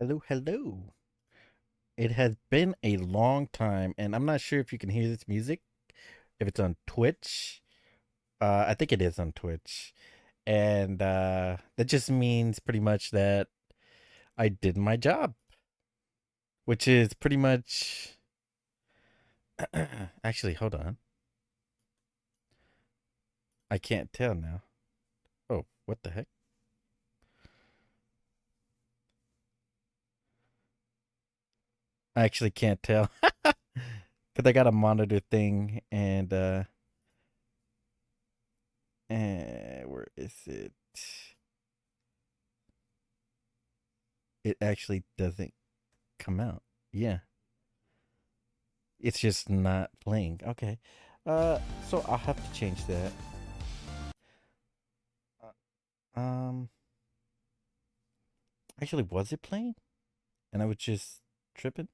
Hello, hello. It has been a long time, and I'm not sure if you can hear this music, if it's on Twitch. I think it is on Twitch. And that just means pretty much that I did my job, which is pretty much. Actually, hold on. I can't tell now. Oh, what the heck? I actually can't tell. Because I got a monitor thing, and where is it? It actually doesn't come out. Yeah. It's just not playing. Okay. So I'll have to change that. Um, actually, was it playing? And I was just tripping.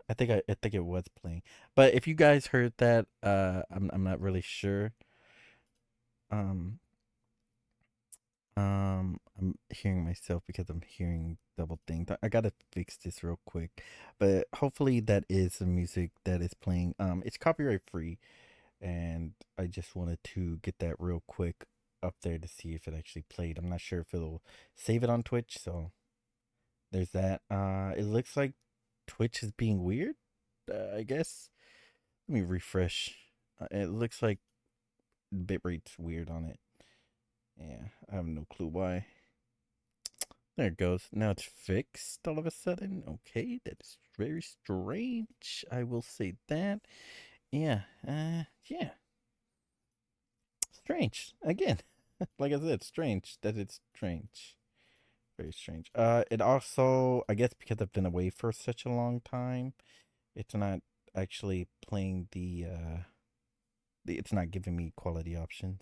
I think it was playing. But if you guys heard that, I'm not really sure. Um, I'm hearing myself because I'm hearing double things. I gotta fix this real quick. But hopefully that is the music that is playing. It's copyright free, and I just wanted to get that real quick up there to see if it actually played. I'm not sure if it'll save it on Twitch, so there's that. It looks like Twitch is being weird, I guess. Let me refresh. It looks like bitrate's weird on it. Yeah, I have no clue why. There it goes. Now it's fixed all of a sudden. Okay, that is very strange. I will say that. Yeah, yeah. Strange. Again, like I said, strange that it's strange. Very strange. It also, I guess, because I've been away for such a long time, it's not actually playing it's not giving me quality options.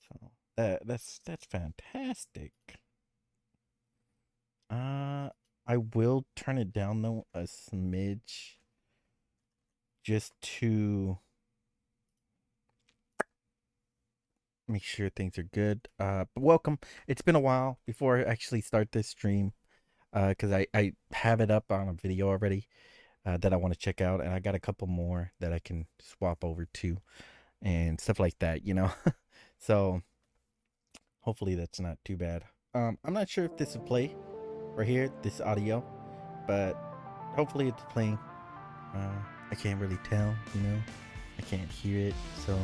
So that's fantastic. Uh, I will turn it down though a smidge, just to make sure things are good. But welcome. It's been a while before I actually start this stream. Because I have it up on a video already that I want to check out, and I got a couple more that I can swap over to and stuff like that, you know. So hopefully that's not too bad. I'm not sure if this will play right here, this audio, but hopefully it's playing. I can't really tell, you know. I can't hear it, so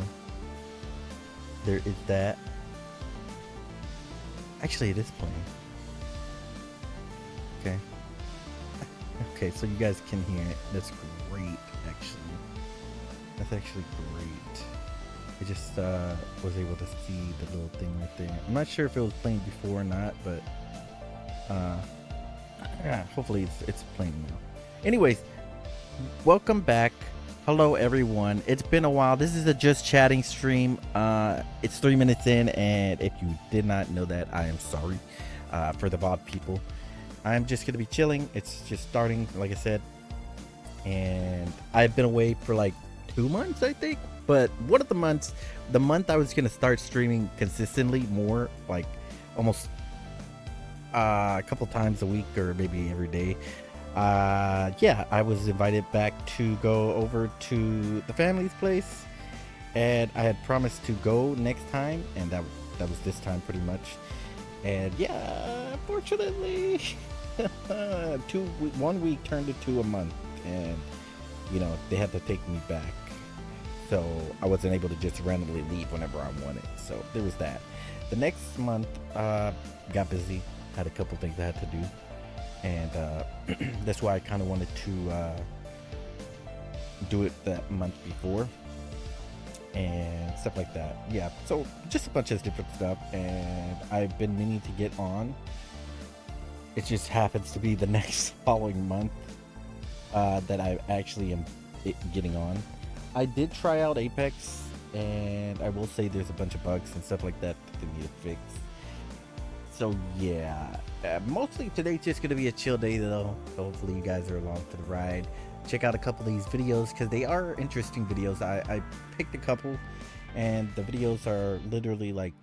there is that. Actually, it is playing. Okay. Okay, so you guys can hear it. That's great, actually. That's actually great. I just was able to see the little thing right there. I'm not sure if it was playing before or not, but uh, yeah, hopefully it's playing now. Anyways, welcome back. Hello everyone. It's been a while. This is a just chatting stream. It's 3 minutes in, and if you did not know that, I am sorry. For the VOD people, I'm just gonna be chilling. It's just starting, like I said, and I've been away for like 2 months, I think. But one of the month I was gonna start streaming consistently, more like almost a couple times a week or maybe every day. Yeah, I was invited back to go over to the family's place, and I had promised to go next time, and that was this time pretty much. And yeah, unfortunately, 1 week turned into a month, and they had to take me back. So I wasn't able to just randomly leave whenever I wanted. So there was that. The next month, got busy, had a couple things I had to do, and that's why I kind of wanted to do it that month before and stuff like that. Yeah, so just a bunch of different stuff, and I've been meaning to get on. It just happens to be the next following month that I actually am getting on. I did try out Apex, and I will say there's a bunch of bugs and stuff like that that need to fix. So yeah, mostly today's just gonna be a chill day though. Hopefully you guys are along for the ride. Check out a couple of these videos because they are interesting videos. I picked a couple, and the videos are literally like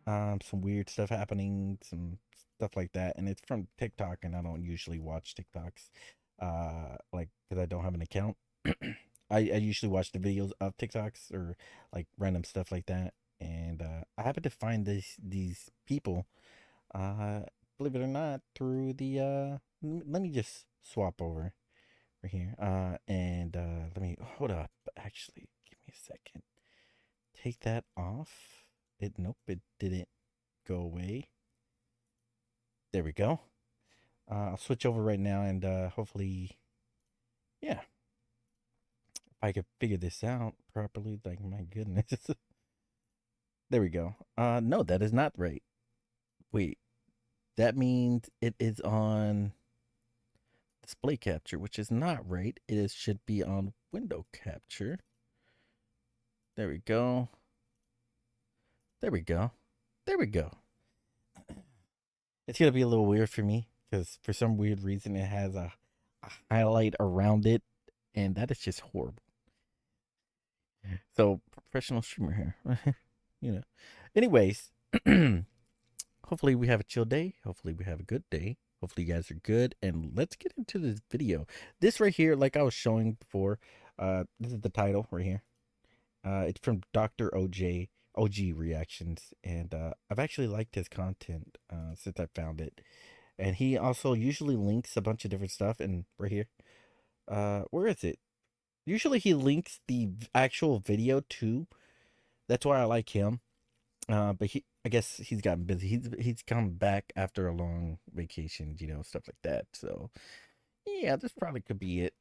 some weird stuff happening, some stuff like that, and it's from TikTok, and I don't usually watch TikToks, like because I don't have an account. I usually watch the videos of TikToks or like random stuff like that, and I happen to find these people, uh, believe it or not, through the let me just swap over right here, and let me hold up. Actually, give me a second. Take that off. Nope, it didn't go away. There we go. I'll switch over right now and hopefully, yeah, if I could figure this out properly, like my goodness. There we go. No, that is not right. Wait, that means it is on display capture, which is not right. Should be on window capture. There we go. There we go. There we go. It's gonna be a little weird for me because for some weird reason it has a highlight around it, and that is just horrible. So professional streamer here, you know. Anyways, hopefully we have a chill day. Hopefully we have a good day. Hopefully you guys are good, and let's get into this video. This right here, like I was showing before, this is the title right here. It's from Dr. OG Reactions, and I've actually liked his content since I found it. And he also usually links a bunch of different stuff. And right here, where is it? Usually he links the actual video too. That's why I like him. But I guess he's gotten busy. He's come back after a long vacation, stuff like that. So yeah, this probably could be it.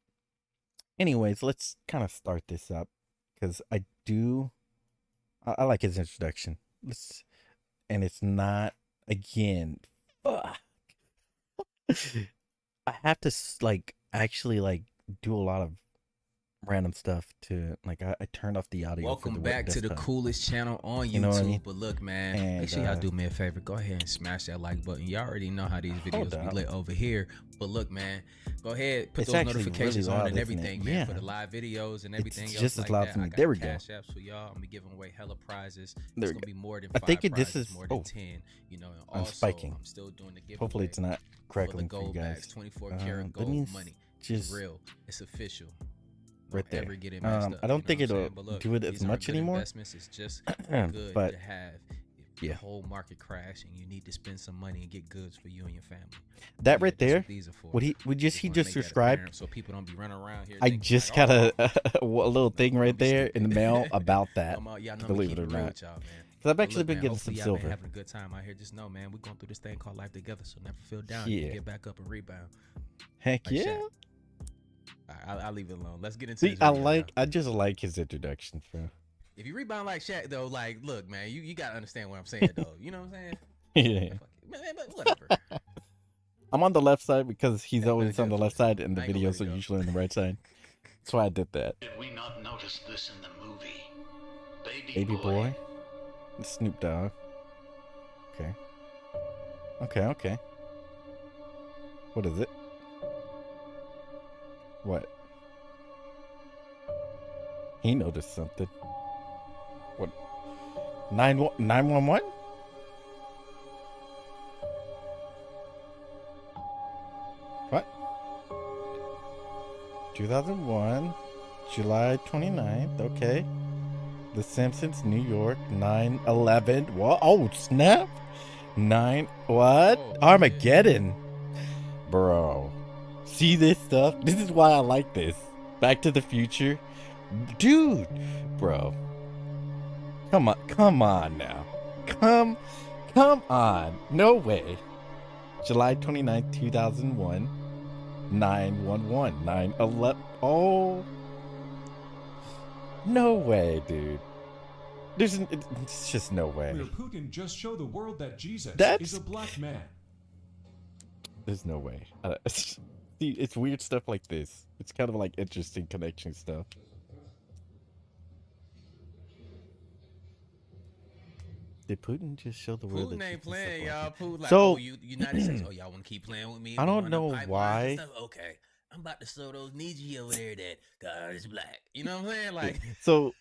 Anyways, let's kind of start this up because I like his introduction. And it's not again. Ugh. I have to like actually like do a lot of random stuff to like I turned off the audio. Welcome back to the coolest channel on YouTube. You know what I mean? But look, man, and, make sure y'all do me a favor. Go ahead and smash that like button. Y'all already know how these videos be lit over here. But look, man, go ahead, put those notifications on and everything, man, for the live videos and everything else just as loud like to me. There we go. Cash apps for y'all. I'm gonna be giving away hella prizes. It's gonna be more than 5 prizes, this is more than 10. You know, and also, I'm spiking. I'm still doing the giveaway. Hopefully, it's not crackling for you guys. 24 karat gold money. It's real. It's official. Right there. I don't think it'll do it as much anymore. It's just good but to have if the whole market crash and you need to spend some money and get goods for you and your family. That right there, he just subscribed. So people don't be running around here. I just got a little thing right there in the mail about that. Believe it or not. Because I've actually been getting some silver. Having a good time out here. Just know, man, we're going through this thing called life together. So never feel down. Yeah. You get back up and rebound. Heck like yeah. I'll leave it alone. Let's get into. See, I just like his introduction, bro. If you rebound like Shaq, though, like, look, man, you gotta understand what I'm saying, though. You know what I'm saying? Yeah. Man, but whatever. I'm on the left side because he's always on the left side, and the videos are usually on the right side. That's why I did that. Did we not notice this in the movie? Baby boy. Snoop Dogg. Okay. What is it? What? He noticed something. What? 911? What? 2001, July 29th. Okay. The Simpsons, New York, 9/11. What? Oh, snap. 9. What? Armageddon. Bro. See this stuff? This is why I like this. Back to the Future. Dude. Bro. Come on now. Come on. No way. July 29th, 2001. 9/11. 9/11. Oh. No way, dude. It's just no way. Will Putin just show the world that Jesus is a black man? There's no way. See, it's weird stuff like this. It's kind of like interesting connection stuff. Did Putin just show the world? Putin ain't playing, y'all. Putin like, so, United States. Oh, y'all want to keep playing with me? I don't know why. Okay, I'm about to show those Nietzsche over there that God is black. You know what I'm saying? Like, so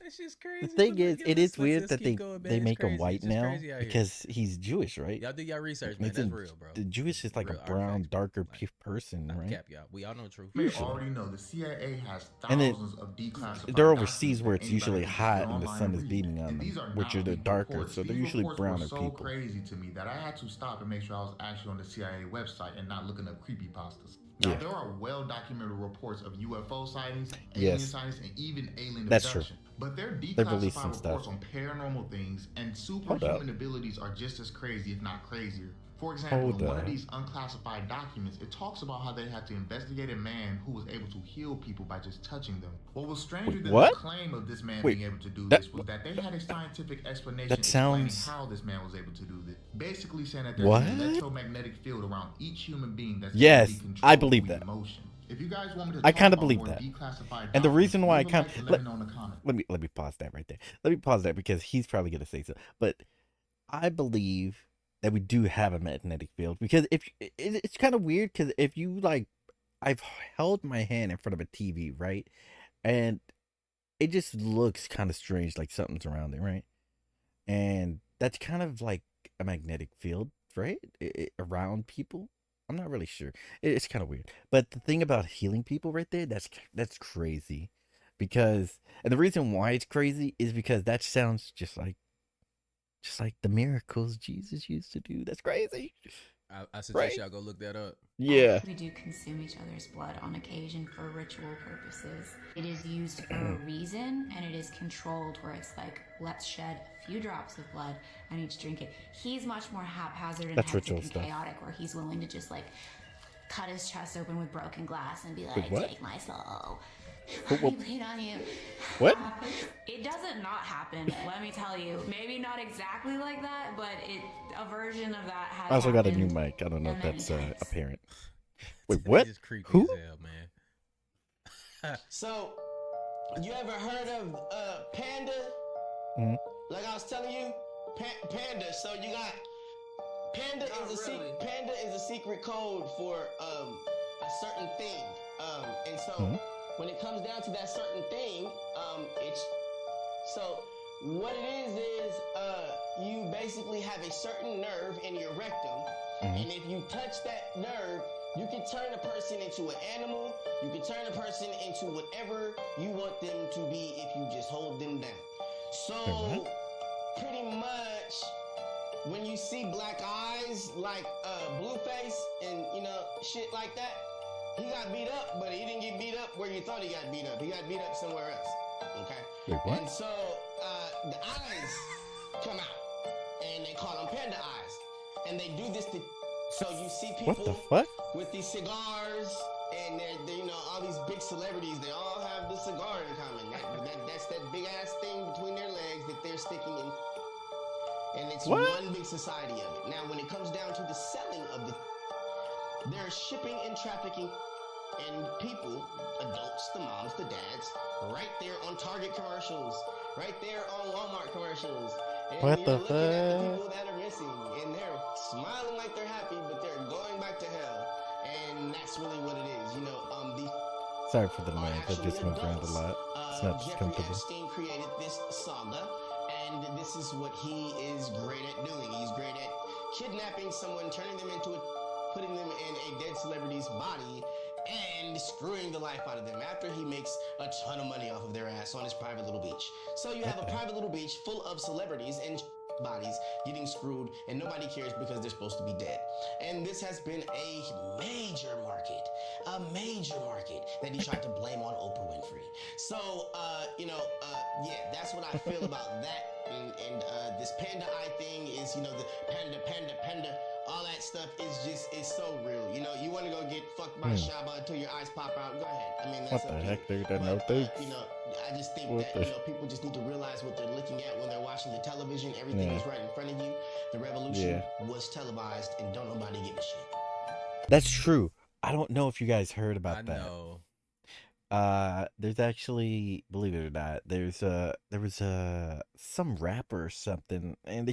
That's just crazy. The thing is, it is weird that they make him white now because he's Jewish, right? Y'all do y'all research, man. That's real, bro. The Jewish is like a brown, darker person, right? Cap, y'all. We all know the truth. You already know the CIA has thousands of declassified. They're overseas where it's usually hot and the sun is beating on them, which are the darker, so they're usually browner people. So crazy to me that I had to stop and make sure I was actually on the CIA website and not looking up creepypastas. Now, there are well-documented reports of UFO sightings, alien sightings, and even alien abduction. But their declassified reports on paranormal things and superhuman abilities are just as crazy, if not crazier. For example, in one of these unclassified documents, it talks about how they had to investigate a man who was able to heal people by just touching them. What was stranger than the claim of this man being able to do this was that they had a scientific explanation explaining how this man was able to do this. Basically saying that there's an electromagnetic field around each human being that's able to be controlled I believe that. Emotion. If you guys want me to I kind of believe that. And the reason why I kind of let me pause that right there. Let me pause that because he's probably gonna say so. But I believe that we do have a magnetic field because if it's kind of weird because if you like, I've held my hand in front of a TV, right, and it just looks kind of strange, like something's around it, right, and that's kind of like a magnetic field, right, around people. I'm not really sure. It's kind of weird. But the thing about healing people right there, that's crazy. Because, and the reason why it's crazy is because that sounds just like the miracles Jesus used to do. That's crazy. I suggest y'all go look that up. Yeah. We do consume each other's blood on occasion for ritual purposes. It is used for a reason, and it is controlled where it's like, let's shed a few drops of blood and each drink it. He's much more haphazard and hectic and chaotic, where he's willing to just like cut his chest open with broken glass and be like, take my soul. Let me bleed on you. What? It doesn't not happen, let me tell you. Maybe not exactly like that, but a version of that has I also got a new mic. I don't know if that's apparent. Wait, what? Who? As hell, man. So, you ever heard of Panda? Mm-hmm. Like I was telling you, Panda. So you got Panda Panda is a secret code for a certain thing. And so when it comes down to that certain thing, it's so what it is you basically have a certain nerve in your rectum, and if you touch that nerve, you can turn a person into an animal. You can turn a person into whatever you want them to be if you just hold them down. So pretty much when you see black eyes like Blueface and shit like that, he got beat up, but he didn't get beat up where you thought he got beat up. He got beat up somewhere else. Okay? Wait, what? And so the eyes come out, and they call them panda eyes. And they do this to, so you see people what the fuck? With these cigars, and they're all these big celebrities, they all have the cigar in common. That's that big ass thing between their legs that they're sticking in. And it's one big society of it. Now, when it comes down to the selling of they're shipping and trafficking and people, adults, the moms, the dads, right there on Target commercials, right there on Walmart commercials. And what you're the looking at the people that are missing, and they're smiling like they're happy, but they're going back to hell. And that's really what it is. Sorry for the noise. I just moved around a lot. It's not just comfortable. Epstein created this saga, and this is what he is great at doing. He's great at kidnapping someone, turning them into putting them in a dead celebrity's body and screwing the life out of them after he makes a ton of money off of their ass on his private little beach. So you have a private little beach full of celebrities and bodies getting screwed, and nobody cares because they're supposed to be dead. And this has been a major market that he tried to blame on Oprah Winfrey. So, that's what I feel about that. And this panda eye thing is, the panda, all that stuff is so real. You want to go get fucked by Shaba until your eyes pop out, go ahead. I mean, that's what the heck, dude? No thanks. I just think that people just need to realize what they're looking at when they're watching the television. Everything is right in front of you. The revolution was televised, and don't nobody give a shit. That's true. I don't know if you guys heard about that. I know. There's actually, believe it or not, there was some rapper or something, and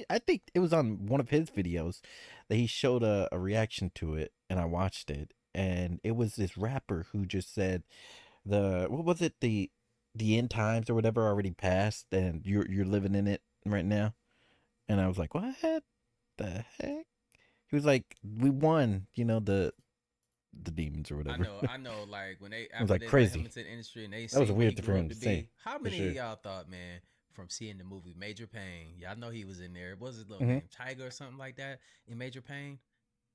I think it was on one of his videos that he showed a reaction to it, and I watched it, and it was this rapper who just said what was it, the the end times or whatever already passed, and you're living in it right now. And I was like, what the heck? He was like, we won, the demons or whatever. I know. Like when they It was after like they let him crazy. into the industry and they That was see a what he weird thing for grew him up to to say, be. How for many sure. of y'all thought, man, from seeing the movie Major Payne? Y'all know he was in there. What was his little Mm-hmm. name? Tiger or something like that in Major Payne?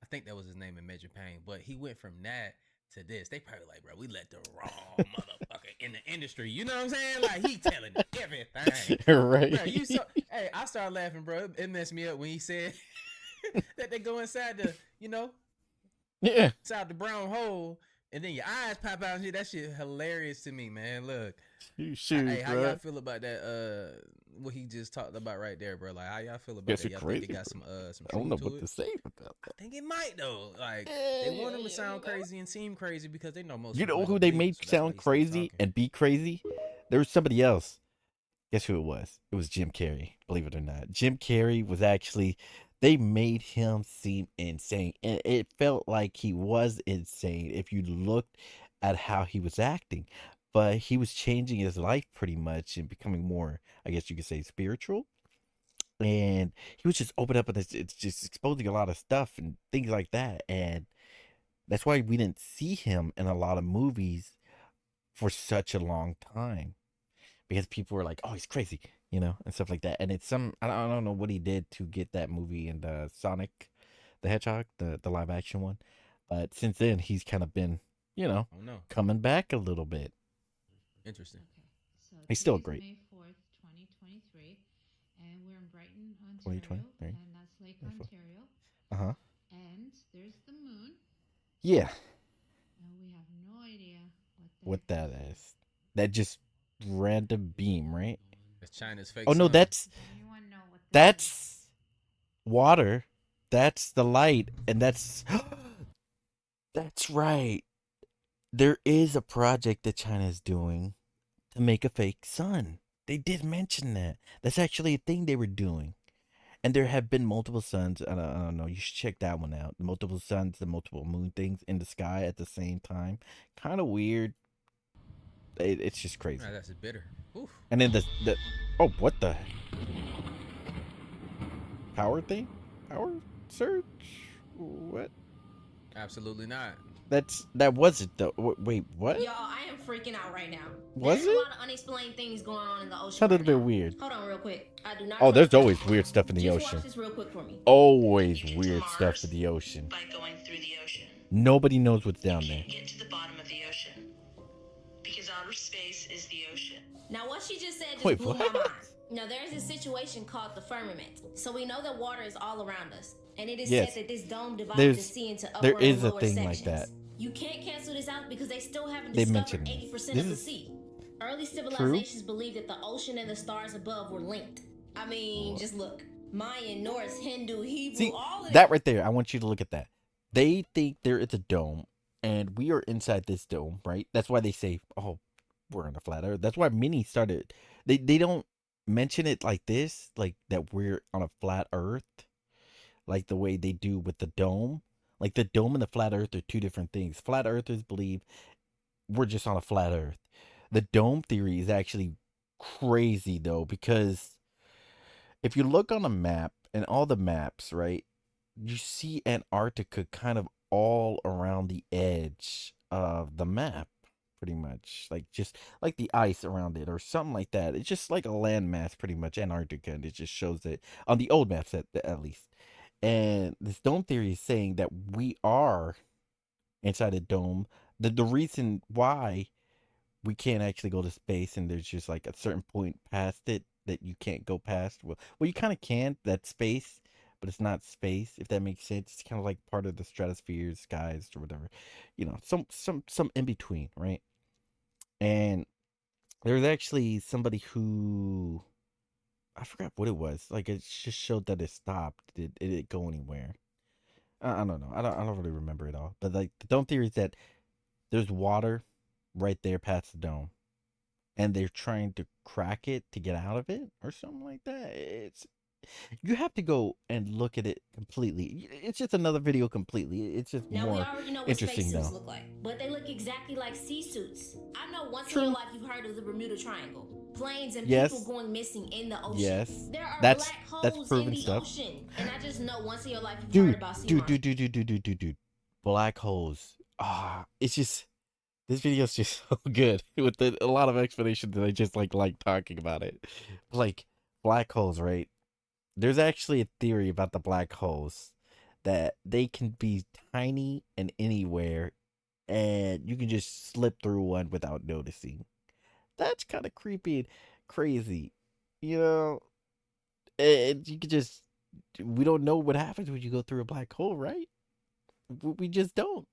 I think that was his name in Major Payne. But he went from that to this. They probably like, bro, we let the wrong motherfucker in the industry. You know what I'm saying? Like he telling everything. Right. Bro, hey, I started laughing, bro. It messed me up when he said that they go inside the, Yeah. inside the brown hole, and then your eyes pop out and shit. That shit hilarious to me, man. Look, hey, how y'all feel about that? What he just talked about right there, bro? Like, how y'all feel about that? Y'all think they got some I truth don't know to what it? to say about that. I think it might though. Like, they want him to sound crazy and seem crazy because they know most. You people know ain't who gonna they believe him, made so that's why sound he started crazy talking. and be crazy? There was somebody else. Guess who it was? It was Jim Carrey, believe it or not. Jim Carrey was actually, they made him seem insane. And it felt like he was insane if you looked at how he was acting. But he was changing his life pretty much and becoming more, I guess you could say, spiritual. And he was just open up and it's just exposing a lot of stuff and things like that. And that's why we didn't see him in a lot of movies for such a long time, because people were like, "Oh, he's crazy," and stuff like that. And it's I don't know what he did to get that movie in the Sonic the Hedgehog, the live action one. But since then, he's kind of been, Oh no, coming back a little bit. interesting. Okay, so He's still today's great. May 4th, 2023, and we're in Brighton, Ontario, 2023. and that's Lake Ontario. Uh-huh. And there's the moon, Yeah. and we have no idea What that is? That just random beam, right? It's China's fake Oh no, sun. Does anyone know what this is? that's water. That's the light, and that's that's right. There is a project that China's doing to make a fake sun. They did mention that. That's actually a thing they were doing. And there have been multiple suns. I don't know. You should check that one out. Multiple suns and multiple moon things in the sky at the same time. Kind of weird. It's just crazy. Nah, that's bitter. Oof. And then the oh, what the power thing? Power surge? What? Absolutely not. That was it though. Wait, what? Y'all, I am freaking out right now. Was There's it? a lot of unexplained things going on in the ocean. Sounded right a bit now. weird. Hold on, real quick. I do not. Oh, there's always weird stuff in the Just ocean. watch this real quick for me. Always You get weird to stuff Mars in the ocean. by going through the ocean. Nobody knows what's down You there. can't get to the bottom of the ocean because outer space is the ocean. Now, what she just said just Wait, blew what? my mind. Now, there is a situation called the firmament. So we know that water is all around us. And it is Yes. said that this dome divides There's- the sea into upper there is and a lower thing sections. like that. You can't cancel this out because they still haven't They discovered mentioned this. 80% This of the is sea. Early civilizations believed that the ocean and the stars above were linked. I mean, just look. Mayan, Norse, Hindu, Hebrew, See, all of that right there, I want you to look at that. They think there is a dome, and we are inside this dome, right? That's why they say, oh, we're on a flat earth. That's why many started. They don't mention it like this, like that we're on a flat earth, like the way they do with the dome. Like the dome and the flat earth are two different things. Flat earthers believe we're just on a flat earth. The dome theory is actually crazy, though, because if you look on a map and all the maps, right, you see Antarctica kind of all around the edge of the map, pretty much. Like just like the ice around it or something like that. It's just like a landmass, pretty much, Antarctica. And it just shows it on the old maps at least. And this dome theory is saying that we are inside a dome. The reason why we can't actually go to space and there's just like a certain point past it that you can't go past. Well, you kind of can. That's space, but it's not space. If that makes sense, it's kind of like part of the stratosphere, skies, or whatever. Some in between, right? And there's actually somebody who I forgot what it was. Like it just showed that it stopped. It didn't go anywhere. I don't know. I don't really remember it all. But like the dome theory is that there's water right there past the dome, and they're trying to crack it to get out of it or something like that. You have to go and look at it completely. It's just another video completely. It's just now more we already know what interesting spacesuits though. look like, but they look exactly like sea suits. I know once True. in your life you've heard of the Bermuda Triangle. Planes and Yes. people going missing in the ocean. Yes. There are That's black holes in the stuff. ocean. And I just know once in your life you've heard about sea monsters. Dude. Black holes. It's just, this video is just so good with a lot of explanations that I just like talking about it. Like black holes, right? There's actually a theory about the black holes that they can be tiny and anywhere, and you can just slip through one without noticing. That's kind of creepy and crazy, you know. And you could just, we don't know what happens when you go through a black hole, right? We just don't.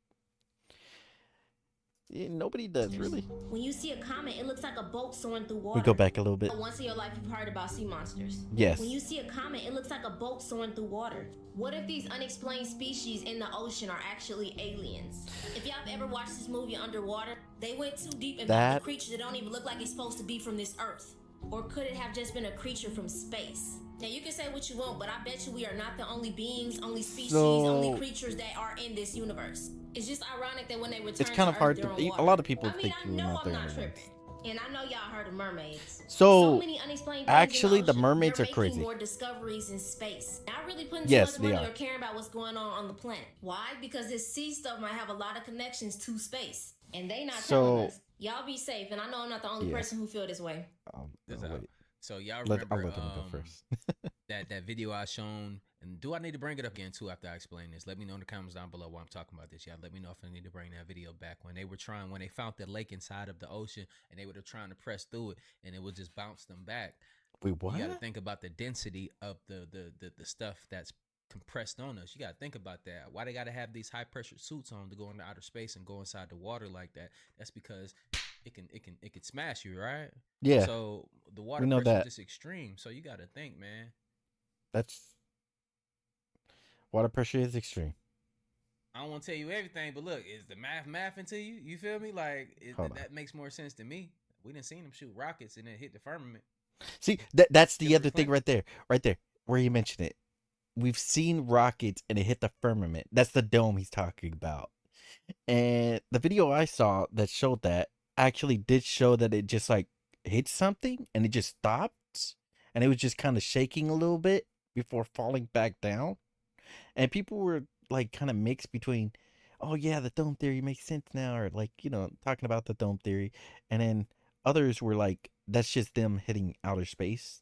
Yeah, nobody does, really. When you see a comet, it looks like a boat soaring through water. We go back a little bit. Once in your life, you've heard about sea monsters. Yes. When you see a comet, it looks like a boat soaring through water. What if these unexplained species in the ocean are actually aliens? If y'all have ever watched this movie Underwater, they went too deep and found a creature that don't even look like it's supposed to be from this earth. Or could it have just been a creature from space? Now, you can say what you want, but I bet you we are not the only beings, only species, only creatures that are in this universe. It's just ironic that when they return, it's kind of hard to. A lot of people think we're not there. And I know y'all heard of mermaids. So many unexplained actually, the mermaids are crazy. Crazy. More discoveries in space. Not really putting too much money or caring about what's going on the planet. Why? Because this sea stuff might have a lot of connections to space, and they not telling us. Y'all be safe, and I know I'm not the only person who feel this way. So y'all remember I'll let them go first. that video I shown, and do I need to bring it up again too after I explain this? Let me know in the comments down below while I'm talking about this. Y'all let me know if I need to bring that video back. When they found the lake inside of the ocean, and they were trying to press through it, and it would just bounce them back. Wait, what? You got to think about the density of the stuff that's compressed on us. You got to think about that. Why they got to have these high pressure suits on to go into outer space and go inside the water like that? That's because it can smash you, right? Yeah. So the water pressure is just extreme. So you got to think, man. Water pressure is extreme. I don't want to tell you everything, but look, is the math into you? You feel me? Like that makes more sense to me. We didn't see them shoot rockets and then hit the firmament. See, that's the other thing right there, where you mentioned it. We've seen rockets and it hit the firmament. That's the dome he's talking about. And the video I saw that showed that actually did show that it just like hit something and it just stopped, and it was just kind of shaking a little bit before falling back down. And people were like kind of mixed between, oh yeah, the dome theory makes sense now, or like, you know, talking about the dome theory. And then others were like, that's just them hitting outer space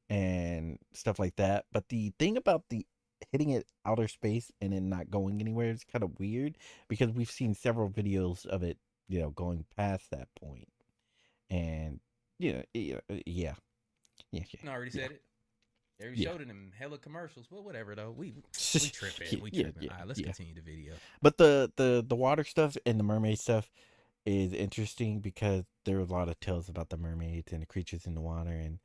and stuff like that. But the thing about the hitting it outer space and then not going anywhere is kind of weird, because we've seen several videos of it, you know, going past that point. And yeah. I already said it. They showed it in hella commercials, but whatever though. We tripping. We tripping. All right, let's continue the video. But the water stuff and the mermaid stuff is interesting because there are a lot of tales about the mermaids and the creatures in the water. And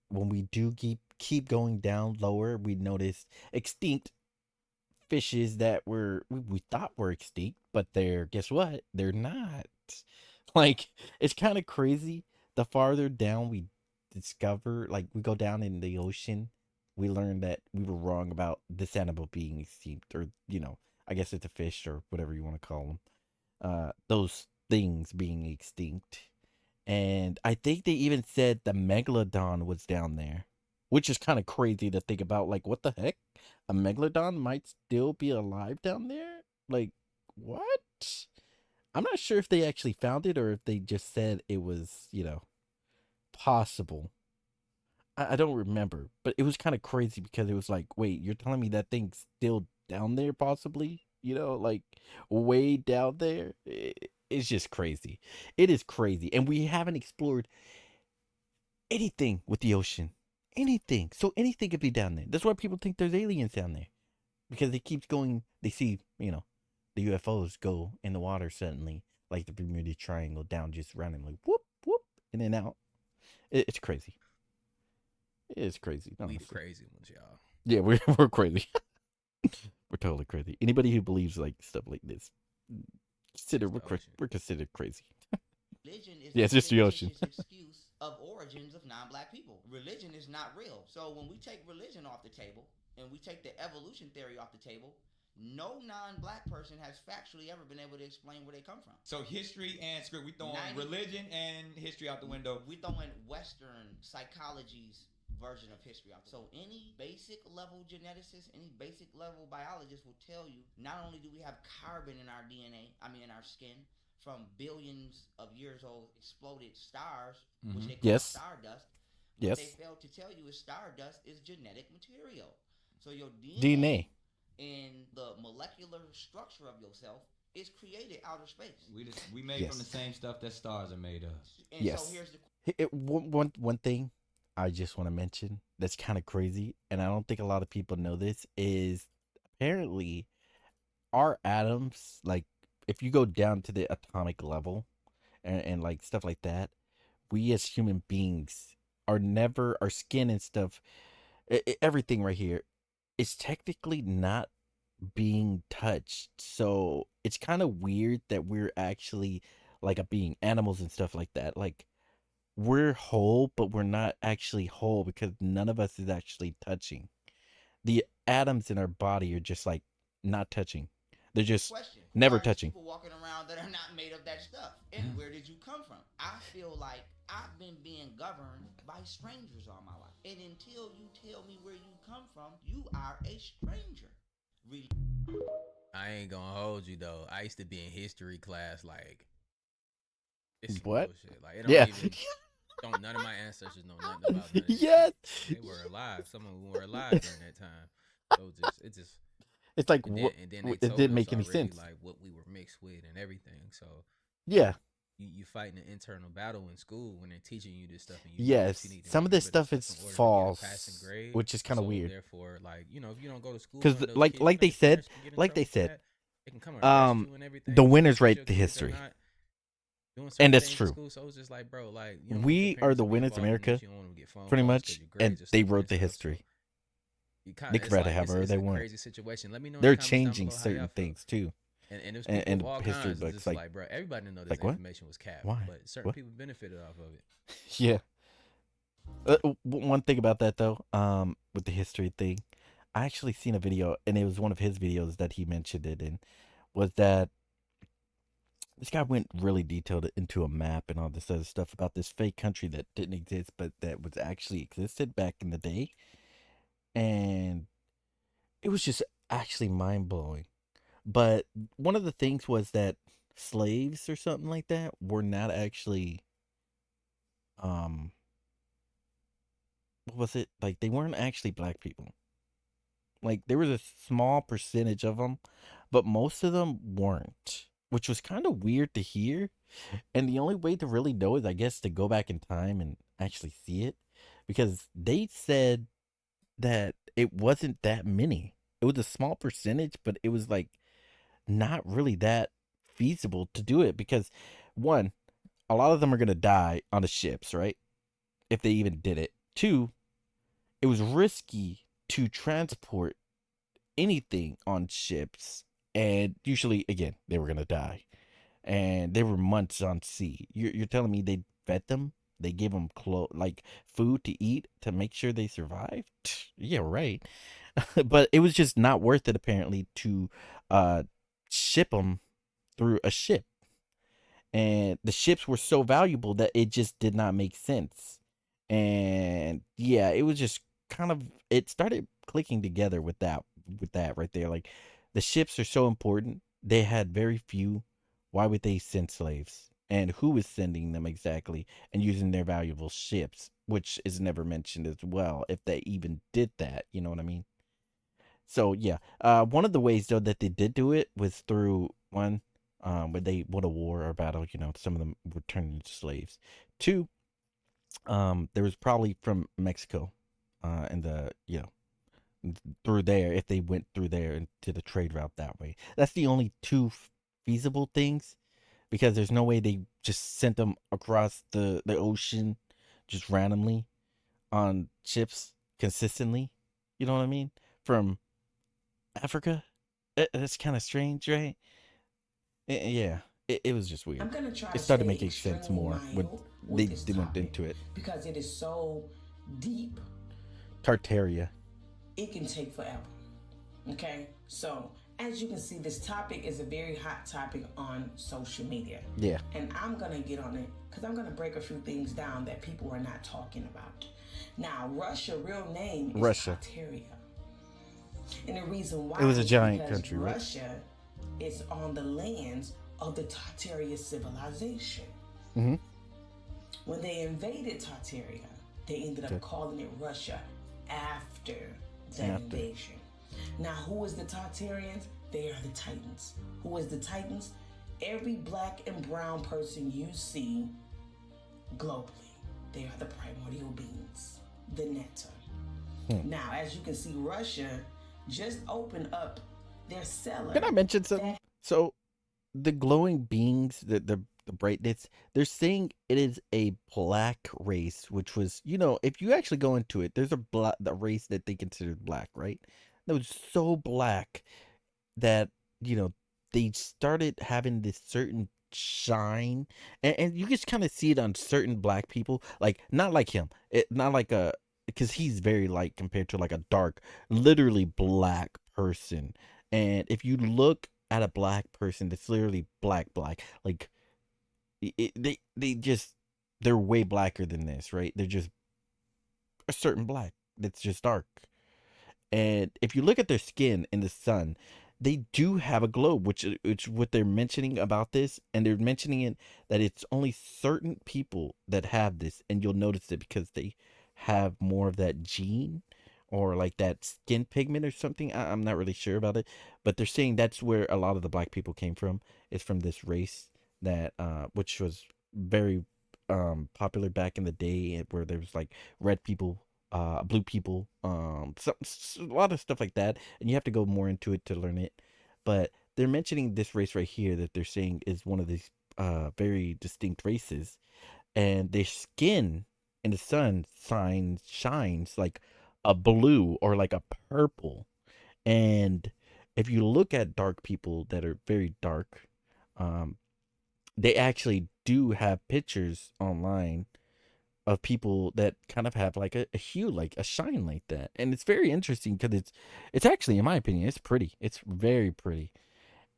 when we do keep going down lower, we notice extinct fishes that we thought were extinct, but guess what? They're not. Like, it's kind of crazy. The farther down we discover, like we go down in the ocean, we learn that we were wrong about this animal being extinct, or, you know, I guess it's a fish or whatever you want to call them. Those things being extinct. And I think they even said the megalodon was down there, which is kind of crazy to think about. Like, what the heck? A megalodon might still be alive down there? Like, what? I'm not sure if they actually found it or if they just said it was, you know, possible. I don't remember, but it was kind of crazy because it was like, wait, you're telling me that thing's still down there possibly? You know, like way down there? It's just crazy. It is crazy. And we haven't explored anything with the ocean. Anything. So anything could be down there. That's why people think there's aliens down there. Because they keep going, they see, you know, the UFOs go in the water suddenly, like the Bermuda Triangle, down just randomly, whoop, whoop, in and out. It's crazy. It's crazy. We crazy ones, y'all. Yeah, we're crazy. We're totally crazy. Anybody who believes like stuff like this, we're considered crazy. Religion is yeah, it's just the ocean. excuse of origins of non-black people. Religion is not real. So when we take religion off the table and we take the evolution theory off the table, no non-black person has factually ever been able to explain where they come from. So history and script, we throwing religion and history out the window. We throwing Western psychology's version of history out. So any basic level geneticist, any basic level biologist will tell you, not only do we have carbon in our DNA, in our skin, from billions of years old exploded stars, which they call stardust. What they failed to tell you is stardust is genetic material. So your DNA and the molecular structure of yourself is created outer space. We made from the same stuff that stars are made of. And so here's the one thing I just want to mention that's kind of crazy, and I don't think a lot of people know this, is apparently our atoms, like if you go down to the atomic level and like stuff like that, we as human beings are never, our skin and stuff, everything right here is technically not being touched. So it's kind of weird that we're actually like being animals and stuff like that. Like we're whole, but we're not actually whole because none of us is actually touching. The atoms in our body are just like not touching. They're just never touching. People walking around that are not made of that stuff. And where did you come from? I feel like I've been being governed by strangers all my life. And until you tell me where you come from, you are a stranger. I ain't gonna hold you though. I used to be in history class, like it's what? Bullshit. Like it don't even none of my ancestors know nothing about none of yes. They were alive. Some of them were alive during that time. So it's like and then it didn't make any sense. Like what we were mixed with and everything. So yeah, you fighting an internal battle in school when they're teaching you this stuff. And some of this stuff is false, which is kind of weird. Therefore, like if you don't go to school, because like they said, they can come and the winners write the history. And that's true. School, so it's just like, bro, like we are the winners, America, pretty much, and they wrote the history. They could rather have her. They weren't. Crazy situation. Let me know. They're changing certain things too. And history books, like, bro, everybody know this information was capped. Why? But certain people benefited off of it. Yeah. One thing about that though, with the history thing, I actually seen a video, and it was one of his videos that he mentioned it in, was that this guy went really detailed into a map and all this other stuff about this fake country that didn't exist, but that was actually existed back in the day. And it was just actually mind-blowing. But one of the things was that slaves or something like that were not actually, what was it? Like, they weren't actually black people. Like, there was a small percentage of them, but most of them weren't, which was kind of weird to hear. And the only way to really know is, I guess, to go back in time and actually see it, because they said that it wasn't that many. It was a small percentage, but it was like not really that feasible to do it because, one, a lot of them are going to die on the ships, right? If they even did it. Two, it was risky to transport anything on ships, and usually, again, they were going to die. And they were months on sea. You're telling me they fed them? They gave them food to eat to make sure they survived? Yeah, right. But it was just not worth it, apparently, to ship them through a ship. And the ships were so valuable that it just did not make sense. And yeah, it was just kind of, it started clicking together with that right there. Like, the ships are so important. They had very few. Why would they send slaves? And who was sending them exactly, and using their valuable ships, which is never mentioned as well, if they even did that, you know what I mean? So, yeah, one of the ways, though, that they did do it was through, one, when they won a war or battle, some of them were turned into slaves. Two, there was probably from Mexico, and through there, if they went through there into the trade route that way. That's the only two feasible things. Because there's no way they just sent them across the ocean just randomly on ships consistently. You know what I mean? From Africa. That's kind of strange, right? Yeah. It was just weird. It started making sense more with with this topic went into it because it is so deep. Tartaria. It can take forever. Okay, so as you can see, this topic is a very hot topic on social media. Yeah. And I'm gonna get on it because I'm gonna break a few things down that people are not talking about. Now, Russia, real name is Tartaria. And the reason why it was a giant country, right? Russia is on the lands of the Tartaria civilization. Mm-hmm. When they invaded Tartaria, they ended up calling it Russia after that invasion. Now, who is the Tartarians? They are the Titans. Who is the Titans? Every black and brown person you see globally. They are the primordial beings, the Netta. Now, as you can see, Russia just opened up their cellar. Can I mention something? So, the glowing beings, the brightness, they're saying it is a black race, which was, if you actually go into it, there's the race that they considered black, right? That was so black that, they started having this certain shine, and you just kind of see it on certain black people, like not like him, not like because he's very light compared to like a dark, literally black person. And if you look at a black person that's literally black, like they're way blacker than this, right? They're just a certain black that's just dark. And if you look at their skin in the sun, they do have a glow, which what they're mentioning about this, and they're mentioning it that it's only certain people that have this, and you'll notice it because they have more of that gene or like that skin pigment or something. I'm not really sure about it, but they're saying that's where a lot of the black people came from. Is from this race that which was very popular back in the day, where there was like red people, blue people, a lot of stuff like that, and you have to go more into it to learn it. But they're mentioning this race right here that they're saying is one of these very distinct races, and their skin in the sun shines like a blue or like a purple. And if you look at dark people that are very dark, they actually do have pictures online of people that kind of have like a hue, like a shine like that. And it's very interesting because it's actually, in my opinion, it's pretty. It's very pretty.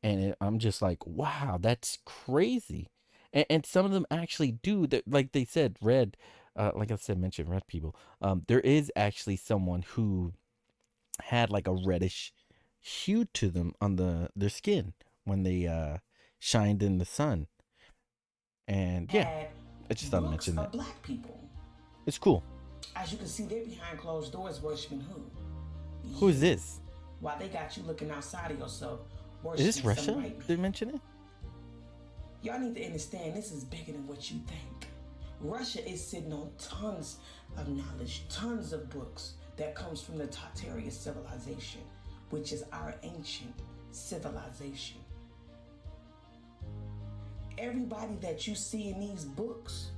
And I'm just like, wow, that's crazy. And some of them actually do that, like they said, red. Like I said, mentioned red people. There is actually someone who had like a reddish hue to them on their skin when they shined in the sun. And yeah, I just thought I'd mention that. Black people. It's cool. As you can see, they're behind closed doors worshiping who? Who is this? While they got you looking outside of yourself, worshiping. Is this Russia? They mention it? Y'all need to understand, this is bigger than what you think. Russia is sitting on tons of knowledge, tons of books that comes from the Tartaria civilization, which is our ancient civilization. Everybody that you see in these books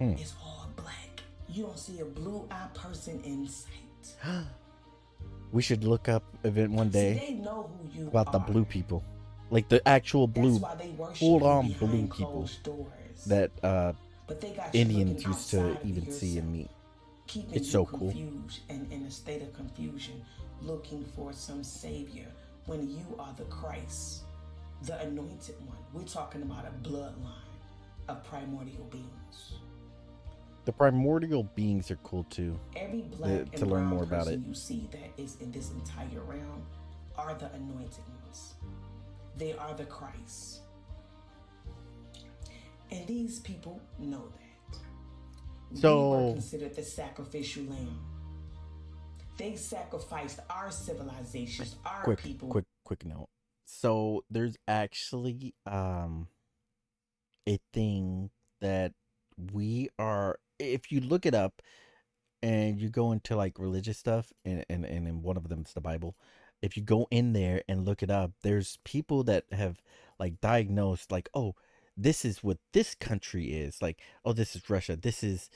is all black. You don't see a blue-eyed person in sight. We should look up event one day. See, they know who you about are. The blue people, like the actual blue, full-on blue people that Indians used to even see and meet. It's so cool. And in a state of confusion, looking for some savior when you are the Christ, the anointed one. We're talking about a bloodline of primordial beings. The primordial beings are cool too. Every black to learn more about it. You see that is in this entire realm are the anointed ones. They are the Christ. And these people know that. So we were considered the sacrificial lamb. They sacrificed our civilizations, our people. Quick note. So there's actually a thing that we are, if you look it up and you go into like religious stuff, and in one of them it's the Bible. If you go in there and look it up, there's people that have like diagnosed like, oh, this is what this country is, like, oh, this is Russia, this is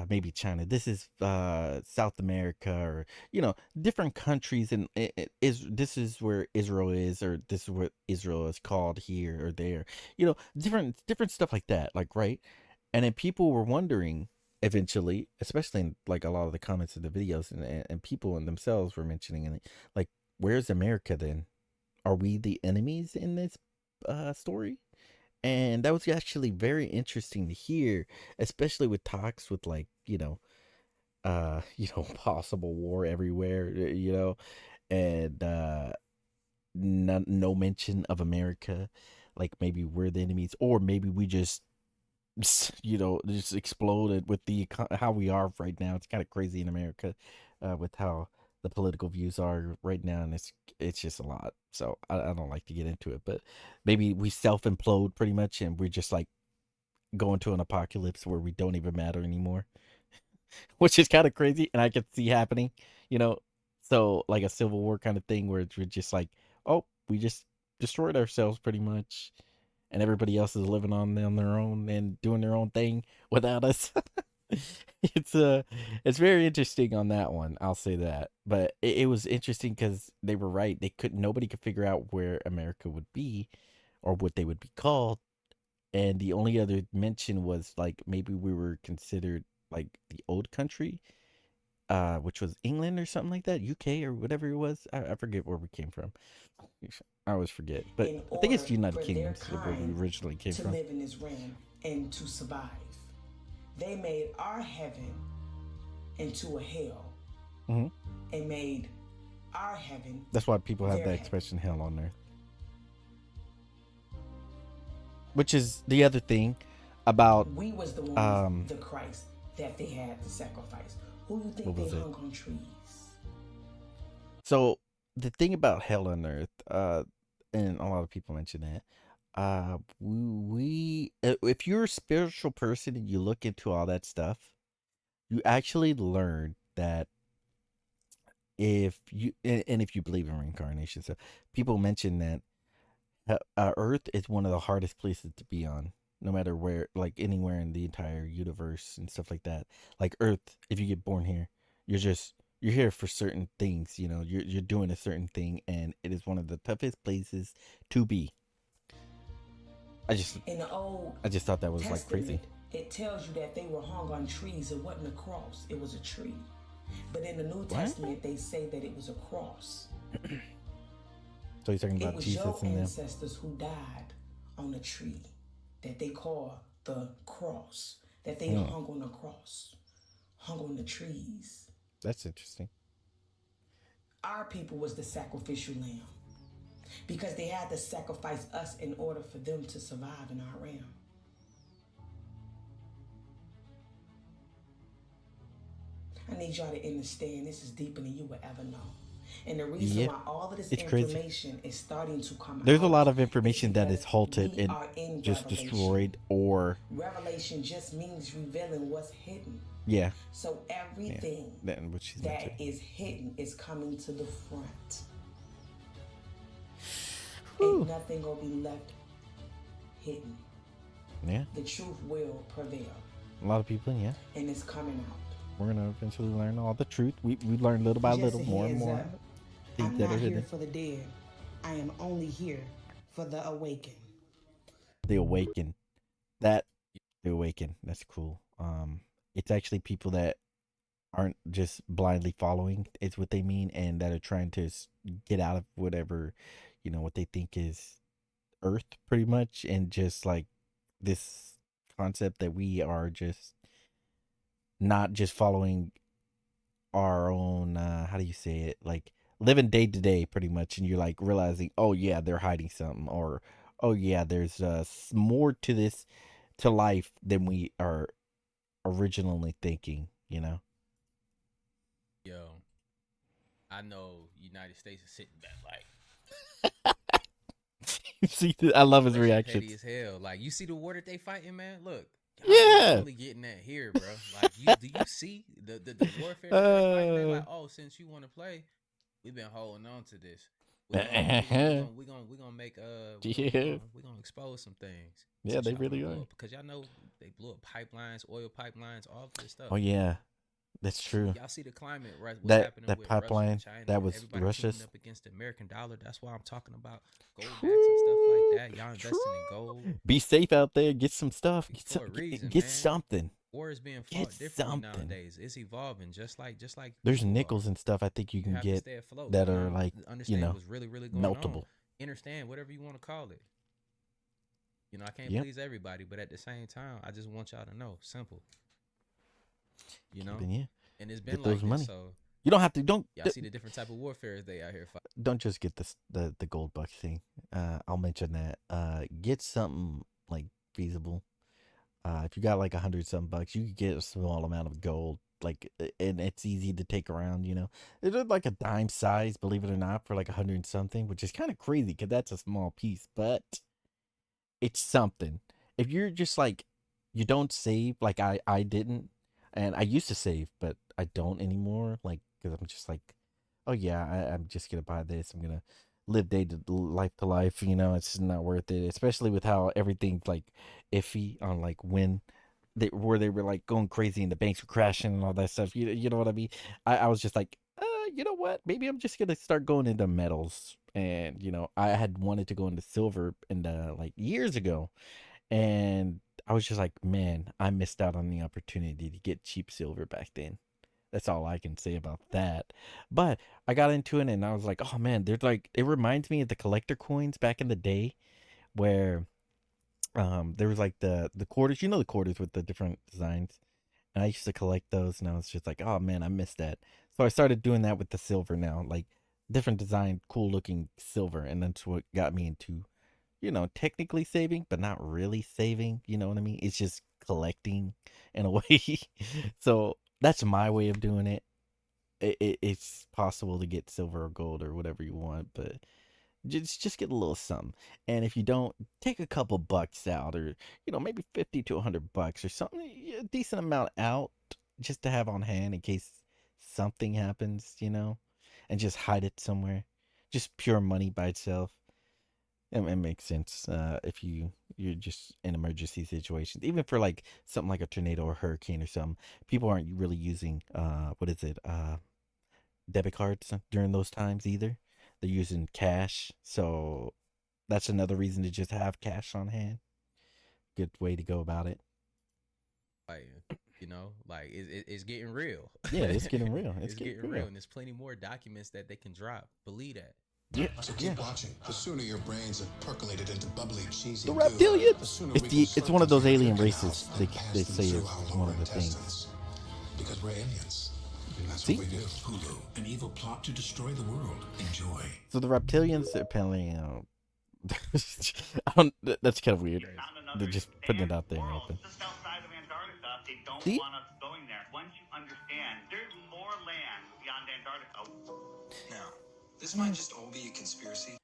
maybe China, this is South America, or different countries, and this is where Israel is, or this is what Israel is called here or there, different stuff like that, like, right? And then people were wondering eventually, especially in like a lot of the comments of the videos, and people in themselves were mentioning, and like, where's America then? Are we the enemies in this story? And that was actually very interesting to hear, especially with talks with like, possible war everywhere, and no mention of America. Like maybe we're the enemies, or maybe we just just exploded with how we are right now. It's kind of crazy in America, with how the political views are right now, and it's just a lot. So I don't like to get into it, but maybe we self implode pretty much, and we're just like going to an apocalypse where we don't even matter anymore, which is kind of crazy, and I can see happening, you know. So like a civil war kind of thing where we're just like, oh, we just destroyed ourselves pretty much, and everybody else is living on their own and doing their own thing without us. It's very interesting on that one. I'll say that, but it was interesting because they were right. Nobody could figure out where America would be, or what they would be called, and the only other mention was like maybe we were considered like the old country, which was England or something like that, UK or whatever it was. I forget where we came from. I always forget, but I think it's the United Kingdom, where we originally came from. To live in this realm and to survive, they made our heaven into a hell, and made our heaven. That's why people have that expression, "hell on earth," which is the other thing about we was the ones, the Christ that they had to sacrifice. Who you think they hung on trees? So the thing about hell on earth, and a lot of people mention that, if you're a spiritual person and you look into all that stuff, you actually learn that if you believe in reincarnation, so people mention that Earth is one of the hardest places to be on, no matter where, like anywhere in the entire universe and stuff like that. Like Earth, if you get born here, you're here for certain things, you're doing a certain thing, and it is one of the toughest places to be. I just thought that was Testament, like crazy. It tells you that they were hung on trees. It wasn't a cross, it was a tree. But in the New Testament, they say that it was a cross. So you're talking about Jesus and them? It was your ancestors who died on a tree that they call the cross, that they hung on the cross, hung on the trees. That's interesting. Our people was the sacrificial lamb, because they had to sacrifice us in order for them to survive in our realm. I need y'all to understand this is deeper than you will ever know. And the reason why all of this information is starting to come out. There's a lot of information that is halted and just destroyed, or revelation just means revealing what's hidden. Yeah. So everything that is hidden is coming to the front. Ain't nothing gonna be left hidden. Yeah. The truth will prevail. A lot of people, yeah. And it's coming out. We're gonna eventually learn all the truth. We learn little by little, more and more. I'm not here for the dead. I am only here for the awakened. The awaken. The awaken. That's cool. It's actually people that aren't just blindly following. It's what they mean, and that are trying to get out of whatever, what they think is Earth, pretty much, and just like this concept that we are just not just following our own. How do you say it? Like living day to day, pretty much, and you're like realizing, oh yeah, they're hiding something, or oh yeah, there's more to this, to life, than we are originally thinking, Yo, I know United States is sitting back like. See, I love his reaction. Petty as hell. Like, you see the war that they fighting, man. Look, yeah, really getting that here, bro. Like, do you see the warfare that they're fighting? They're like, oh, since you want to play, we've been holding on to this. We're gonna make we're gonna expose some things. Yeah, they really are. Because y'all know they blew up pipelines, oil pipelines, all this stuff. Oh yeah, That's true. Y'all see the climate, right? What's that happening that with pipeline Russia and China? that was Everybody Russia's. teaming up against the American dollar. That's why I'm talking about gold backs and stuff like that. Y'all investing in gold. Be safe out there. Get some stuff. For a reason, get man. something. War is being fought differently nowadays. It's evolving, just like there's nickels and stuff. I think you can get that are like understand what's really going meltable. On. Understand whatever you want to call it. You know, I can't please everybody, but at the same time, I just want y'all to know, simple. You know, and it's been like this, so you don't have to. Y'all see the different type of warfare they out here fighting. Don't just get the gold bucks thing. I'll mention that. Get something like feasible. If you got like $100-something, you could get a small amount of gold, like, and it's easy to take around. You know, it's like a dime size, believe it or not, for like 100-something, which is kind of crazy because that's a small piece, but it's something. If you're just like, you don't save, like I didn't, and I used to save, but I don't anymore, like, because I'm just like, oh yeah, I'm just gonna buy this. I'm gonna live day to life to life. You know, it's not worth it, especially with how everything's like iffy on like when they were like going crazy and the banks were crashing and all that stuff. You know what I mean? I was just like, you know what? Maybe I'm just gonna start going into metals. And you know, I had wanted to go into silver like years ago, and I was just like, man, I missed out on the opportunity to get cheap silver back then. That's all I can say about that. But I got into it and I was like, oh man, there's like, it reminds me of the collector coins back in the day where there was like the quarters, you know, the quarters with the different designs. And I used to collect those and I was just like, oh man, I missed that. So I started doing that with the silver now, like different design, cool looking silver. And that's what got me into, you know, technically saving, but not really saving. You know what I mean? It's just collecting in a way. So that's my way of doing it. It's possible to get silver or gold or whatever you want, but just get a little something. And if you don't, take a couple bucks out, or you know, maybe 50 to $100 or something, a decent amount out, just to have on hand in case something happens, you know, and just hide it somewhere. Just pure money by itself. It makes sense if you're just in emergency situations, even for like something like a tornado or hurricane or something. People aren't really using debit cards during those times either. They're using cash, so that's another reason to just have cash on hand. Good way to go about it. Like, you know, like it's getting real. Yeah, it's getting real. It's getting real, and there's plenty more documents that they can drop. Believe that. Yeah. So keep watching. The sooner your brains are percolated into bubbly, cheesy the reptilian. It's one of those alien races. They say it's one of the things. Because we're aliens. And that's what we do. Hulu, an evil plot to destroy the world. Enjoy. So the reptilians apparently, I don't. That's kind of weird. They're just putting it out there in open. Just outside of Antarctica, they don't want us going there. Once you understand, there's more land beyond Antarctica. Now, this might just all be a conspiracy.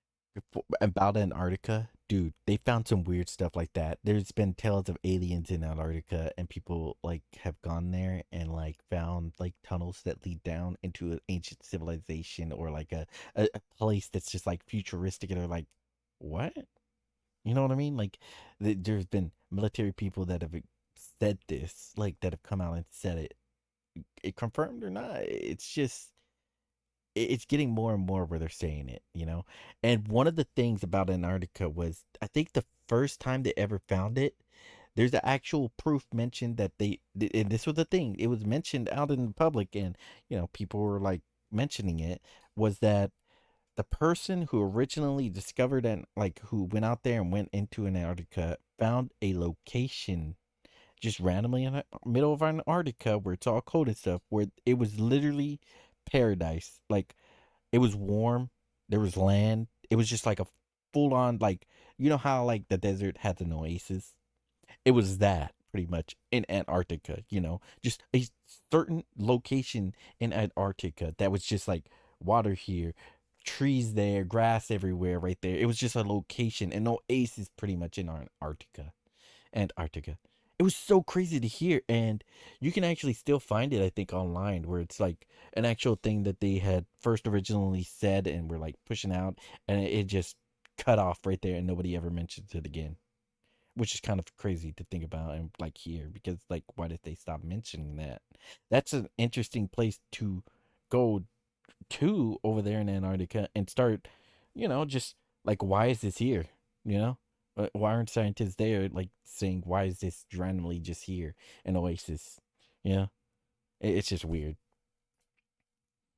About Antarctica, dude, they found some weird stuff like that. There's been tales of aliens in Antarctica, and people like have gone there and like found like tunnels that lead down into an ancient civilization, or like a place that's just like futuristic, and they're like, what? You know what I mean? Like, there's been military people that have said this, like that have come out and said it confirmed or not. It's just, it's getting more and more where they're saying it, you know? And one of the things about Antarctica was, I think the first time they ever found it, there's the actual proof mentioned that and this was the thing, it was mentioned out in the public, and, you know, people were like mentioning it, was that the person who originally discovered and like who went out there and went into Antarctica found a location just randomly in the middle of Antarctica where it's all cold and stuff, where it was literally paradise. Like, it was warm, there was land, it was just like a full on, like, you know how like the desert had an oasis? It was that pretty much in Antarctica, you know, just a certain location in Antarctica that was just like water here, trees there, grass everywhere, right there. It was just a location, and no oasis pretty much in Antarctica. It was so crazy to hear, and you can actually still find it, I think, online, where it's like an actual thing that they had first originally said and were like pushing out, and it just cut off right there, and nobody ever mentions it again. which is kind of crazy to think about and like here, because like why did they stop mentioning that? That's an interesting place to go to over there in Antarctica and start, just like why is this here? You know, why aren't scientists there like saying why is this randomly just here, an oasis? You know, it's just weird.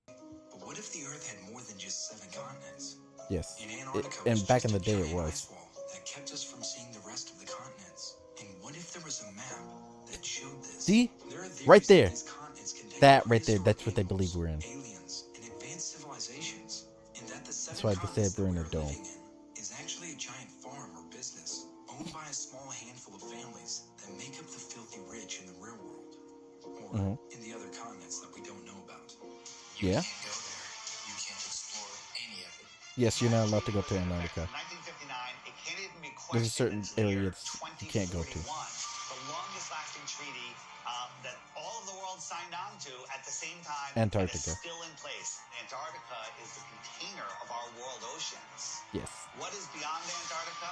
But what if the Earth had more than just 7 continents? Yes, in Antarctica and back in the day it was. That kept us from seeing the rest of the continents. And what if there was a map that showed this? See, right there, that right there, that's what they believe we're in. Aliens and advanced civilizations, and that the 7 that's why they said we're in a dome. Is actually a giant farm or business owned by a small handful of families that make up the filthy rich in the real world, or in the other continents that we don't know about. Yeah. You can't go there. You can't explore any of it. Yes, you're not allowed to go to Antarctica. 1959, it can't even be There's a certain areas you can't go to. The longest lasting treaty that all of the world signed on to at the same time. Antarctica. And is still in place. Antarctica is the container of our world oceans. Yes. What is beyond Antarctica?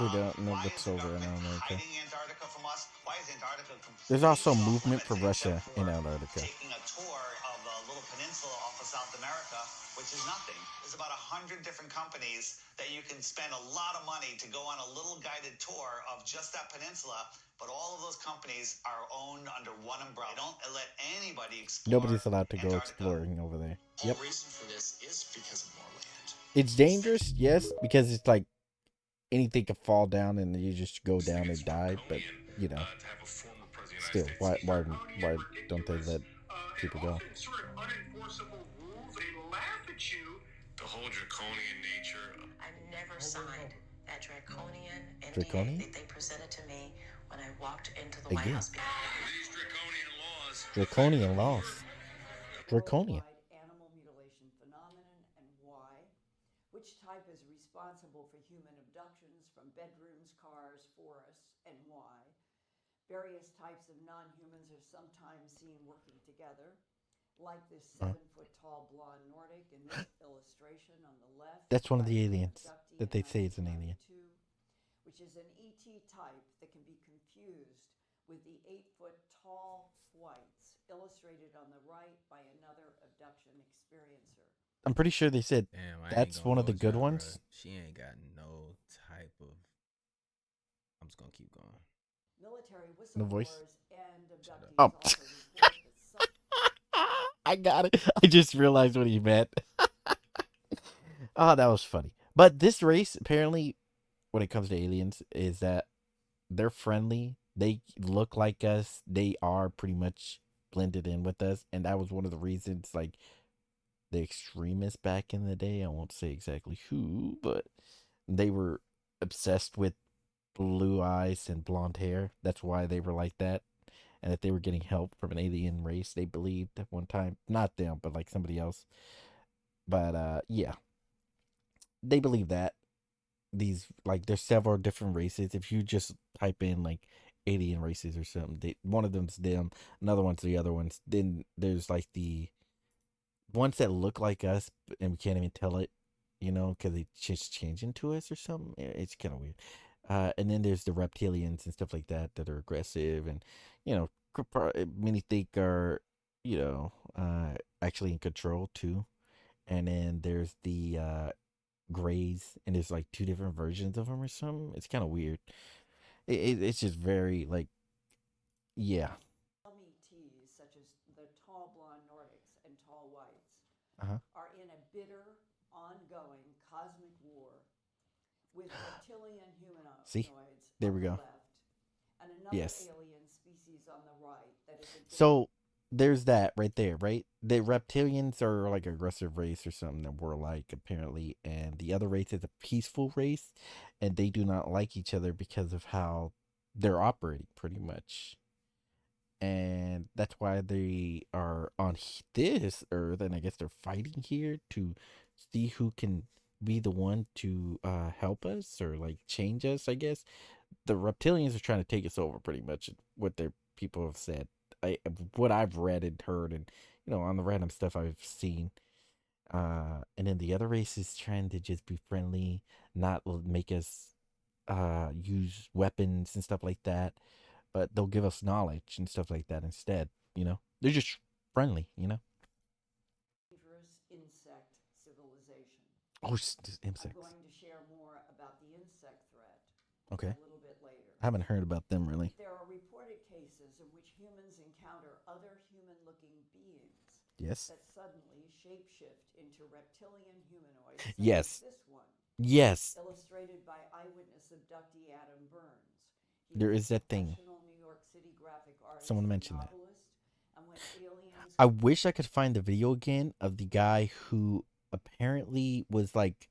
We don't know what's over in Antarctica. Hiding Antarctica from us? Why is Antarctica There's also movement for Russia in Antarctica. Taking a tour of a little peninsula off of South America, which is nothing. There's about 100 different companies that you can spend a lot of money to go on a little guided tour of just that peninsula, but all of those companies are owned under one umbrella. They don't let anybody explore. Nobody's allowed to go exploring over there. Yep. The reason for this is because of more land. It's dangerous, yes, because it's like anything could fall down and you just go down and die, but still, why don't they let people go? Sort of unenforceable rules, they laugh at you. The whole draconian nature. I've never signed that draconian NDA that they presented to me when I walked into the White House. These draconian laws. Draconian laws. Draconian. Animal mutilation phenomenon and why. Which type is responsible for human abductions from bedrooms, cars, forests, and why. Various types of non-humans are sometimes seen working together, like this 7-foot-tall blonde Nordic in this illustration on the left. That's one of the aliens that they say is an alien. Which is an ET type that can be confused with the 8-foot-tall whites illustrated on the right by another abduction experiencer. I'm pretty sure they said that's one of the good ones. She ain't got no type of. I'm just gonna keep going. Military no voice. And oh. I got it. I just realized what he meant. Oh, that was funny. But this race, apparently, when it comes to aliens, is that they're friendly. They look like us. They are pretty much blended in with us. And that was one of the reasons, like, the extremists back in the day, I won't say exactly who, but they were obsessed with blue eyes and blonde hair. That's why they were like that. And that they were getting help from an alien race, they believed at one time. Not them, but like somebody else. But yeah. They believe that. These, like, there's several different races. If you just type in like alien races or something, one of them's them, another one's the other ones. Then there's like the ones that look like us and we can't even tell it, because they just change into us or something. It's kind of weird. And then there's the reptilians and stuff like that are aggressive and, many think are, actually in control too. And then there's the grays, and there's like 2 different versions of them or something. It's kind of weird. It's just very like, yeah. LMTs, such as the tall blonde Nordics and tall whites, are in a bitter, ongoing cosmic war with reptilian humanoids. See, there we go. And another yes. alien species on the right. That is so there's that right there, right? The reptilians are like an aggressive race or something that we're like, apparently, and the other race is a peaceful race, and they do not like each other because of how they're operating, pretty much. And that's why they are on this Earth, and I guess they're fighting here to see who can be the one to help us or like change us, I guess. The reptilians are trying to take us over, pretty much, what their people have said. What I've read and heard, and on the random stuff I've seen, and then the other race is trying to just be friendly, not make us use weapons and stuff like that, but they'll give us knowledge and stuff like that instead. They're just friendly. Dangerous insect civilization. Oh, insects. I'm going to share more about the insect threat Okay. a little bit later. I haven't heard about them really. There are reported cases in which humans encounter other human-looking beings. Yes. That suddenly shapeshift into reptilian humanoids. Yes. This one. Yes. Illustrated by eyewitness abductee Adam Burns. There is that thing. New York City graphic artist, someone mentioned that. And when aliens... I wish I could find the video again of the guy who apparently was like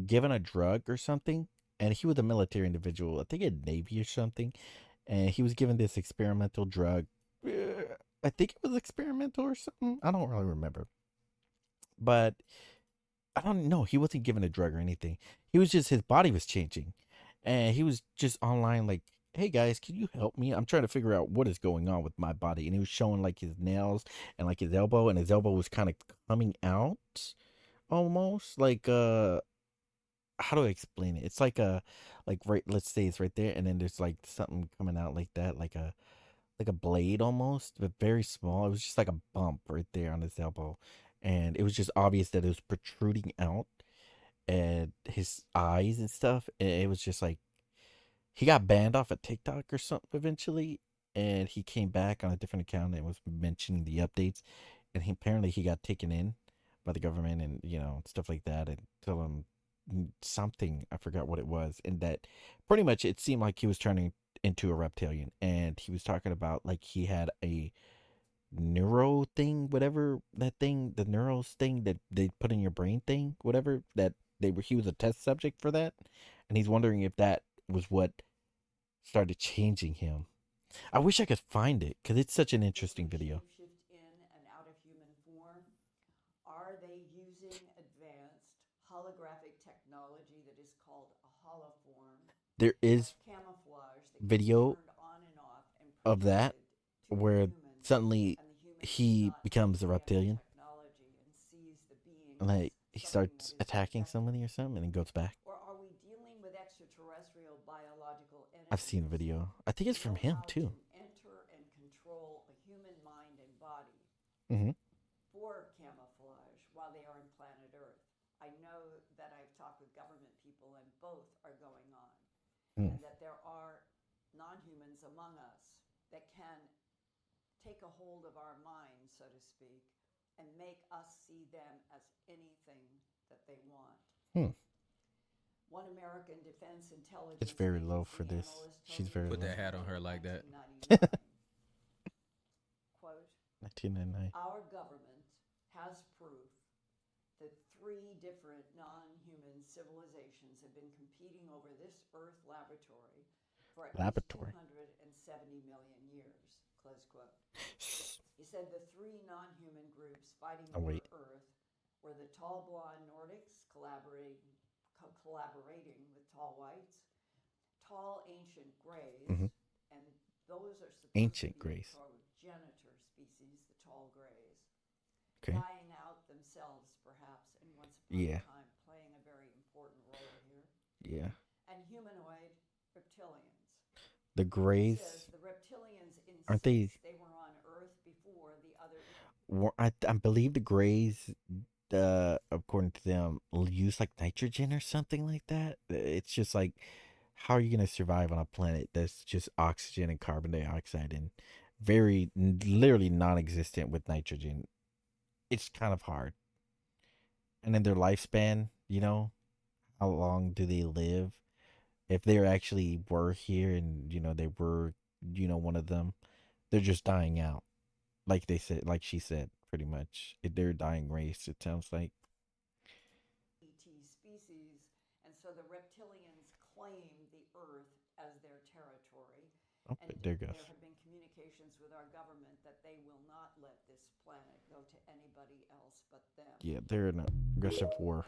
given a drug or something, and he was a military individual, I think in Navy or something, and he was given this experimental drug. I think it was experimental or something. I don't really remember, but I don't know. He wasn't given a drug or anything. He was just, his body was changing, and he was just online like, hey guys, can you help me? I'm trying to figure out what is going on with my body. And he was showing like his nails and like his elbow, and his elbow was kind of coming out almost like how do I explain it? It's like right, let's say it's right there, and then there's like something coming out like that, like a blade almost, but very small. It was just like a bump right there on his elbow, and it was just obvious that it was protruding out, and his eyes and stuff. And it was just like, he got banned off of TikTok or something eventually, and he came back on a different account and was mentioning the updates, and apparently he got taken in by the government and stuff like that, and tell him something, I forgot what it was, and that pretty much it seemed like he was turning into a reptilian, and he was talking about like he had a neuro thing, whatever that thing, the neurals thing that they put in your brain thing, whatever, that he was a test subject for that, and he's wondering if that was what started changing him. I wish I could find it because it's such an interesting video. Shift in and out of human form. Are they using advanced holographic technology that is called a holoform? There is camouflage video of that where suddenly he becomes a reptilian, and like he starts attacking somebody or something, and then goes back. Or are we dealing with extraterrestrial biological entities? I've seen a video. I think it's from him too. Enter and control a human mind and body for camouflage while they are on planet Earth. I know that I've talked with government people, and both are going on, and that there are non-humans among us that can take a hold of our minds, so to speak, and make us see them as anything that they want. One American Defense Intelligence. It's very low for this. She's very Put low. that hat on her like that. Quote, 1999. our government has proof that 3 different non-human civilizations have been competing over this Earth laboratory for at least 270 million years. Close quote. He said the 3 non-human groups fighting over Earth were the tall blonde Nordics collaborating with tall whites, tall ancient grays, and those are supposed ancient to be grays. progenitor species, the tall grays, okay, dying out themselves perhaps, and once upon a time playing a very important role here. Yeah. And humanoid reptilians. The grays. The reptilians insist aren't they? They were on Earth before the other. I believe the grays, according to them, use like nitrogen or something like that. It's just like, how are you gonna survive on a planet that's just oxygen and carbon dioxide and very literally non-existent with nitrogen? It's kind of hard. And then their lifespan, how long do they live? If they actually were here and they were one of them, they're just dying out, like they said, like she said, pretty much. They're a dying race, it sounds like. ET species, and so the reptilians claim the Earth as their territory. Oh, and there goes. There have been communications with our government that they will not let this planet go to anybody else but them. Yeah, they're in an aggressive war.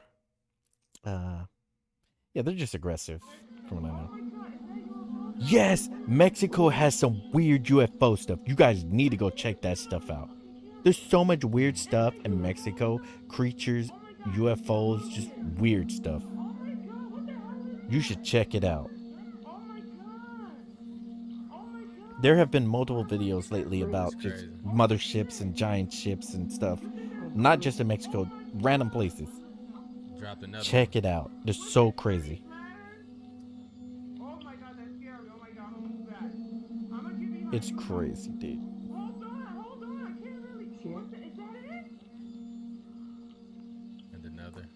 Yeah, they're just aggressive, from what I know. Yes, Mexico has some weird UFO stuff. You guys need to go check that stuff out. There's so much weird stuff in Mexico. Creatures, UFOs, just weird stuff. You should check it out. there have been multiple videos lately about just motherships and giant ships and stuff, not just in Mexico, random places. Dropped another Check one. it out. They're so crazy. It's crazy, dude. And another.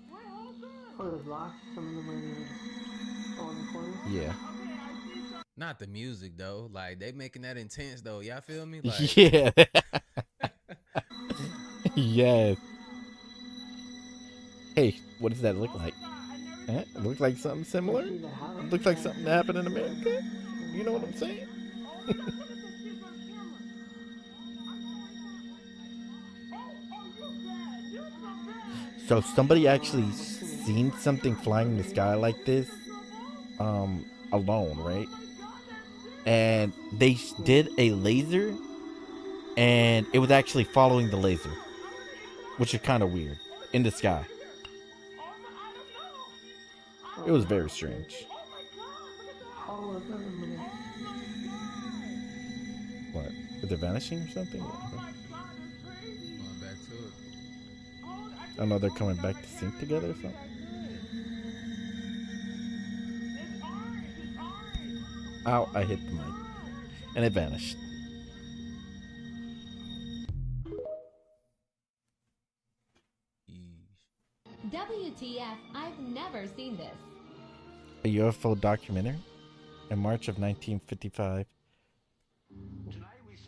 Yeah. Not the music though. Like they making that intense though. Y'all feel me? Like yeah. Yes. Hey, what does that look like? It look like something similar? It looks like something that happened in America? You know what I'm saying? So somebody actually seen something flying in the sky like this alone, right? And they did a laser and it was actually following the laser, which is kind of weird, in the sky. It was very strange. What? Is it vanishing or something? Going back to it. I know they're coming back to sync together or something. Ow, I hit the mic. And it vanished. WTF, I've never seen this. A UFO documentary? In March of 1955,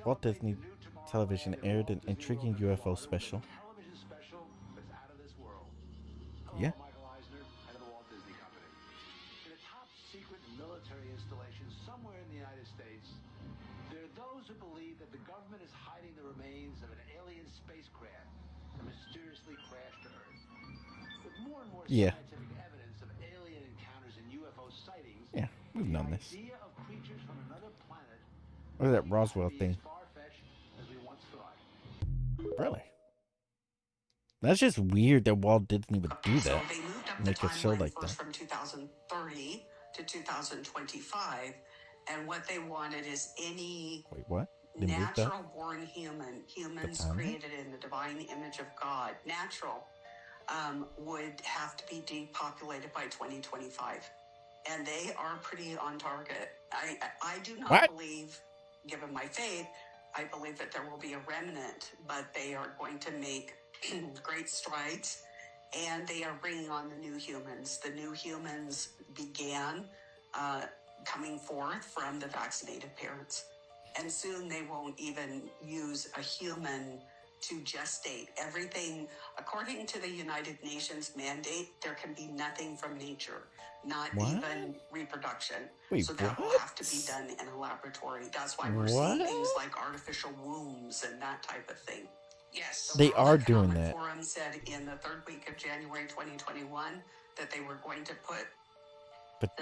Walt Disney Television aired an intriguing UFO special. Yeah. Secret military installation somewhere in the United States, there are those who believe that the government is hiding the remains of an alien spacecraft that mysteriously crashed to Earth. With more and more scientific evidence of alien encounters and UFO sightings, yeah, we've known this. The idea of creatures from another planet Look at that Roswell thing. as far-fetched as we once thought. Really? That's just weird that Walt Disney would do that. So they moved up Make the a show timeline like first that. from 2030 to 2025, and what they wanted is any Wait, what? They moved that? natural-born humans created in the divine image of God, natural, would have to be depopulated by 2025, and they are pretty on target. I do not believe, given my faith, I believe that there will be a remnant, but they are going to make great strides, and they are bringing on the new humans. The new humans began coming forth from the vaccinated parents, and soon they won't even use a human to gestate. Everything, according to the United Nations mandate, there can be nothing from nature, not even reproduction. Wait, so that will have to be done in a laboratory. That's why we're seeing things like artificial wombs and that type of thing. Yes, They are doing that. The World Economic Forum said in the third week of January 2021 that they were going to put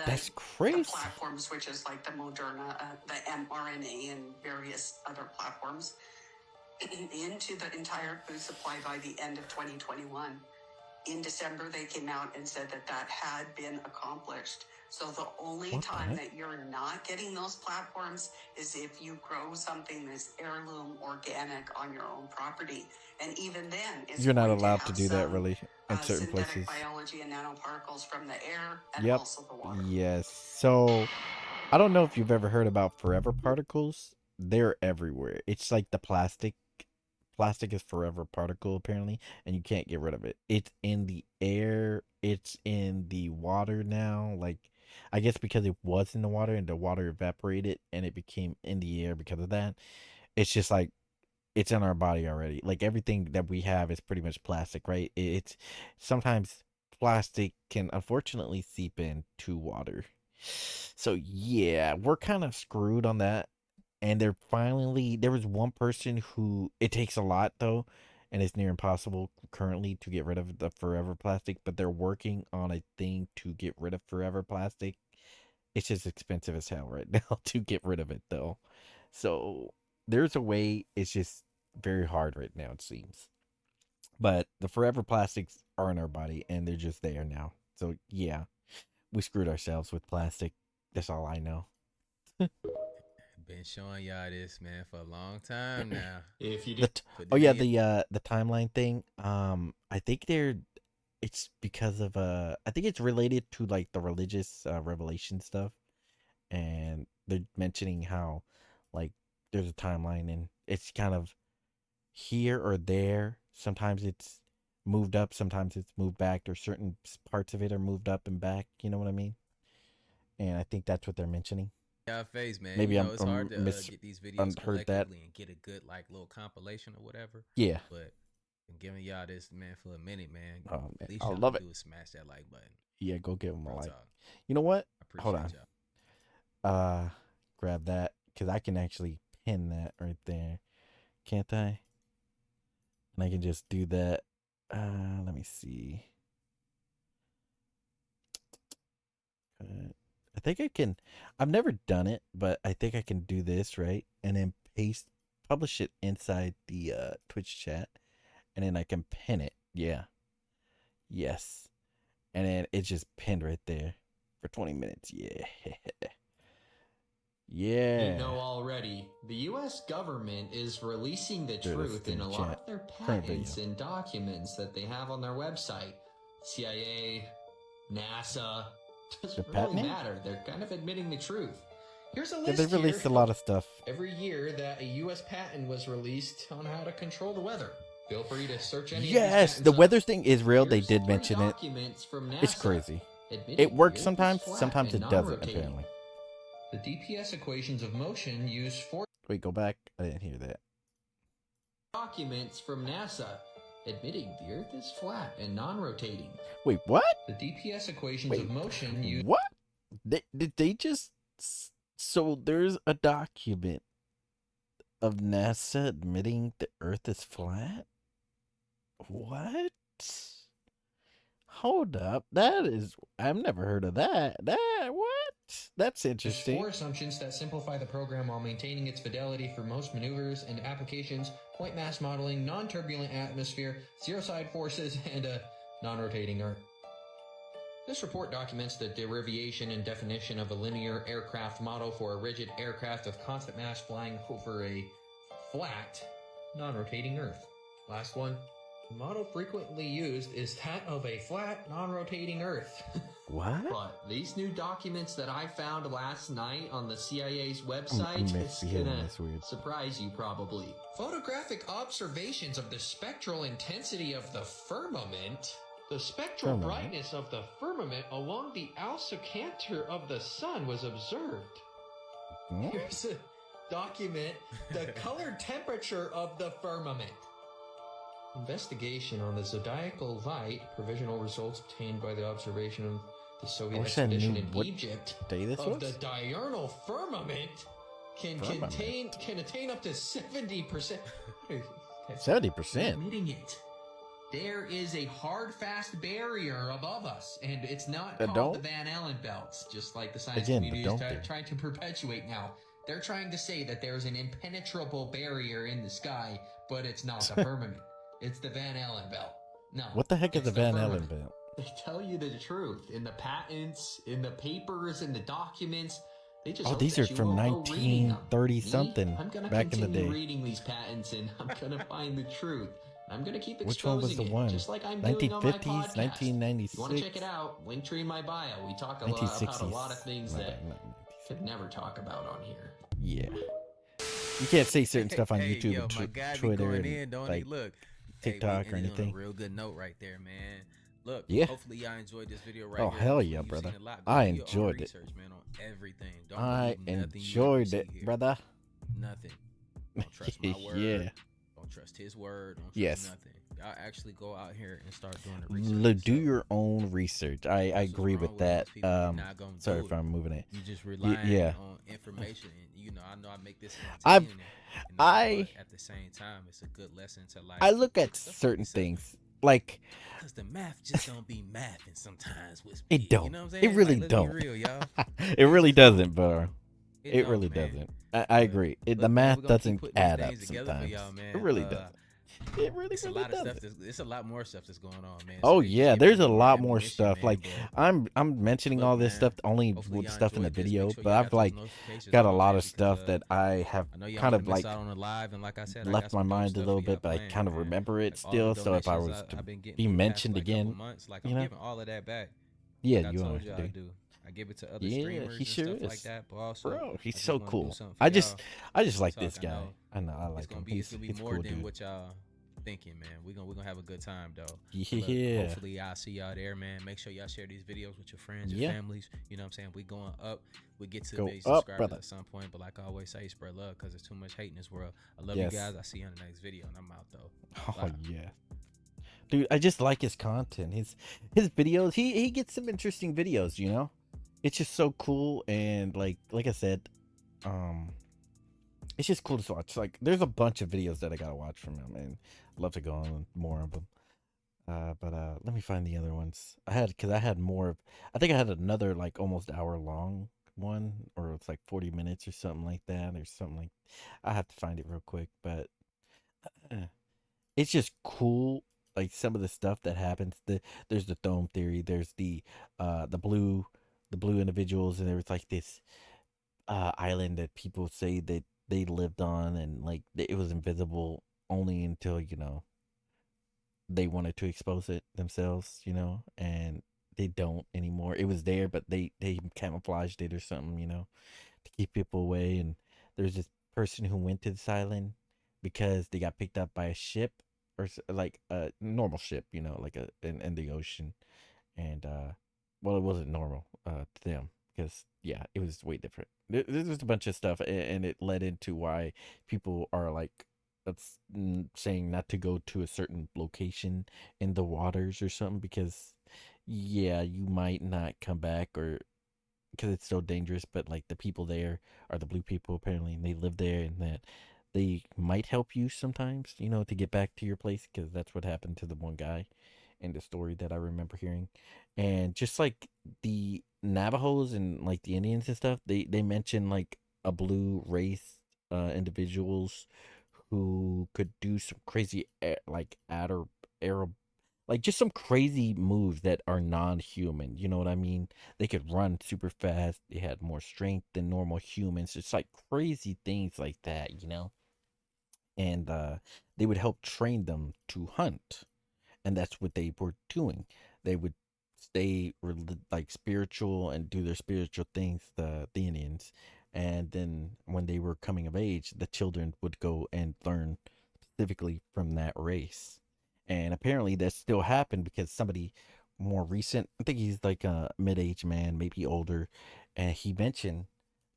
that's crazy. The platforms, which is like the Moderna, the mRNA, and various other platforms, into the entire food supply by the end of 2021. In December, they came out and said that that had been accomplished. So the only time that you're not getting those platforms is if you grow something that's heirloom organic on your own property. And even then, it's you're not allowed to do that really in certain places. Biology and nanoparticles from the air and also the water. Yes. So I don't know if you've ever heard about forever particles. They're everywhere. It's like the plastic. Plastic is forever particle apparently, and you can't get rid of it. It's in the air. It's in the water now. Like, I guess because it was in the water and the water evaporated and it became in the air because of that. It's just like it's in our body already. Like everything that we have is pretty much plastic, right? It's sometimes plastic can unfortunately seep into water. So yeah, we're kind of screwed on that. And there was one person who, it takes a lot though, and it's near impossible currently to get rid of the forever plastic, but they're working on a thing to get rid of forever plastic. It's just expensive as hell right now to get rid of it though. So there's a way, it's just very hard right now, it seems. But the forever plastics are in our body and they're just there now. So yeah, we screwed ourselves with plastic. That's all I know. Been showing y'all this, man, for a long time now. If you did, the timeline thing. I think it's because of I think it's related to like the religious revelation stuff, and they're mentioning how like there's a timeline and it's kind of here or there. Sometimes it's moved up, sometimes it's moved back, or certain parts of it are moved up and back. You know what I mean? And I think that's what they're mentioning. Yeah, face, man. Maybe it's hard to get these videos collectively and get a good like little compilation or whatever. Yeah. But I'm giving y'all this, man, for a minute, man. Oh man, at least I y'all love it. do is smash that like button. Yeah, go give them a like. Talk. You know what? I Hold on. Y'all. Grab that because I can actually pin that right there, can't I? And I can just do that. Let me see. I think I can. I've never done it, but I think I can do this, right? And then publish it inside the Twitch chat, and then I can pin it. Yeah. Yes. And then it's just pinned right there for 20 minutes. Yeah. Yeah. You know already, the U.S. government is releasing the truth in a lot of their patents and documents that they have on their website. CIA, NASA, doesn't really matter. They're kind of admitting the truth. Here's a list they released a lot of stuff. Every year that a U.S. patent was released on how to control the weather. Feel free to search any Yes, the weather thing is real. They did mention it. It's crazy. It works sometimes. Sometimes it doesn't, apparently. The DPS equations of motion used for... Wait, go back. I didn't hear that. Documents from NASA admitting the Earth is flat and non-rotating. Wait, what? The DPS equations of motion used... What? Did they just... So there's a document of NASA admitting the Earth is flat? What? Hold up. That is... I've never heard of that. What? That's interesting. There's 4 assumptions that simplify the program while maintaining its fidelity for most maneuvers and applications: point mass modeling, non-turbulent atmosphere, zero-side forces, and a non-rotating Earth. This report documents the derivation and definition of a linear aircraft model for a rigid aircraft of constant mass flying over a flat, non-rotating Earth. Last one. The model frequently used is that of a flat, non-rotating Earth. What? But these new documents that I found last night on the CIA's website is gonna surprise you probably. Photographic observations of the spectral intensity of the firmament. The spectral brightness of the firmament along the alsocanter of the sun was observed. Here's a document, the color temperature of the firmament. Investigation on the zodiacal light, provisional results obtained by the observation of the Soviet expedition in Egypt of the diurnal firmament can attain up to 70%. 70%? Admitting it. There is a hard, fast barrier above us, and it's not called the Van Allen belts, just like the science community is trying to perpetuate now. They're trying to say that there's an impenetrable barrier in the sky, but it's not the firmament. It's the Van Allen belt. No. What the heck is the Van Allen belt? They tell you the truth in the patents, in the papers, in the documents. They just these are from 1930 something back in the day. I'm gonna continue reading these patents, and I'm gonna find the truth. I'm gonna keep exposing Which one was the one? Just like I'm doing on my 1950s, podcast. 1996. You want to check it out? Link tree in my bio. We talk about a lot of things that could never talk about on here. Yeah. You can't say certain stuff on YouTube and Twitter and Look, TikTok or anything. A real good note right there, man. Look, yeah. Hopefully y'all enjoyed this video right here. Oh, hell yeah, brother. I enjoyed it. Man, on everything. Don't I enjoyed it, brother. Nothing. Don't trust my word. Yeah. Don't trust his word. Don't trust nothing. Y'all actually go out here and start doing the research. Do your own research. I agree with that. Sorry if I'm moving it. You just rely on information. And, you know, I know I make this at the same time, it's a good lesson to life. I look at certain things like because the math just don't be mathing sometimes with me. It don't. You know what I'm saying? It really like, don't. Real, y'all. It really doesn't, bro. It really doesn't. I agree. The math doesn't add up sometimes. It really doesn't. It really, it's really does. It's a lot more stuff that's going on, man. Oh yeah, there's a lot more stuff. Man, like I'm mentioning all this stuff only with stuff in the video, but I've like got a lot of stuff that I have kind of like on the live, and like I said, left my mind a little bit, but I kind of remember it still. So if I was to be mentioned again, like I'm giving all of that back. Yeah, like you I told are. I do. I give it to other streamers he and sure stuff is. like that. But also, bro, he's so cool. I just like this guy. I know I like him. It's gonna be more cool, than dude. what y'all thinking, man. We're gonna have a good time though. Yeah. Hopefully I'll see y'all there, man. Make sure y'all share these videos with your friends, your families. You know what I'm saying? We going up. We get to a million subscribers at some point. But like I always say, spread love because there's too much hate in this world. I love you guys. I'll see you on the next video, and I'm out though. Oh yeah. Dude, I just like his content. His videos. He gets some interesting videos, you know? It's just so cool, and like I said, it's just cool to watch. Like there's a bunch of videos that I gotta watch from him, and I'd love to go on more of them. But let me find the other ones. I had more of, I think I had another like almost hour long one, or it's like 40 minutes or something like that, or something like, I have to find it real quick, but it's just cool. Like some of the stuff that happens, there's the dome theory, there's the blue individuals, and there was like this island that people say that they lived on, and like it was invisible only until, you know, they wanted to expose it themselves, you know, and they don't anymore. It was there, but they camouflaged it or something, you know, to keep people away. And there's this person who went to this island because they got picked up by a ship, or like a normal ship, you know, like in the ocean. And well, it wasn't normal to them, because yeah, it was way different. There's a bunch of stuff, and it led into why people are like, that's saying not to go to a certain location in the waters or something, because yeah, you might not come back, or because it's so dangerous. But like the people there are the blue people apparently, and they live there, and that they might help you sometimes, you know, to get back to your place, because that's what happened to the one guy in the story that I remember hearing. And just like the Navajos and like the Indians and stuff, they mention like a blue race, individuals who could do some crazy like Arab, like just some crazy moves that are non-human, you know what I mean? They could run super fast, they had more strength than normal humans. It's like crazy things like that, you know? And they would help train them to hunt, and that's what they were doing. They would stay like spiritual and do their spiritual things, the Indians, and then when they were coming of age, the children would go and learn specifically from that race. And apparently that still happened, because somebody more recent, I think he's like a mid-aged man, maybe older, and he mentioned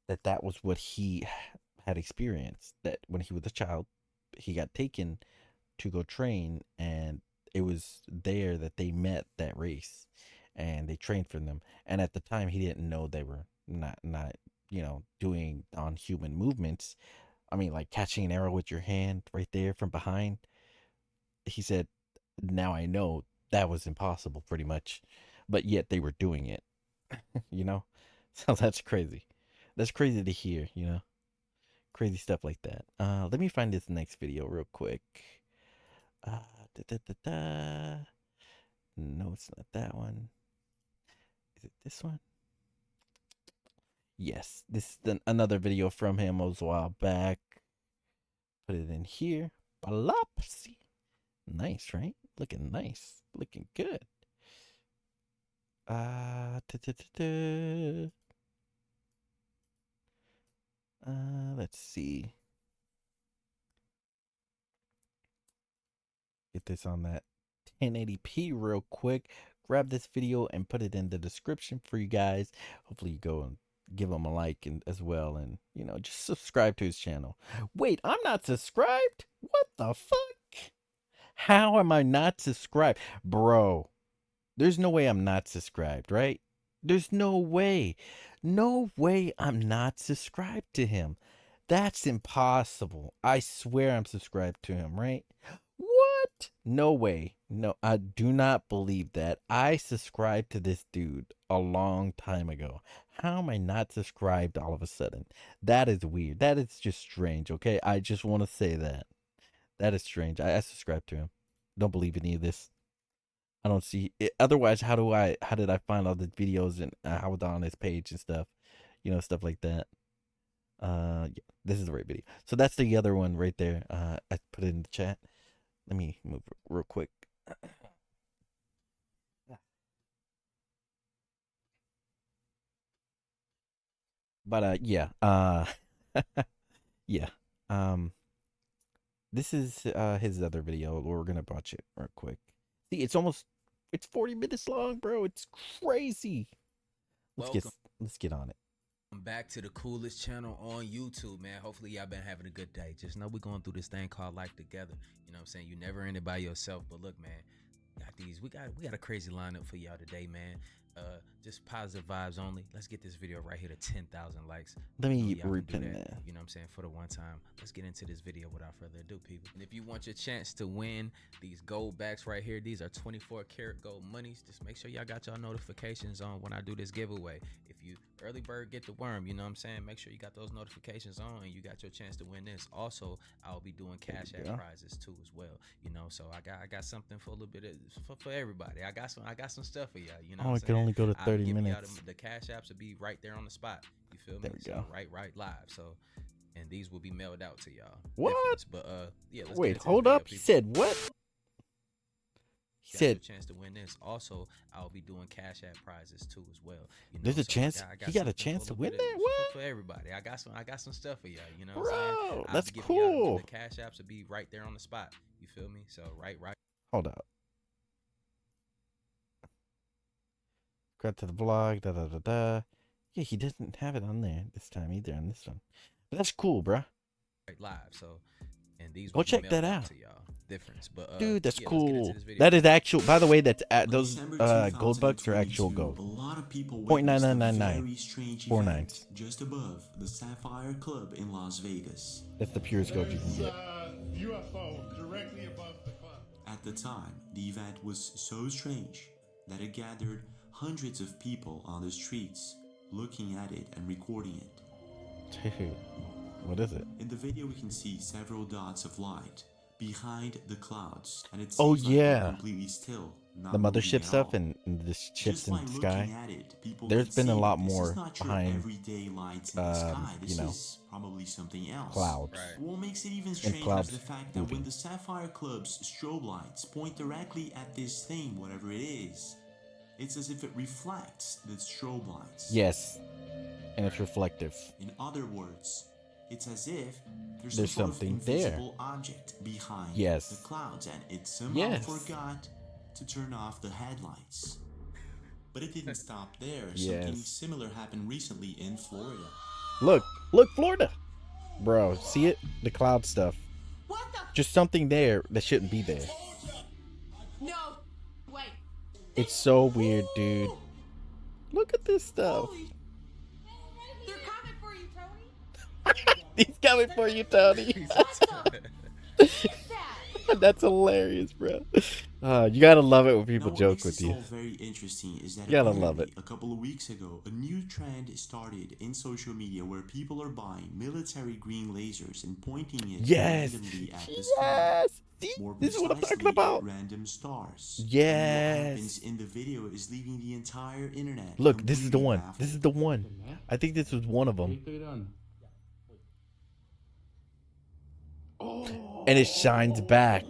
that that was what he had experienced, that when he was a child, he got taken to go train, and it was there that they met that race, and they trained for them. And at the time, he didn't know they were not you know, doing on human movements. I mean, like catching an arrow with your hand right there from behind. He said, now I know that was impossible, pretty much, but yet they were doing it. You know, so that's crazy. That's crazy to hear, you know, crazy stuff like that. Let me find this next video real quick. Da, da, da, da. No, it's not that one. Is it this one? Yes, this is another video from him a while back. Put it in here. Balopsy. Nice, right? Looking nice. Looking good. Let's see. Get this on that 1080p real quick. Grab this video and put it in the description for you guys. Hopefully you go and give him a like and as well, and you know, just subscribe to his channel. Wait, I'm not subscribed? What the fuck? How am I not subscribed? Bro, there's no way I'm not subscribed, right? There's no way. No way I'm not subscribed to him. That's impossible. I swear I'm subscribed to him, right? What? No way. No, I do not believe that. I subscribed to this dude a long time ago. How am I not subscribed all of a sudden? That is weird. That is just strange, okay? I just want to say that. That is strange. I subscribe to him. Don't believe any of this. I don't see it. Otherwise, how did I find all the videos and how was on his page and stuff, stuff like that. Yeah, this is the right video. So that's the other one right there. I put it in the chat. Let me move real quick. But yeah. Yeah. This is his other video. We're gonna watch it real quick. See, it's 40 minutes long, bro. It's crazy. Let's get on it. I'm back to the coolest channel on YouTube, man. Hopefully y'all been having a good day. Just know we're going through this thing called life together. You know what I'm saying? You never in it by yourself. But look, man, we got a crazy lineup for y'all today, man. Just positive vibes only. Let's get this video right here to 10,000 likes. Let me repin that. You know what I'm saying? For the one time. Let's get into this video without further ado, people. And if you want your chance to win these gold backs right here, these are 24 karat gold monies. Just make sure y'all got y'all notifications on when I do this giveaway. If you early bird get the worm, you know what I'm saying? Make sure you got those notifications on and you got your chance to win this. Also, I'll be doing cash app prizes too as well. You know, so I got something for a little bit of for everybody. I got some stuff for y'all. You know, I can only go to 30 minutes. The cash apps will be right there on the spot. You feel me? There we go. Right live. So, and these will be mailed out to y'all. What? But yeah. Let's wait, hold up. He said what? He said a chance to win this. Also, I'll be doing cash app prizes too as well. You know, there's a chance. He got a chance to win that. What? For everybody. I got some stuff for y'all. You know, bro, what that's cool. The cash apps will be right there on the spot. You feel me? So right. Hold up. Got to the vlog. Yeah, he doesn't have it on there this time either on this one. But that's cool, bro. Right live. So, and these go check that out. To y'all. Difference, but dude, that's cool. That is actual. By the way, that's those gold bucks are actual gold. A lot of people 0.9999 49. Just above the Sapphire Club in Las Vegas. That's the purest gold you can get. UFO directly above the club. At the time, the event was so strange that it gathered hundreds of people on the streets, looking at it and recording it. Dude, what is it? In the video, we can see several dots of light behind the clouds, and it seems like completely still. The mothership stuff and the ships in the sky. There's been a lot more behind, everyday lights in the sky. This is probably something else. Clouds. Right. What makes it even stranger is the fact that when the Sapphire Club's strobe lights point directly at this thing, whatever it is, it's as if it reflects the strobe lights. Yes, and it's reflective. In other words, it's as if there's something sort of invisible object behind the clouds, and it somehow forgot to turn off the headlights. But it didn't stop there. Something similar happened recently in Florida. Look, Florida. Bro, see it? The cloud stuff. What the? Just something there that shouldn't be there. No, wait. It's so weird, dude. Look at this stuff. They're coming for you, Tony. He's coming for you, Tony. That's hilarious, bro. You gotta love it when people joke with you. What makes this all very interesting is that you gotta love it. A couple of weeks ago, a new trend started in social media where people are buying military green lasers and pointing it randomly at the sky. More this is what I'm talking about. Random stars. Yes. What happens in the video is leaving the entire internet. Look, this is the one. This is the one. I think this was one of them. And it shines back.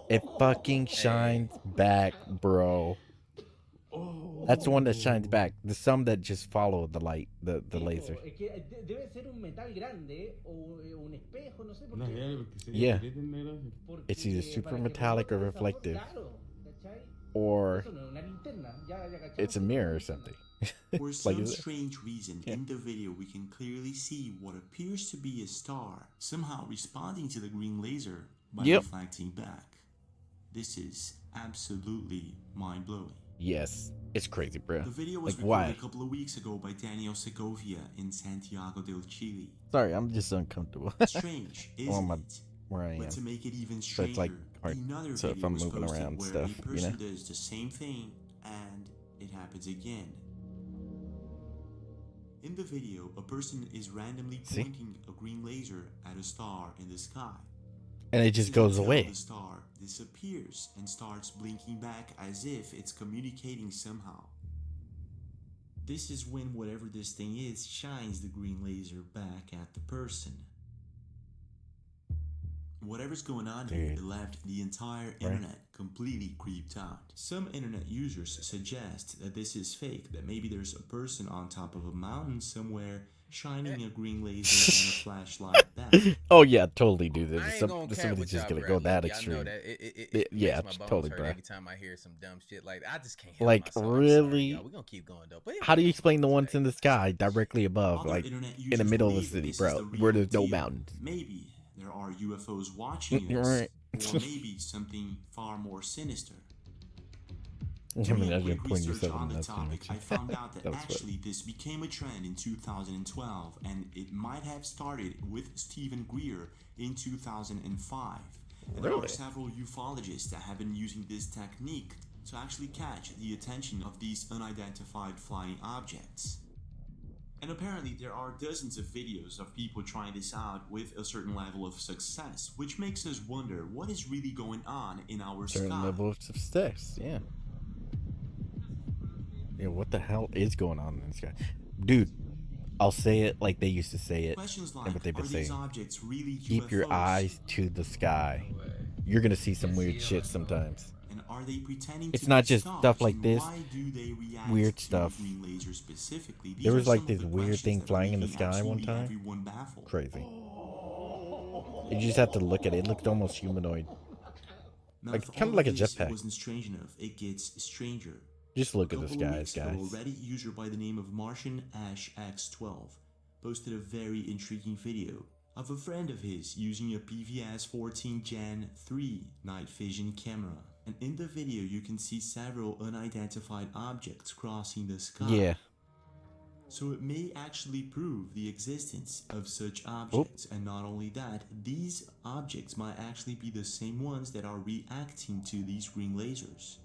It fucking shines back, bro. That's the one that shines back. There's some that just follow the light, the laser. Yeah. It's either super metallic or reflective. Or it's a mirror or something. For some strange reason, in the video we can clearly see what appears to be a star somehow responding to the green laser by reflecting back. This is absolutely mind-blowing. Yes, it's crazy, bro. The video was recorded a couple of weeks ago by Daniel Segovia in Santiago del Chile. Sorry, I'm just uncomfortable. Strange, isn't it? Where I am. But to make it even stranger, so it's like hard. Another so if I'm moving around where stuff, a person does the same thing and it happens again. In the video, a person is randomly pointing a green laser at a star in the sky. And it just goes away. The star disappears and starts blinking back as if it's communicating somehow. This is when whatever this thing is shines the green laser back at the person. Whatever's going on here, it left the entire internet completely creeped out. Some internet users suggest that this is fake, that maybe there's a person on top of a mountain somewhere shining a green laser and a flashlight back. Oh yeah, totally do this. Somebody's just gonna go that extreme. That. It yeah, makes my bones totally, hurt bro. every time I hear some dumb shit. Like I just can't help like myself. really. We're gonna keep going though. But how do you explain the ones in the sky directly above, like in the middle of the city, bro, where there's no mountains? Maybe there are UFOs watching us, right. or maybe something far more sinister. I mean, Doing a quick research on the topic, I found out that actually this became a trend in 2012, and it might have started with Stephen Greer in 2005. And there are several ufologists that have been using this technique to actually catch the attention of these unidentified flying objects. And apparently there are dozens of videos of people trying this out with a certain level of success, which makes us wonder what is really going on in our sky. Certain level of success, yeah. Yeah, what the hell is going on in the sky? Dude, I'll say it like they used to say it. Questions like, and what they've been saying. Objects really Keep your eyes to the sky. You're going to see some weird shit sometimes. And are they pretending it's not just stuff like this. Weird stuff. There was like this weird thing flying in the sky one time. Crazy. You just have to look at it. It looked almost humanoid. Like kind of like a jetpack. Wasn't strange enough. It gets stranger. Just look at the skies, guys. A Reddit user by the name of Martian Ash X12 posted a very intriguing video of a friend of his using a PVS 14 Gen 3 night vision camera. And in the video, you can see several unidentified objects crossing the sky. Yeah. So it may actually prove the existence of such objects. And not only that, these objects might actually be the same ones that are reacting to these green lasers.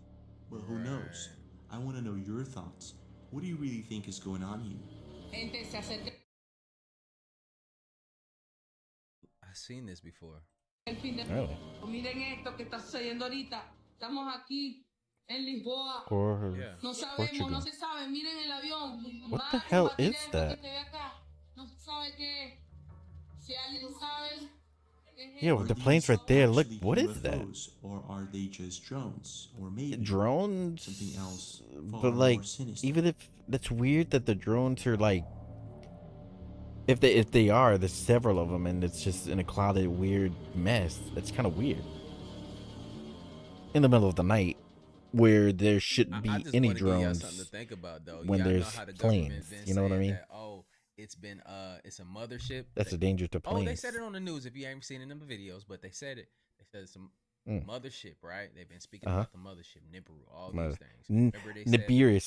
Well, who knows? I want to know your thoughts. What do you really think is going on here? I've seen this before. Really? Portugal. What the hell is that? Yeah, with the planes right there. Look, what is that? Or are they just drones? Or maybe drones? Something else. But like, even if that's weird that the drones are like, if they are, there's several of them, and it's just in a clouded, weird mess. That's kind of weird. In the middle of the night, where there shouldn't be any drones. Something to think about, though. When there's planes, you know what I mean? It's a mothership. That's a danger to planes. Oh, they said it on the news. If you haven't seen it in the videos, but they said it. They said it's a mothership, right? They've been speaking about the mothership, Nibiru, all these things. Nibiru.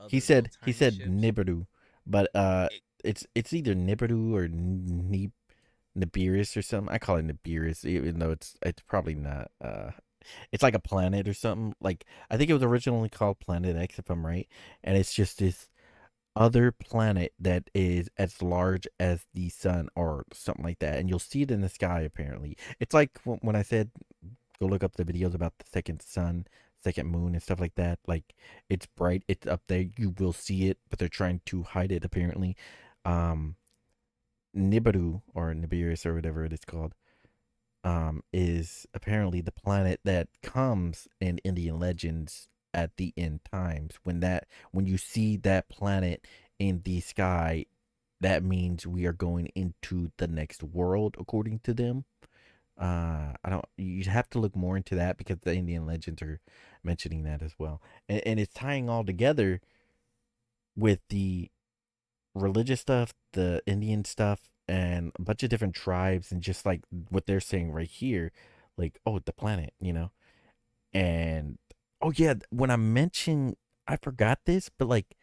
He said Nibiru, but it's either Nibiru or Nibiru or something. I call it Nibiru, even though it's probably not. It's like a planet or something. Like I think it was originally called Planet X, if I'm right, and it's just this other planet that is as large as the sun or something like that, and you'll see it in the sky. Apparently, it's like when I said go look up the videos about the second sun, second moon, and stuff like that. Like it's bright, it's up there, you will see it, but they're trying to hide it apparently. Nibiru or Nibiru or whatever it is called is apparently the planet that comes in Indian legends at the end times. When you see that planet in the sky, that means we are going into the next world, according to them. You have to look more into that because the Indian legends are mentioning that as well, and it's tying all together with the religious stuff, the Indian stuff, and a bunch of different tribes, and just like what they're saying right here, like, oh, the planet, and oh yeah, when I mentioned, I forgot this, but like,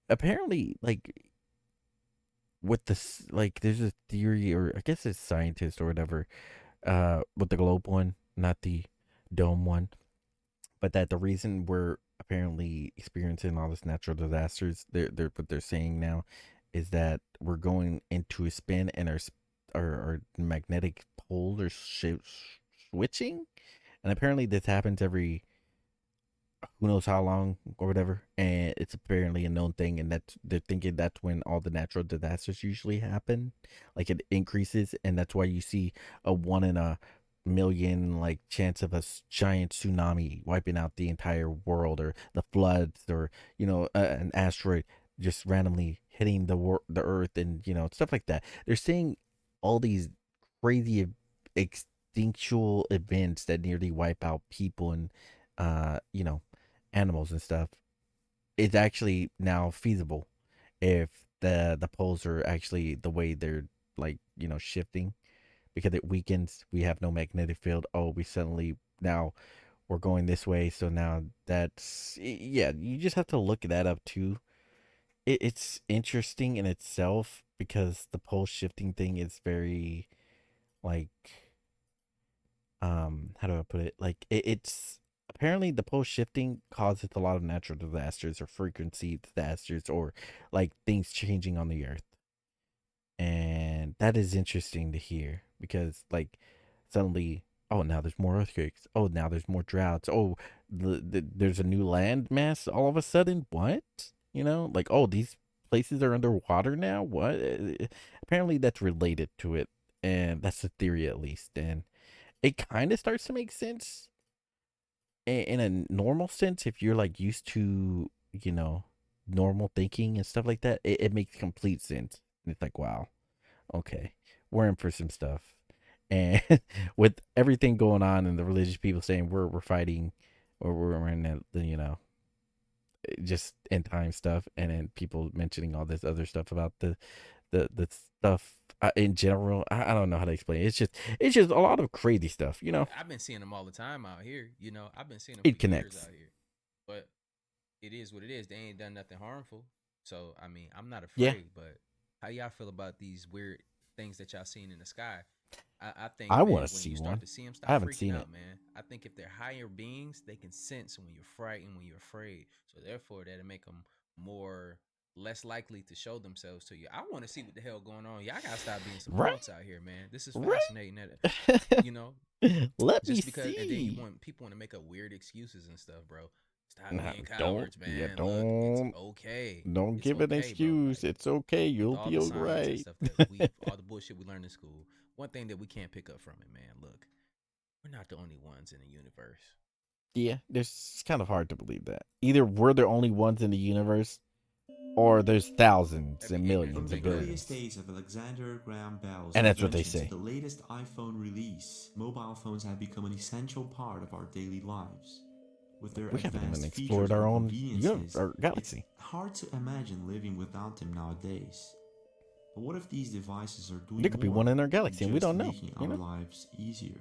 apparently, like, with this, like, there's a theory, or I guess it's scientist or whatever, with the globe one, not the dome one, but that the reason we're apparently experiencing all this natural disasters, what they're saying now, is that we're going into a spin, and our or magnetic poles are switching, and apparently this happens every who knows how long or whatever, and it's apparently a known thing, and that's they're thinking that's when all the natural disasters usually happen, like it increases, and that's why you see a 1 in a million like chance of a giant tsunami wiping out the entire world, or the floods, or an asteroid just randomly hitting the earth, and stuff like that. They're seeing all these crazy extinctual events that nearly wipe out people and animals and stuff. It's actually now feasible if the poles are actually the way they're like shifting, because it weakens. We have no magnetic field. Oh, we suddenly now we're going this way. So now that's, yeah, you just have to look that up too. It's interesting in itself because the pole shifting thing is very like how do I put it? Like it's apparently the pole shifting causes a lot of natural disasters or frequency disasters or like things changing on the earth. And that is interesting to hear because like suddenly, oh, now there's more earthquakes. Oh, now there's more droughts. Oh, there's a new land mass all of a sudden. What? Like, oh, these places are underwater now. What? Apparently that's related to it, and that's the theory at least. And it kind of starts to make sense in a normal sense if you're like used to normal thinking and stuff like that. It makes complete sense. And it's like, wow, okay, we're in for some stuff. And with everything going on and the religious people saying we're fighting, or we're in the just end time stuff, and then people mentioning all this other stuff about the stuff in general. I don't know how to explain it. It's just a lot of crazy stuff. I've been seeing them all the time out here. I've been seeing them it for connects. years out here. But it is what it is. They ain't done nothing harmful. So I mean, I'm not afraid. Yeah. But how y'all feel about these weird things that y'all seen in the sky? I think I want when to see you one. start to see them, stop I haven't freaking seen out, it. man. I think if they're higher beings, they can sense when you're frightened, when you're afraid. So therefore, that'll make them less likely to show themselves to you. I want to see what the hell going on. Y'all gotta stop being some Right. punks out here, man. This is Right. fascinating. Let just me because, see. and then people want to make up weird excuses and stuff, bro. Stop being Don't. cowards, man. Yeah, Look, don't. it's okay. Don't It's give an okay, excuse. bro. Like, It's okay. with You'll all be the science and alright. stuff that all the bullshit we learned in school. One thing that we can't pick up from it, man. Look, we're not the only ones in the universe. Yeah, it's kind of hard to believe that. Either we're the only ones in the universe, or there's thousands and millions and billions. Days of Alexander Graham Bell's and that's what they say. The latest iPhone release, mobile phones have become an essential part of our daily lives. With their We haven't even advanced explored features our and own conveniences, our galaxy. It's hard to imagine living without them nowadays. But what if these devices are doing There could be one in our galaxy and we don't know. Making our lives easier.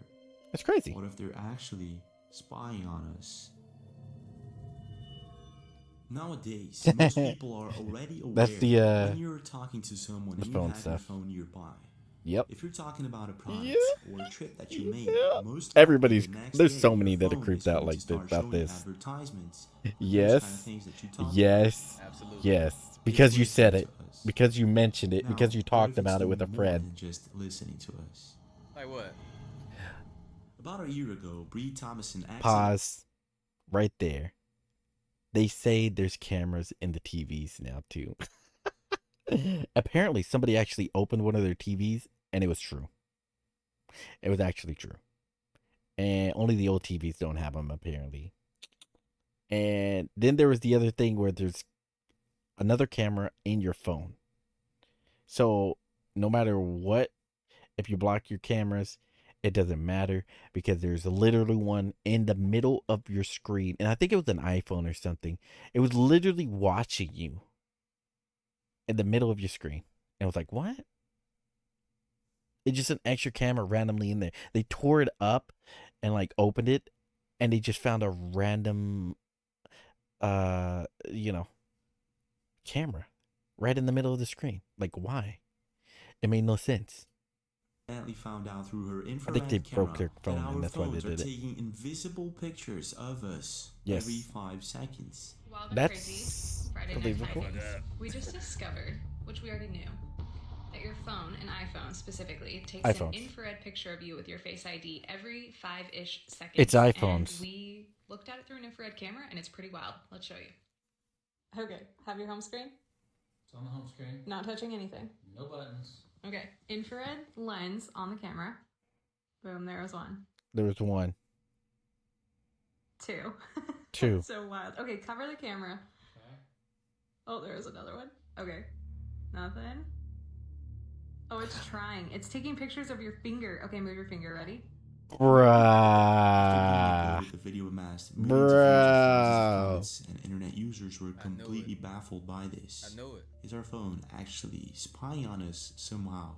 That's crazy. What if they're actually spying on us? Nowadays, most people are already aware That's the when you're talking to someone the and phone you have stuff. your phone nearby. Yep. If you're talking about a product or a trip that you made, most everybody's likely the there's so next many day that are your creeped phone out is like going to this start about showing this. Advertisements, Yes. those kind of things that you talk Yes. about. Absolutely. Yes. Because you said it. us. Because you mentioned it. Now, because you what talked if it's about it with a doing more friend. than just listening to us. Like what? About a year ago, Bree Thomason Pause. Right there. They say there's cameras in the TVs now too. Apparently, somebody actually opened one of their TVs, and it was true. It was actually true. And only the old TVs don't have them, apparently. And then there was the other thing where there's another camera in your phone. So no matter what, if you block your cameras, it doesn't matter because there's literally one in the middle of your screen. And I think it was an iPhone or something. It was literally watching you in the middle of your screen. And I was like, what? It's just an extra camera randomly in there. They tore it up and like opened it, and they just found a random camera right in the middle of the screen. Like, why? It made no sense. Found out through her infrared I think they broke their phone, that our and that's why they phones are did it. taking invisible pictures of us Yes. every 5 seconds. That's Friday Night believable. Titans, we just discovered, which we already knew, that your phone, an iPhone specifically, takes an infrared picture of you with your Face ID every 5-ish seconds. It's iPhones. And we looked at it through an infrared camera, and it's pretty wild. Let's show you. Okay, have your home screen. It's on the home screen. Not touching anything. No buttons. Okay, infrared lens on the camera. Boom, there was one. There was one. Two. Two. So wild. Okay, cover the camera. Okay. Oh, there was another one. Okay. Nothing. Oh, it's trying. It's taking pictures of your finger. Okay, move your finger. Ready? Bruh. The video amassed millions of comments, and internet users were completely baffled by this. I know it. Is our phone actually spying on us somehow?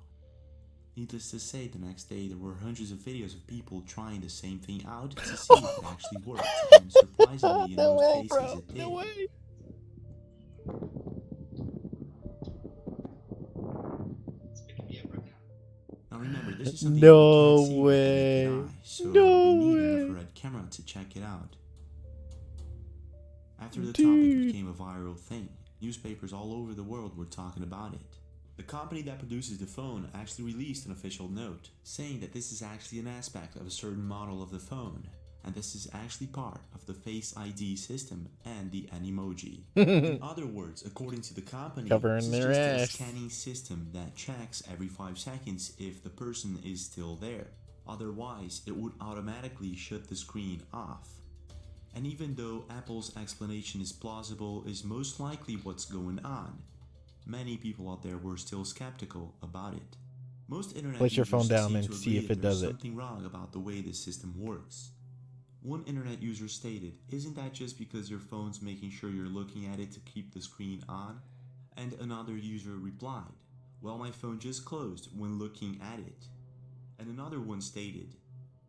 Needless to say, the next day there were hundreds of videos of people trying the same thing out to see if it actually worked. And surprisingly, in most cases, it did. No way. Now remember, this is something No you can't see with the way. naked eye, so No we need way. an infrared camera to check it out. After the topic became a viral thing, newspapers all over the world were talking about it. The company that produces the phone actually released an official note saying that this is actually an aspect of a certain model of the phone, and this is actually part of the Face ID system and the Animoji. In other words, according to the company, Covering this is their just ass. a scanning system that checks every 5 seconds if the person is still there. Otherwise, it would automatically shut the screen off. And even though Apple's explanation is plausible, is most likely what's going on, many people out there were still skeptical about it. Most internet Place your users phone down seem and to see agree if that it there's does it. something wrong about the way this system works. One internet user stated, "Isn't that just because your phone's making sure you're looking at it to keep the screen on?" And another user replied, "Well, my phone just closed when looking at it." And another one stated,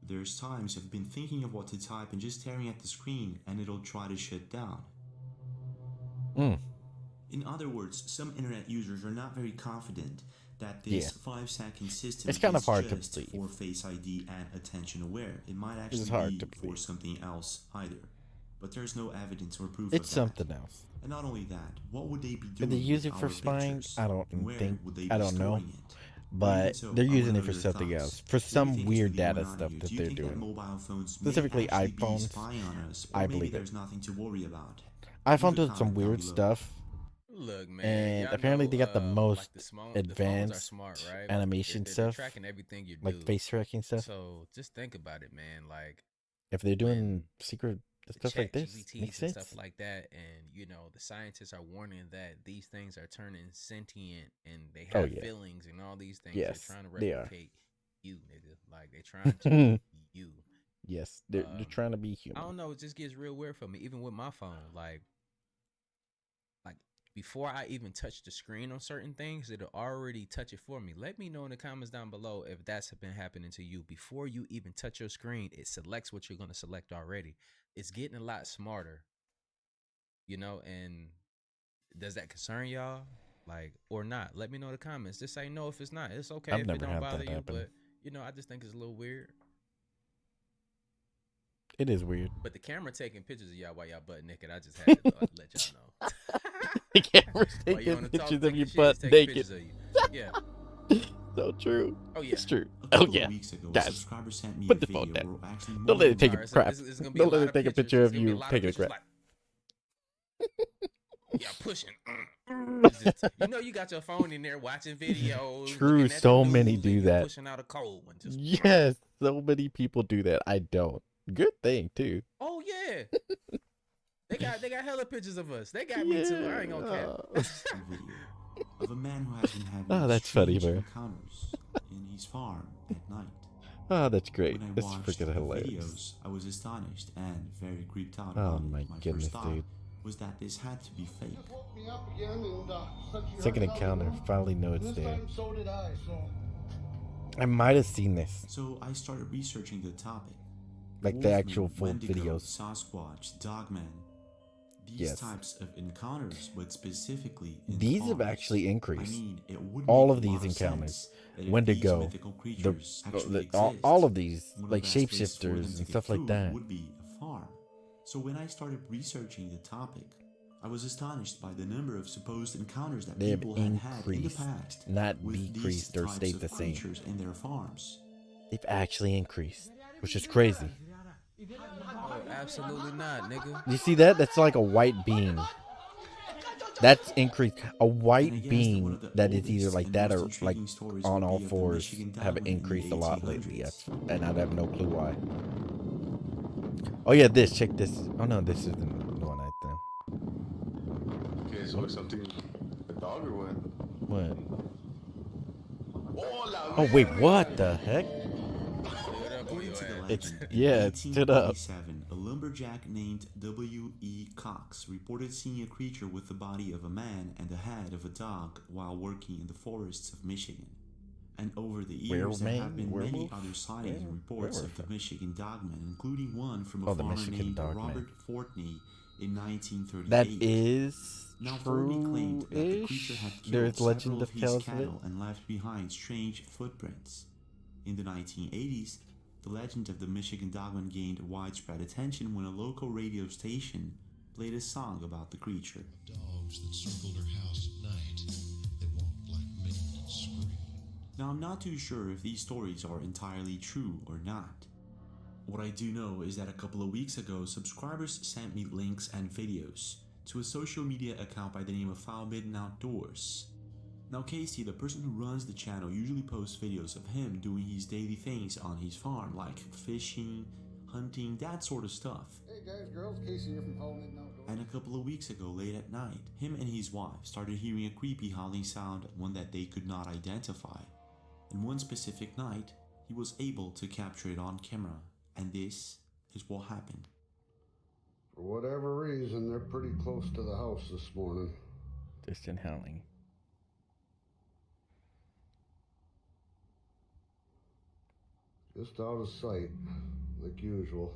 "There's times I've been thinking of what to type and just staring at the screen and it'll try to shut down." In other words, some internet users are not very confident that this 5-second system It's kind of is hard to just believe. for Face ID and attention aware. It might It's actually hard be to for believe. something else either. But there's no evidence or proof It's of that. something else. And not only that, what would they be Did doing they use with it for our spying? pictures? I don't And where think. would they I be don't know. storing it? But So, they're I wanna using know it for your something thoughts. else. For What do you some think is weird really data going on stuff here? that Do you they're think that doing. mobile phones Specifically may actually be iPhones. spying on us, or I maybe believe it. there's nothing to worry about? iPhone Leave a does some comment down weird below. stuff. Look, man. And y'all apparently know, they got the most like the phones are advanced smart, right? animation They're stuff, tracking everything you like do. face tracking stuff. So just think about it, man. Like If they're doing secret stuff like this, ChatGPTs makes and sense. stuff like that, and you know the scientists are warning that these things are turning sentient and they Oh, have yeah. feelings and all these things. Yes, they're trying to they are. replicate you, nigga. Like they're trying to be you. Yes, they're trying to be I human. don't know. It just gets real weird for me, even with my phone. Like before I even touch the screen on certain things, it'll already touch it for me. Let me know in the comments down below if that's been happening to you. Before you even touch your screen, it selects what you're going to select already. It's getting a lot smarter, you know, and does that concern y'all? Like, or not? Let me know in the comments. Just say no if it's not. It's okay I've if never it don't had bother that you, happen. but, you know, I just think it's a little weird. It is weird. But the camera taking pictures of y'all while y'all butt naked, I just had to let y'all know. The camera's While you taking on the talk, pictures of taking your shit, butt it's taking naked. pictures of you. Yeah. So true. Oh, yeah. It's true. A Oh couple yeah. of weeks ago, a Guys, subscriber sent me put a the phone video down. where actually Don't let it take a Alright, so crap. it's gonna be a Don't let lot it of take a pictures. picture It's of gonna be a you lot of taking a pictures crap. Yeah, pushing. It's just- you know, you got your phone in there watching videos. True, looking at so the many news, do and you're that. Pushing out a cold one. Just, Yes, so many people do that. I don't. Good thing too. oh yeah. They got hella pictures of us. They got me too. I ain't gonna care. A video of a man who has been having Oh, that's funny, strange bro. encounters in his farm at night. Oh, that's great. When I That's watched freaking the hilarious. videos, I was astonished and very creeped out Oh about my it. My goodness, first thought dude. was that this had to be fake. Second encounter. Finally know it's This there. time, so did I. So I might have seen this. So I started researching the topic. Like the Wolfman, actual full Wendigo, videos. Sasquatch, Dogman. These Yes. types of encounters, but specifically in These have farms. actually increased. I mean, it would All make of a these lot of encounters. sense that if Wendigo. these mythical creatures actually all exist, of these, one of like the best places for them shapeshifters to and get stuff like food that. would be a farm. So when I started researching the topic, I was astonished by the number of supposed encounters that people had in the past, not with decreased these or types stayed of the same. creatures in their farms. They've actually increased, which is crazy. Oh, absolutely not, nigga. You see that? That's like a white being. That's increased. A white being that is either like that or like on all fours have increased a lot lately. Yes, and I have no clue why. Oh yeah, this. Check this. Oh no, this isn't the one I think. Okay, so it's something a dog or what? What? Oh wait, what the heck? It's yeah, it stood up. A lumberjack named W.E. Cox reported seeing a creature with the body of a man and the head of a dog while working in the forests of Michigan. And over the years, there have been many other sightings and reports of the Michigan dogman, including one from a farmer named Robert Fortney in 1938. That is now Fortney claimed that the creature had killed several of his cattle and left behind strange footprints. In the 1980s, the legend of the Michigan dogman gained widespread attention when a local radio station played a song about the creature. Dogs that circled her house at night, they walked like men and screamed. Now, I'm not too sure if these stories are entirely true or not. What I do know is that a couple of weeks ago, subscribers sent me links and videos to a social media account by the name of Forbidden Outdoors. Now Casey, the person who runs the channel, usually posts videos of him doing his daily things on his farm, like fishing, hunting, that sort of stuff. Hey guys, girls, Casey here from Forbidden Outdoors. And a couple of weeks ago, late at night, him and his wife started hearing a creepy howling sound, one that they could not identify. And one specific night, he was able to capture it on camera, and this is what happened. For whatever reason, they're pretty close to the house this morning. Distant howling. Just out of sight, like usual.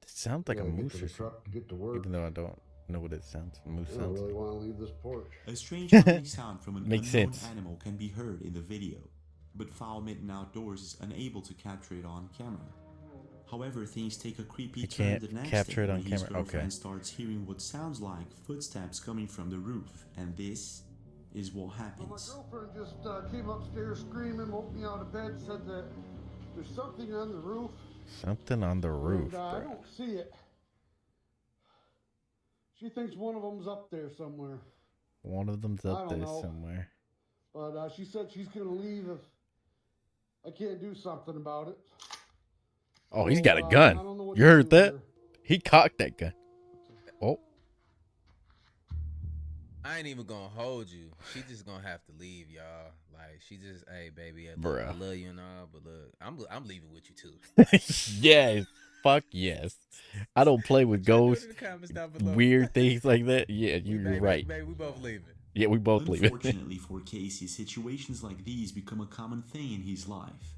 It sounds like a moose or something, even though I don't know what it sounds. Moose sounds. I really want to leave this porch. A strange howling sound from an unknown animal can be heard in the video, but Forbidden Outdoors is unable to capture it on camera. However, things take a creepy turn the next day when his girlfriend starts hearing what sounds like footsteps coming from the roof, and this is what happens. Well, my girlfriend just came upstairs screaming, woke me out of bed, said that there's something on the roof. Something on the roof, and, I don't see it. She thinks one of them's up there somewhere. One of them's up there somewhere. But she said she's going to leave if I can't do something about it. Oh, he's got a gun. You heard that? He cocked that gun. Oh. I ain't even gonna hold you. She just gonna have to leave, y'all. Like, she just, hey, baby, I love you and all, but look, I'm leaving with you too. Yes, fuck yes. I don't play with ghosts, weird things like that. Yeah, you're right. Baby, we both leaving. Yeah, we both leaving. Unfortunately for Casey, situations like these become a common thing in his life.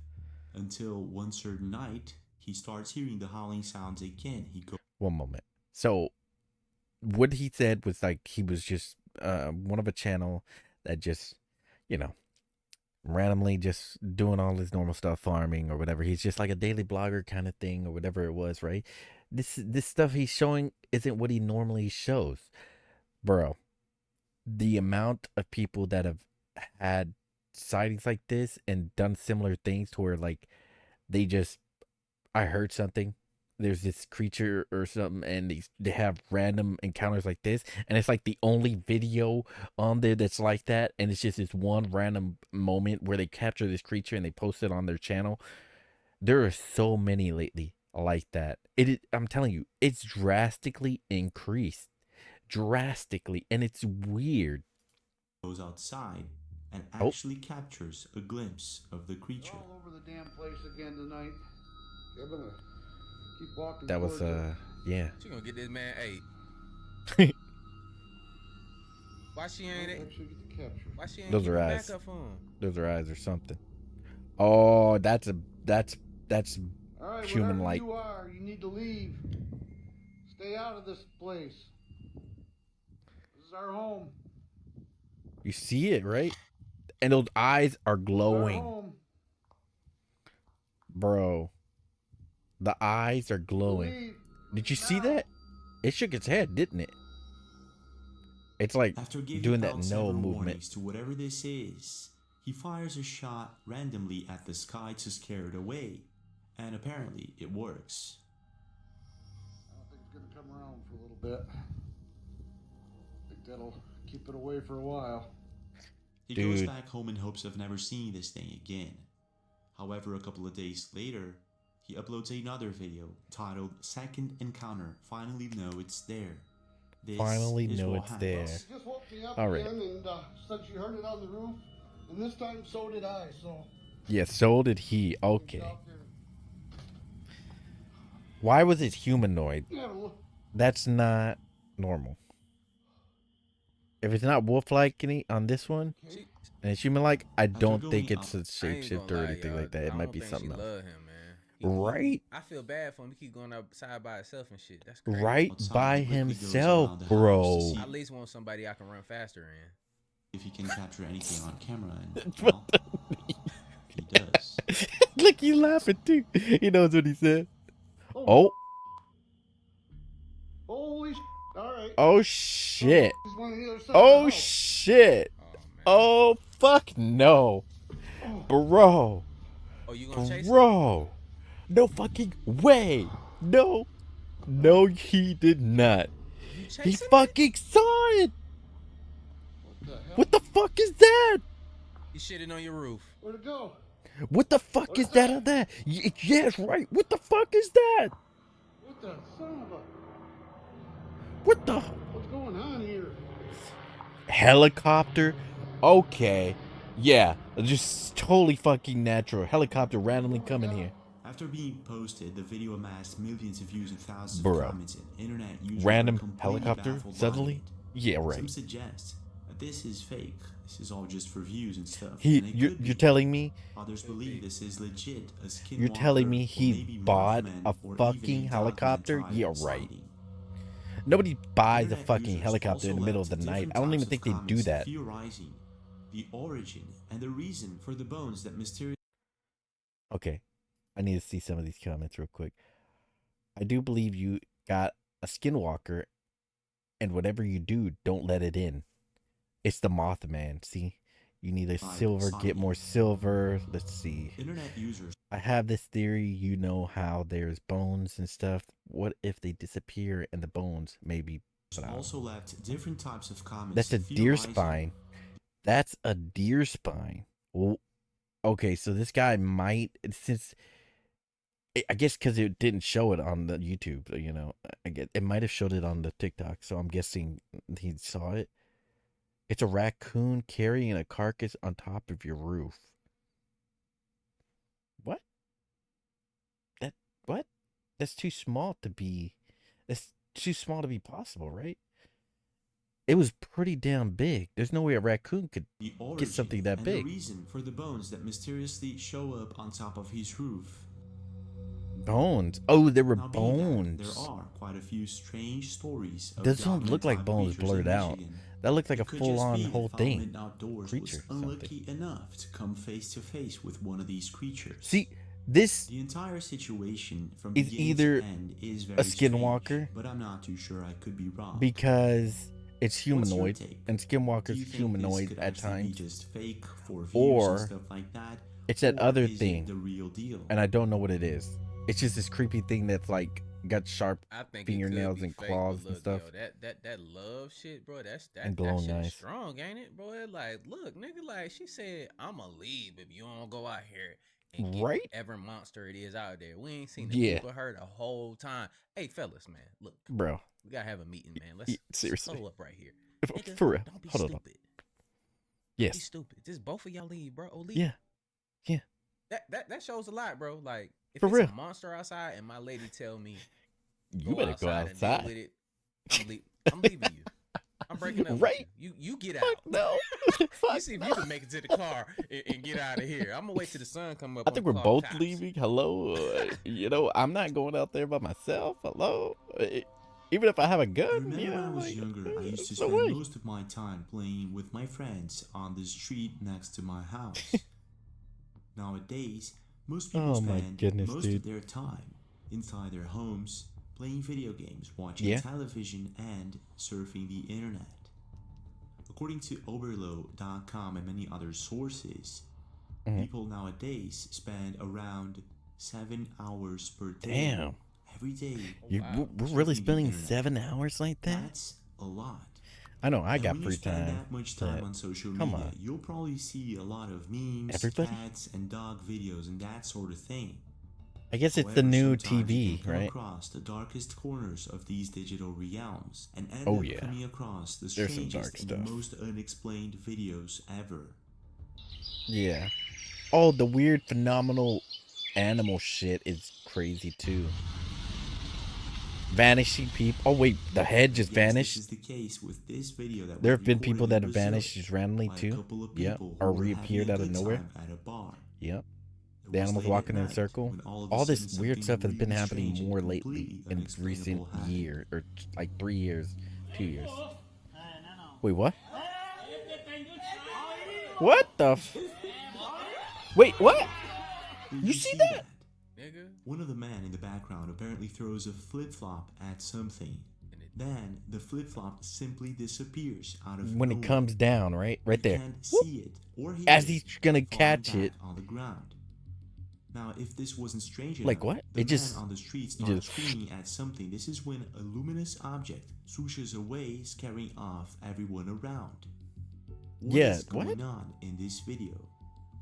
Until one certain night, he starts hearing the howling sounds again. He goes. One moment. So, what he said was like he was just one of a channel that just, randomly just doing all his normal stuff, farming or whatever. He's just like a daily blogger kind of thing or whatever it was, right? This stuff he's showing isn't what he normally shows, bro. The amount of people that have had sightings like this and done similar things to where like they just, I heard something, there's this creature or something, and they have random encounters like this, and it's like the only video on there that's like that, and it's just this one random moment where they capture this creature and they post it on their channel. There are so many lately like that. I'm telling you, it's drastically increased. Drastically, and it's weird. Goes outside and actually captures a glimpse of the creature. All over the damn place again tonight. They're gonna keep walking. That was yeah. She gonna get this man ate. Why she ain't it? Why she ain't? Those are eyes. Those are eyes or something. Oh, that's all right, human like. You are. You need to leave. Stay out of this place. This is our home. You see it, right? And those eyes are glowing. Bro. The eyes are glowing. Did you see that? It shook its head, didn't it? It's like After giving doing that out no several movement. warnings to whatever this is, he fires a shot randomly at the sky to scare it away, and apparently it works. I don't think it's gonna come around for a little bit. I think that'll keep it away for a while. He goes back home in hopes of never seeing this thing again. However, a couple of days later, he uploads another video titled Second Encounter. Finally know it's there. This Finally is know what it's happens. there. She just woke me up All right. again and said she heard it on the roof. And this time, so did I, so... Yeah, so did he. Okay. Why was it humanoid? That's not normal. If it's not wolf-like on this one, and it's human-like, I don't think it's a shapeshifter or anything like that. It might be something else. Love him, man. Right? I feel bad for him. He keep going outside by himself and shit. That's crazy. Right by himself, bro. I at least want somebody I can run faster in. If he can capture anything on camera, and well, he does. Look, he's laughing too. He knows what he said. Oh. Holy shit. All right. Oh shit. He's on the other side of the Oh house. shit. Oh fuck no. Bro. Oh, you gonna chase Bro. No fucking way. No. No, he did not. He fucking saw it. What the fuck is that? He shitting on your roof. Where'd it go? What the fuck is that on that? Yes, right. What the fuck is that? What the son of a... What the? What's going on here? Helicopter? Okay. Yeah, just totally fucking natural. Helicopter randomly coming here. After being posted, the video amassed millions of views and thousands of comments, and internet users Random were completely helicopter baffled by suddenly? it. Yeah, right. Some suggest that this is fake. This is all just for views and stuff. You're telling me? Others believe this is legit. A skinwalker, You're telling me or he maybe bought Mothman, a or even fucking a helicopter? documentary Yeah, right. sighting. Nobody buys a Internet fucking users helicopter in the also middle of left the night. different I don't even types think of they do comments that. Theorizing the origin and the reason for the bones that mysterious. Okay, I need to see some of these comments real quick. I do believe you got a skinwalker, and whatever you do, don't let it in. It's the Mothman. See, you need a silver, get more silver. Let's see. Internet users. I have this theory. You know how there's bones and stuff. What if they disappear and the bones maybe? Also left different types of comments. That's a deer spine. That's a deer spine. Well, okay, so this guy might, since I guess because it didn't show it on the YouTube, you know, I get it might have showed it on the TikTok, so I'm guessing he saw it. It's a raccoon carrying a carcass on top of your roof. What? What? That's too small to be. That's too small to be possible, right? It was pretty damn big. There's no way a raccoon could get something that big. The reason for the bones that mysteriously show up on top of his roof. Bones. Oh, there were Now, bones. There are quite a few strange stories. Those don't look like bones blurred out. That looked like a full-on whole thing. Creature. Was unlucky enough to come face to face with one of these creatures. See, the entire situation from is either to end is very a skinwalker, strange, but I'm not too sure. I could be wrong because it's humanoid, and skinwalkers humanoid at times, just fake for views or and stuff like that, it's that other is thing, it the real deal? And I don't know what it is. It's just this creepy thing that's like got sharp fingernails and fake, claws look, and stuff. Yo, that love shit, bro. That and glowing shit eyes. Strong, ain't it, bro? Like, look, nigga, like she said, I'ma leave if you don't go out here and get whatever monster it is out there. We ain't seen the people her the whole time. Hey, fellas, man, look, bro, we gotta have a meeting, man. Let's seriously slow up right here. Nigga, for real. Don't be Hold stupid. on. Yes. Don't be stupid. Just both of y'all leave, bro. Oh, leave. Yeah. Yeah. That shows a lot, bro. Like, if for it's real. a monster outside and my lady tell me, you better go outside. With it, I'm leaving you. I'm breaking up. Right? With you get Fuck out. no. You see if you can make it to the car and get out of here. I'm gonna wait till the sun come up. I think we're both leaving. Hello. You know, I'm not going out there by myself. Hello. Even if I have a gun. Remember, you know, when I was like, younger, I used to no spend way. most of my time playing with my friends on the street next to my house. Nowadays, most people spend most of their time inside their homes, playing video games, watching television, and surfing the internet. According to Oberlo.com and many other sources, people nowadays spend around 7 hours per day. Damn. Every day. We're really spending 7 hours like that? That's a lot. I know, I got when free you spend time. that much time on social media, you'll probably see a lot of memes, cats, and dog videos, and that sort of thing. I guess it's the new TV, you can come right? across the darkest corners of these digital realms and end up coming across the There's some dark strangest and stuff. the most unexplained videos ever. Yeah. Oh, the weird, phenomenal animal shit is crazy too. Vanishing people. Oh wait, the head just vanished. This is the case with this video that There was have been people recorded that in have Brazil vanished just randomly by a too. couple of Yep. people who Or were reappeared having a out of good nowhere. time at a bar. Yep. It The was animals late walking at in a night circle. when all of a All this sudden weird stuff something has been really happening strange and more lately completely in recent unexplainable happened. year or like 3 years, 2 years. Wait, what? What the? Wait, what? Did You see that? Nigga. One of the men in the background apparently throws a flip-flop at something. Then the flip-flop simply disappears out of When nowhere. it comes down, right there. You can't see it or hear As it he's gonna falling catch back it. on the ground. Now, if this wasn't strange Like enough, what? the It man just- on the street you starts just- screaming at something. This is when a luminous object swooshes away, scaring off everyone around. What is going on in this video?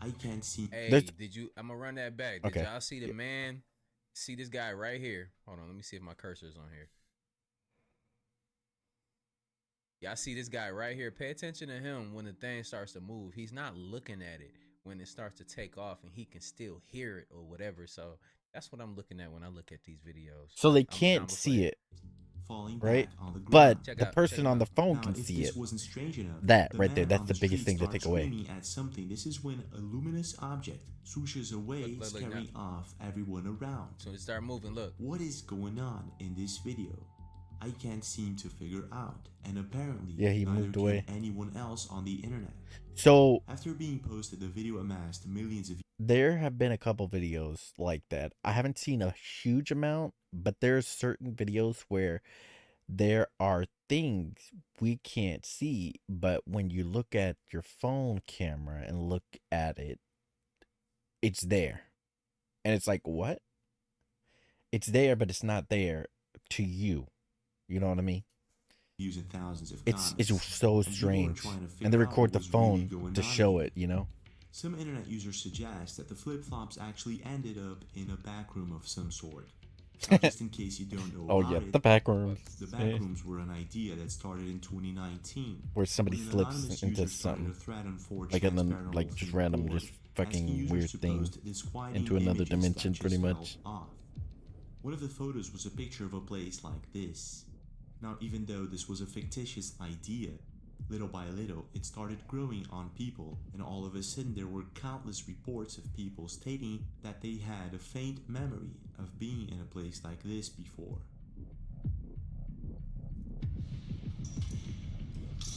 I can't see. Hey, did you? I'm gonna run that back. Did Okay. y'all see the man? See this guy right here? Hold on, let me see if my cursor's on here. Y'all see this guy right here? Pay attention to him when the thing starts to move. He's not looking at it when it starts to take off, and he can still hear it or whatever. So that's what I'm looking at when I look at these videos. So they I'm can't trying to see play. it, falling right? back on the ground. But Check the out- person check on it the out. phone Now, can if see this it. wasn't strange enough, That the right there, man that's on the biggest street thing to starts take away. screaming at something. This is when a luminous object swooshes away, Look, scaring off everyone around. So it start moving. Look. What is going on in this video? I can't seem to figure out, and apparently Yeah, he neither moved can away. anyone else on the internet. So After being posted, the video amassed millions of there have been a couple videos like that. I haven't seen a huge amount, but there's certain videos where there are things we can't see, but when you look at your phone camera and look at it, it's there. And it's like, what? It's there, but it's not there to you. You know what I mean? views and thousands of It's comments, so and people are strange. trying to And figure they out record what the was really phone going to on show here. it, you know? Some internet users suggest that the flip-flops actually ended up in a back room of some sort. Now, just in case you don't know Oh, about yeah, it, the back rooms. The back Yeah. rooms were an idea that started in 2019. Where somebody when an slips anonymous into user started something. a thread on 4chan's Like, and then, paranormal like, just themed random, board, just asking fucking users weird to thing post disquieting into another images that dimension, just pretty fell much. off. One of the photos was a picture of a place like this. Now, even though this was a fictitious idea, little by little, it started growing on people, and all of a sudden there were countless reports of people stating that they had a faint memory of being in a place like this before.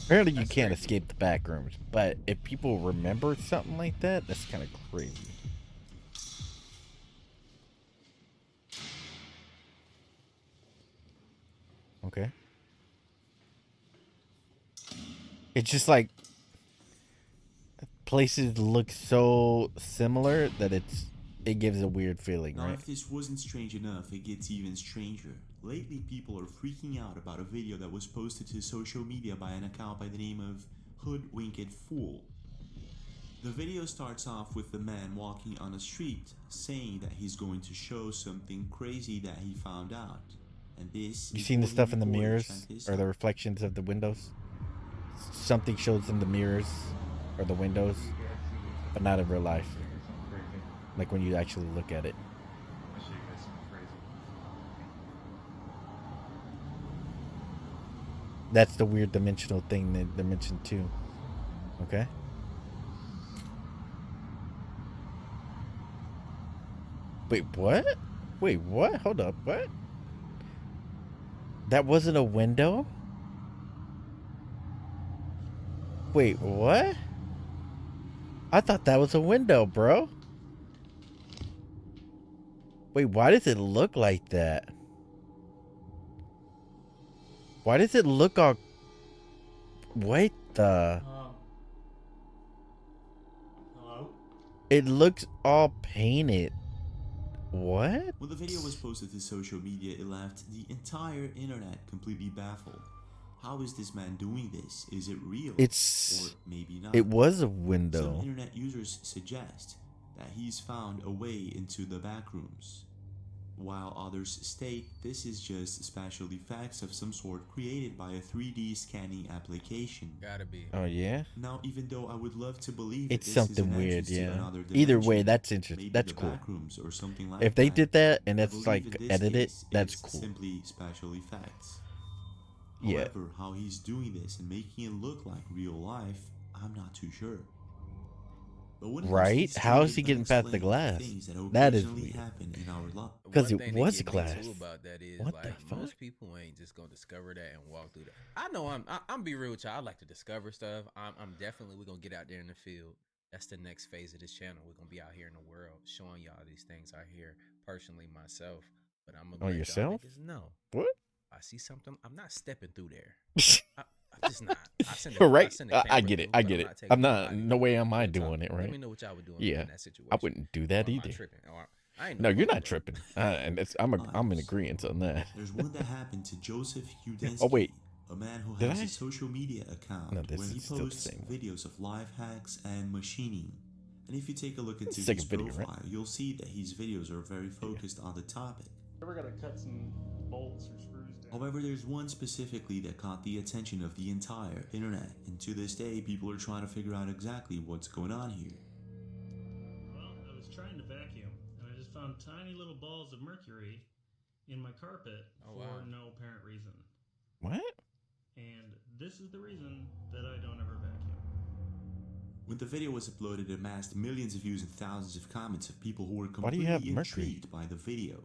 Apparently you can't escape the back rooms, but if people remember something like that, that's kind of crazy. Okay. It's just like places look so similar that it gives a weird feeling, Now, right? if this wasn't strange enough, it gets even stranger. Lately, people are freaking out about a video that was posted to social media by an account by the name of Hoodwinked Fool. The video starts off with the man walking on a street, saying that he's going to show something crazy that he found out. And this You is seen the what he stuff in the recorded. mirrors Check this or the out. reflections of the windows? Something shows in the mirrors or the windows, but not in real life. Like when you actually look at it. That's the weird dimensional thing that they mentioned too. Okay. Wait, what? Wait, what? Hold up, what? That wasn't a window? Wait, what? I thought that was a window, bro. Wait, why does it look like that? Why does it look all... What the... Hello? It looks all painted. What? When the video was posted to social media, it left the entire internet completely baffled. How is this man doing this? Is it real? Or maybe not. It was a window. Some internet users suggest that he's found a way into the back rooms, while others state this is just special effects of some sort created by a 3D scanning application. Gotta be. Oh yeah. Now, even though I would love to believe it's this something is an weird, yeah. dimension, Either way, that's interesting. That's cool. Or something like if they that, did that and I that's believe like in this edited, case, that's it's cool. Simply special effects. Yeah. However, how he's doing this and making it look like real life, I'm not too sure. Right? How is he getting past the glass? That is weird. Because it was glass. About that is, what like, the fuck? most people ain't just gonna discover that and walk through that. I know I'm be real with y'all. I like to discover stuff. I'm definitely, we're gonna get out there in the field. That's the next phase of this channel. We're gonna be out here in the world showing y'all these things out here personally myself. But I'm gonna yourself? No. What? I see something. I'm not stepping through there. I'm just not. Right? I get it. I get it. I'm not. No way am I doing it. Right? Let me know what y'all would do in that situation. I wouldn't do that either. No, you're not tripping. And I'm in agreement on that. There's one that happened to Joseph Udensky. Oh wait. A man who has a social media account where he posts videos of life hacks and machining. And if you take a look into his profile, you'll see that his videos are very focused on the topic. We're gonna cut some bolts or screws down. However, there's one specifically that caught the attention of the entire internet, and to this day, people are trying to figure out exactly what's going on here. Well, I was trying to vacuum, and I just found tiny little balls of mercury in my carpet for no apparent reason. What? And this is the reason that I don't ever vacuum. When the video was uploaded, it amassed millions of views and thousands of comments of people who were completely intrigued by the video.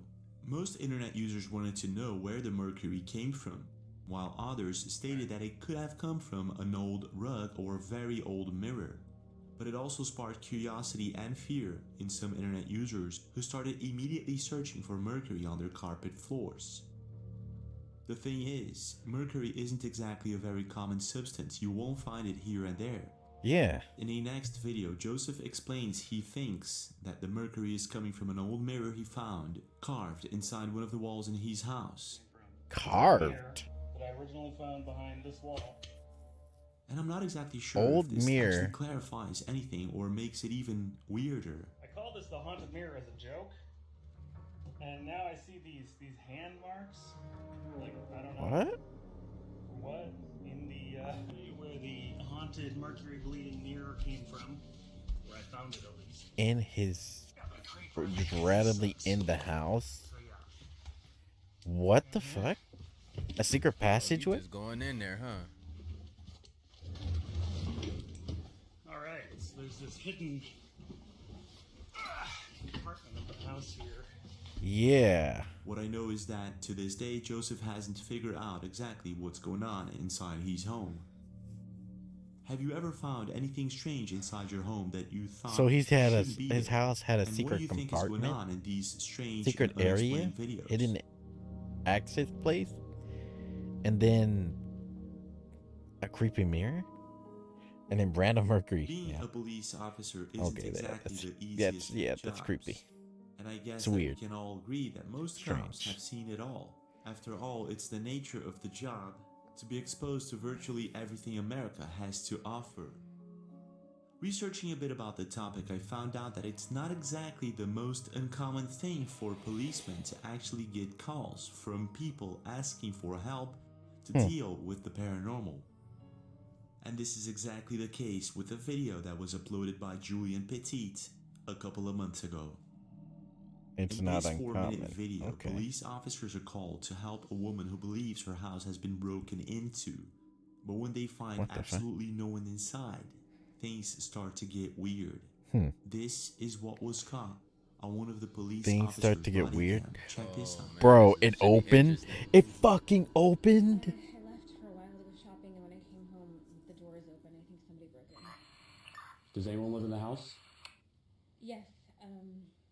Most internet users wanted to know where the mercury came from, while others stated that it could have come from an old rug or a very old mirror. But it also sparked curiosity and fear in some internet users who started immediately searching for mercury on their carpet floors. The thing is, mercury isn't exactly a very common substance. You won't find it here and there. Yeah. In a next video, Joseph explains he thinks that the mercury is coming from an old mirror he found carved inside one of the walls in his house. Carved? That I originally found behind this wall. And I'm not exactly sure old if this mirror actually clarifies anything or makes it even weirder. I call this the haunted mirror as a joke. And now I see these hand marks. Like, I don't know. What? In the, where the haunted mercury bleeding mirror came from. Where I found it at least. In his... just randomly in the house? What the fuck? A secret passageway? Just going in there, huh? Alright, so there's this hidden compartment of the house here. Yeah. What I know is that to this day, Joseph hasn't figured out exactly what's going on inside his home. Have you ever found anything strange inside your home that you thought so he's had his house had a and secret what do you think compartment? is going on in these strange secret area? Videos? Hidden access place? And then a creepy mirror? And then random mercury. Being a police officer isn't exactly the easiest job. That's creepy. And I guess it's that weird. we can all agree that most cops have seen it all. After all, it's the nature of the job to be exposed to virtually everything America has to offer. Researching a bit about the topic, I found out that it's not exactly the most uncommon thing for policemen to actually get calls from people asking for help to deal with the paranormal. And this is exactly the case with a video that was uploaded by Julian Petit a couple of months ago. It's in not this uncommon. 4-minute video, police officers are called to help a woman who believes her house has been broken into. But when they find absolutely no one inside, things start to get weird. This is what was caught on one of the police things officers' start to get body weird. cam. Check this out. Bro, it opened. It fucking opened. I left for a while to go shopping, and when I came home, the door is open. I think somebody broke in. Does anyone live in the house? Yes,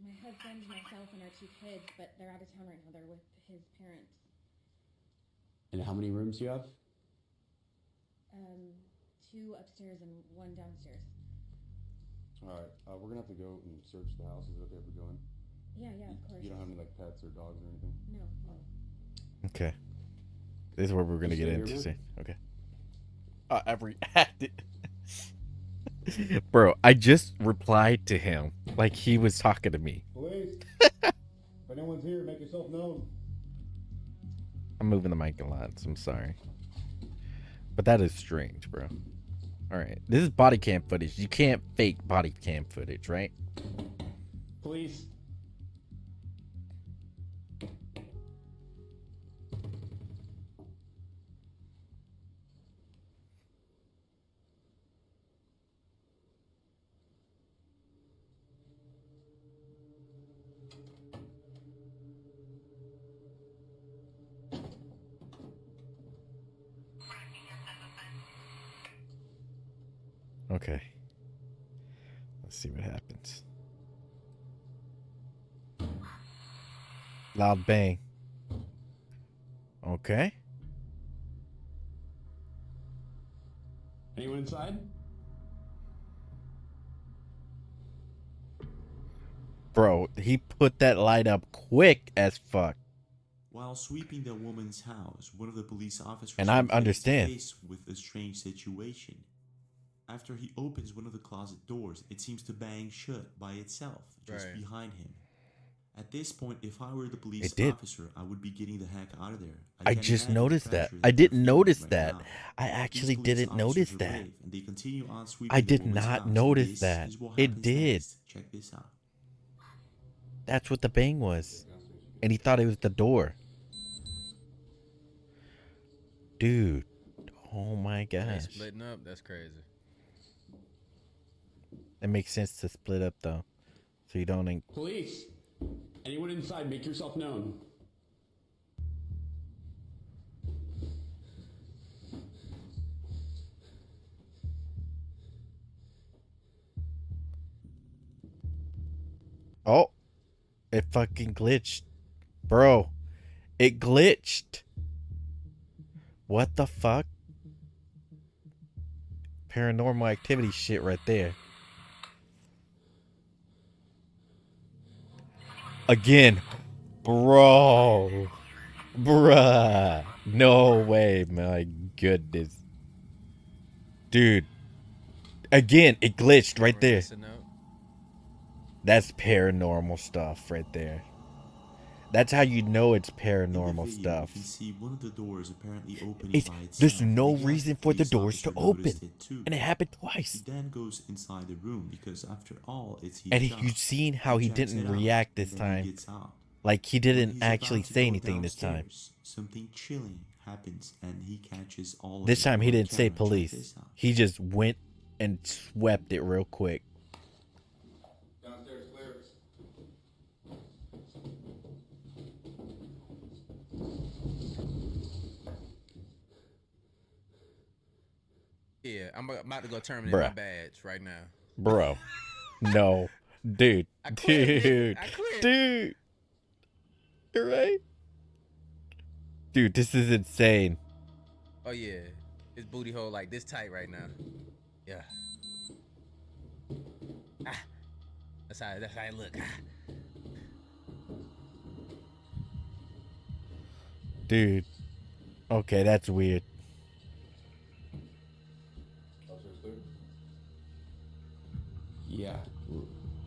my husband, myself, and our 2 kids, but they're out of town right now. They're with his parents. And how many rooms do you have? 2 upstairs and 1 downstairs. All right, we're gonna have to go and search the house. Is it okay if we go in? Yeah, of course. You don't have any like pets or dogs or anything? No. Okay. This is where we're gonna get into soon. Okay. I reacted. Bro, I just replied to him like he was talking to me. Police! If anyone's here, make yourself known. I'm moving the mic a lot, so I'm sorry. But that is strange, bro. Alright. This is body cam footage. You can't fake body cam footage, right? Police. Okay. Let's see what happens. Loud bang. Okay. Anyone inside? Bro, he put that light up quick as fuck. While sweeping the woman's house, one of the police officers and I understand faced with a strange situation. After he opens one of the closet doors, it seems to bang shut by itself, just behind him. At this point, if I were the police officer, I would be getting the heck out of there. I just noticed that. I didn't notice that. I actually didn't notice that. I did not notice that. It did. Check this out. That's what the bang was. And he thought it was the door. Dude. Oh my gosh. Splitting up, that's crazy. It makes sense to split up though. So you don't Police! Anyone inside, make yourself known. Oh, it fucking glitched. Bro, it glitched. What the fuck? Paranormal activity shit right there. Again. Bro. Bruh. No way, my goodness. Dude. Again, it glitched right there. That's paranormal stuff right there. That's how you know it's paranormal stuff. You can see one of the doors apparently opening by itself. There's no reason for the doors to open. And it happened twice. He then goes inside the room because after all, it's and you've seen how he didn't react this time. Like he didn't actually say anything this time. Something chilling happens and he catches all of this time he didn't say police. He just went and swept it real quick. Downstairs clear. Yeah, I'm about to go terminate my badge right now. Bro. No. Dude. Dude. Dude. You're right. Dude, this is insane. Oh yeah. His booty hole like this tight right now. Yeah. Ah. That's how it look. Ah. Dude. Okay, that's weird.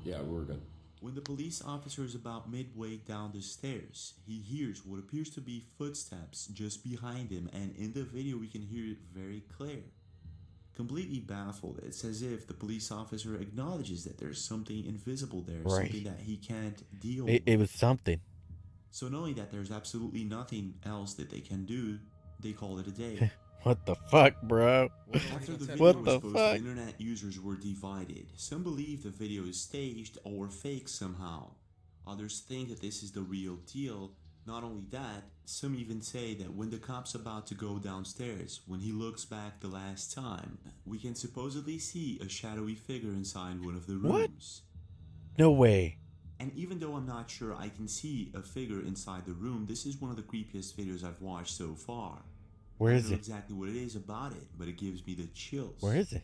Yeah, we're good. When the police officer is about midway down the stairs, he hears what appears to be footsteps just behind him, and in the video we can hear it very clear. Completely baffled, it's as if the police officer acknowledges that there's something invisible there, something that he can't deal with. It was something. So knowing that there's absolutely nothing else that they can do, they call it a day. What the fuck, bro? After the video was posted, internet users were divided. Some believe the video is staged or fake somehow. Others think that this is the real deal. Not only that, some even say that when the cop's about to go downstairs, when he looks back the last time, we can supposedly see a shadowy figure inside one of the rooms. What? No way. And even though I'm not sure I can see a figure inside the room, this is one of the creepiest videos I've watched so far. Where is I don't know it? exactly what it is about it, but it gives me the chills. Where is it?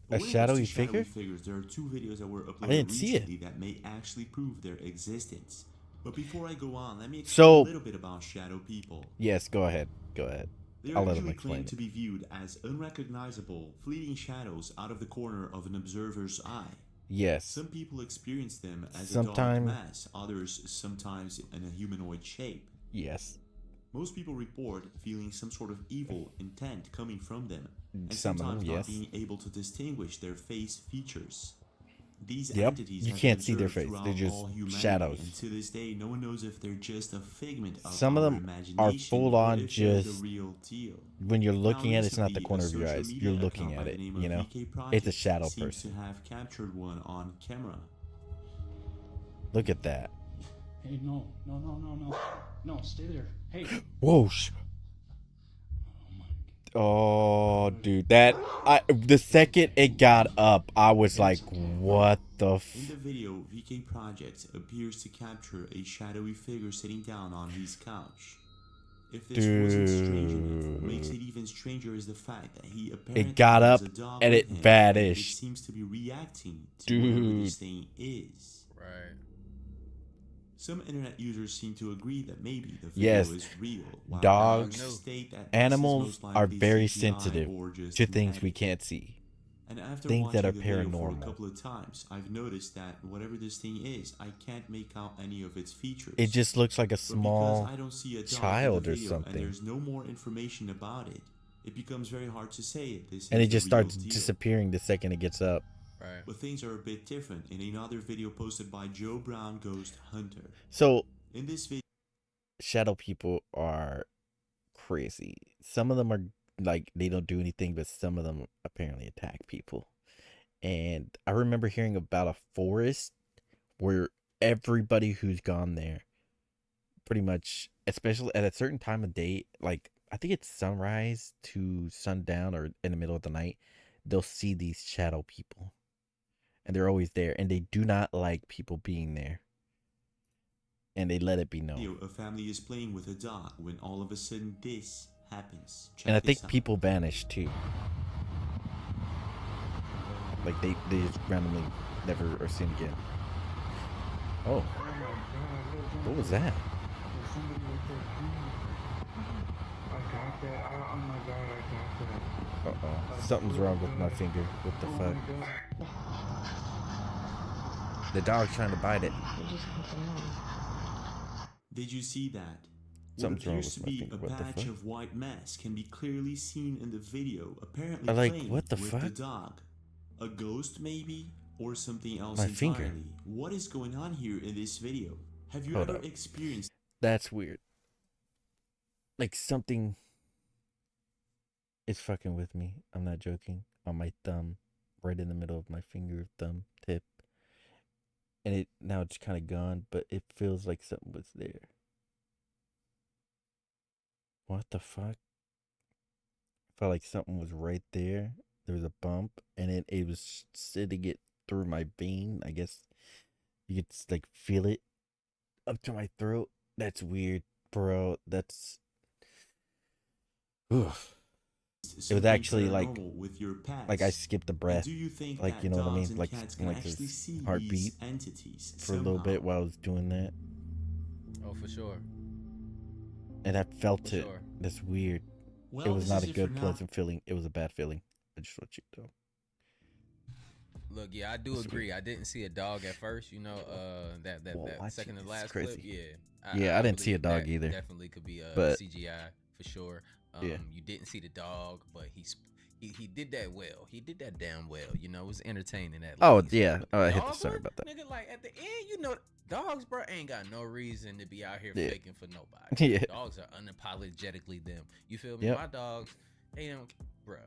But A shadowy figure? Figures, there are 2 videos that were uploaded didn't see it. recently that may actually prove their existence. But before I go on, let me explain a little bit about shadow people. Yes, go ahead. Go ahead. They I'll are let him usually explain claimed it. to be viewed as unrecognizable, fleeting shadows out of the corner of an observer's eye. Yes. Some people experience them as a dark Sometime- mass, others sometimes in a humanoid shape. Yes. Most people report feeling some sort of evil intent coming from them, and Some of them, sometimes not yes. being able to distinguish their face features. These Yep, entities you have can't been see their observed face. throughout They're just all humanity, shadows. and to this day, no one knows if they're just a figment of Some of our them are imagination full or on if they're just the real deal. when you're looking Now, at it, it's not the recently, corner a of your social eyes. media You're looking account at by it, the name you of know? VK It's a Project shadow seems person. to have captured one on camera. Look at that. Hey, no, stay there. Hey. Whoa. Oh, dude, the second it got up, I was like, what the In the video, VK Project appears to capture a shadowy figure sitting down on his couch. If this wasn't strange enough, what makes it even stranger is the fact that he apparently got has up a dog and with it him, vanished. it seems to be reacting to whatever this thing is. Right. Some internet users seem to agree that maybe the video Yes, is real, while dogs, others state that this animals is most are likely very CGI sensitive or just to an things we edit. can't see. And after Things that watching are the video for a paranormal. couple of times, I've noticed that whatever this thing is, I can't make out any of its features. It just looks like a But small because I don't see a dog child in or the video something. and there's no more information about it, it becomes very hard to say if this And is it just the real starts deal. disappearing the second it gets up. Right. But things are a bit different in another video posted by Joe Brown Ghost Hunter. So, in this video, shadow people are crazy. Some of them are like, they don't do anything, but some of them apparently attack people. And I remember hearing about a forest where everybody who's gone there, pretty much, especially at a certain time of day, like I think it's sunrise to sundown or in the middle of the night, they'll see these shadow people. And they're always there, and they do not like people being there. And they let it be known. a family is playing with a dog when all of a sudden this happens. Check And I this think out. people vanish too. Like they just randomly never are seen again. Oh. What was that? Uh-oh. Something's wrong with my finger. What the fuck? The dog's trying to bite it. Did you see that? Something's what wrong appears with to my be finger. a What the patch fuck? of white mass can be clearly seen in the video, apparently I like, playing what the with fuck? the dog. A ghost maybe? Or something else My entirely? finger. What is going on here in this video? Have you Hold ever up. experienced That's weird. Like something is fucking with me. I'm not joking. On my thumb. Right in the middle of my finger, thumb, tip. And now it's kind of gone, but it feels like something was there. What the fuck? Felt like something was right there. There was a bump, and it was sitting it through my vein. I guess you could like feel it up to my throat. That's weird, bro. That's. Oof. It was something actually like paranormal with your pets? I skipped a breath. Do you think like that you know what I dogs mean? and Like cats can like actually this see heartbeat these entities for a little somehow? bit while I was doing that, Oh, for sure. and I felt For it. sure. That's weird. Well, It was this not is a it for good, now. pleasant feeling. It was a bad feeling. I just let you know. Look, yeah, I do That's agree. I didn't see a dog at first, you know, that Well, watching second to this is last crazy. clip, yeah. Yeah, I didn't see a believe dog that either. Definitely could be But- CGI for sure. Yeah. You didn't see the dog, but he did that well. He did that damn well. You know, it was entertaining at Oh least. yeah. But Oh, I hit dog, the sorry bro, about that. Nigga, like at the end, you know, dogs, bro, ain't got no reason to be out here Yeah. faking for nobody. Yeah. Dogs are unapologetically them. You feel me? Yep. My dogs, they don't, bro.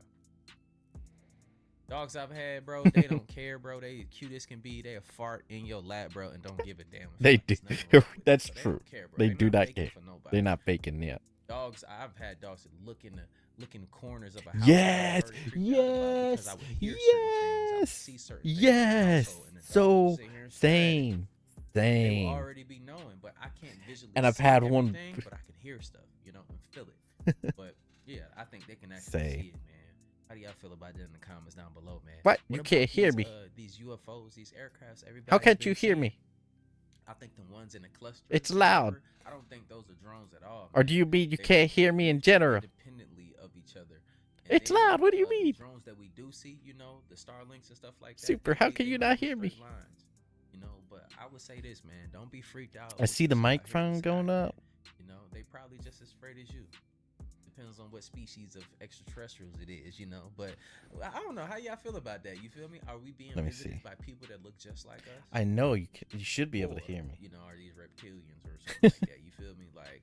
Dogs I've had, bro, they don't care, bro. They cute as can be. They a fart in your lap, bro, and don't give a damn. If They like, do. it's nothing wrong with it, That's bro. They true. don't care, bro. They They do not faking care. for nobody. They're not faking yet. Dogs, I've had dogs that look in the corners of a house. Yes. that I already freaked out about because Yes. I would hear certain things. I would see certain things in the Yes. household, and the dog So would sit here and stare at it. same. They Same. will already be knowing, but I can't visually And I've see had one- everything, but I can hear stuff, you know, and feel it. But yeah, I think they can actually see it, man. How do y'all feel about that in the comments down below, man? What? You can't hear me. These UFOs, these aircrafts, everybody. How can't you hear me? I think the ones in the cluster. It's loud. I don't think those are drones at all. Or do you mean you can't hear me in general? Independently of each other. It's loud. What do you mean? The drones that we do see, you know, the Starlinks and stuff like that. Super. How can you not hear me? Lines, you know, but I would say this, man. Don't be freaked out. I see the microphone going up. You know, they probably just as afraid as you. Depends on what species of extraterrestrials it is, you know. But I don't know how y'all feel about that. You feel me? Are we being visited by people that look just like us? I know you should be able to hear me. You know, are these reptilians or something like that? You feel me? Like,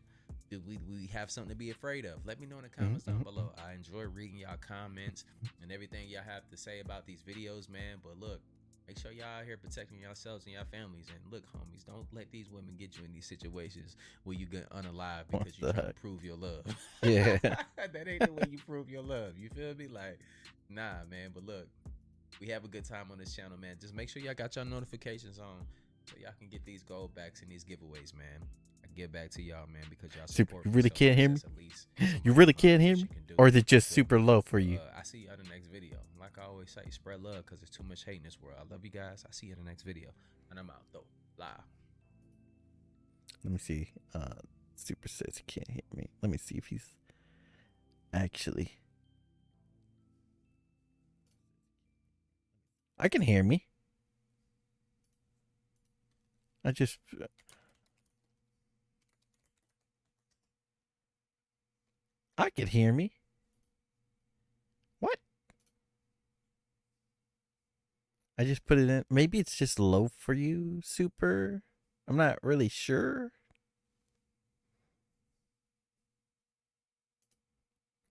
do we have something to be afraid of? Let me know in the comments down below. I enjoy reading y'all comments and everything y'all have to say about these videos, man. But look, make sure y'all out here protecting yourselves and your families. And look, homies, don't let these women get you in these situations where you get unalive because you try to prove your love. Yeah. That ain't the way you prove your love. You feel me? Like, nah, man. But look, we have a good time on this channel, man. Just make sure y'all got your notifications on so y'all can get these gold backs and these giveaways, man. I get back to y'all, man, because y'all support. You really can't hear me? You really can't hear me? Or is it just super low for you? I see you in the next video. Like I always say, spread love because there's too much hate in this world. I love you guys. I see you in the next video. And I'm out, though. Live. Let me see. Super says he can't hear me. Let me see if he's actually. I can hear me. I can hear me. What? I just put it in. Maybe it's just low for you, Super. I'm not really sure.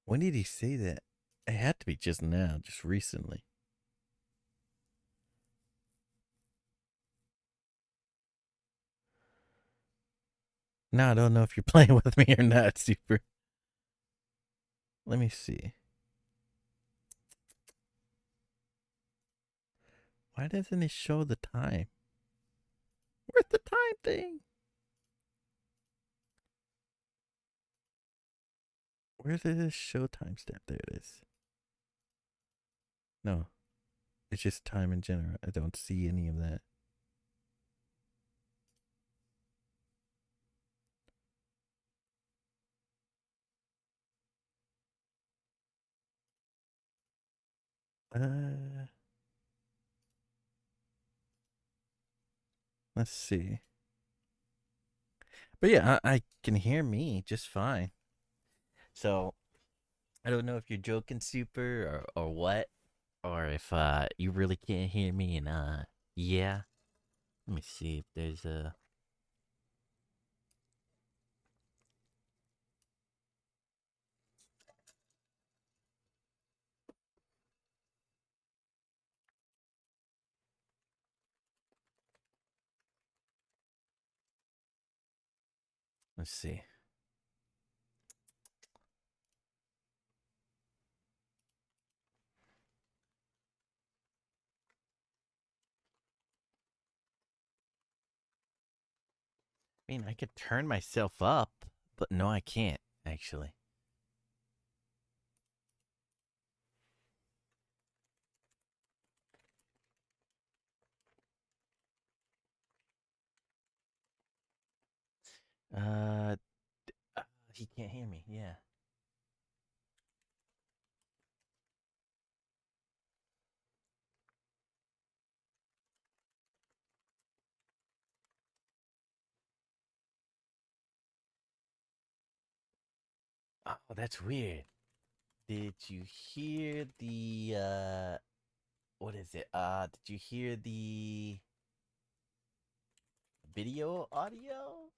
When did he say that? It had to be just now, just recently. Now I don't know if you're playing with me or not, Super. Let me see. Why doesn't it show the time? Where's the time thing? Where does this show timestamp? There it is. No. It's just time in general. I don't see any of that. Let's see. But yeah, I can hear me just fine. So I don't know if you're joking, Super, or what, or if you really can't hear me. And yeah, let me see if there's a. Let's see. I mean, I could turn myself up, but no, I can't, actually. He can't hear me, yeah. Oh, that's weird. Did you hear the, what is it? Did you hear the video audio?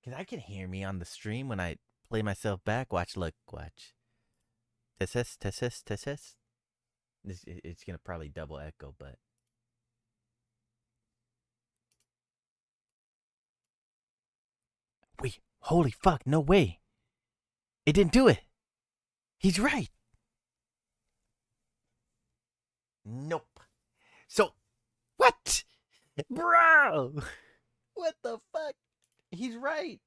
Because I can hear me on the stream when I play myself back. Watch, look, watch. Test. It's going to probably double echo, but. Wait, holy fuck, no way. It didn't do it. He's right. Nope. So, what? Bro! What the fuck? He's right.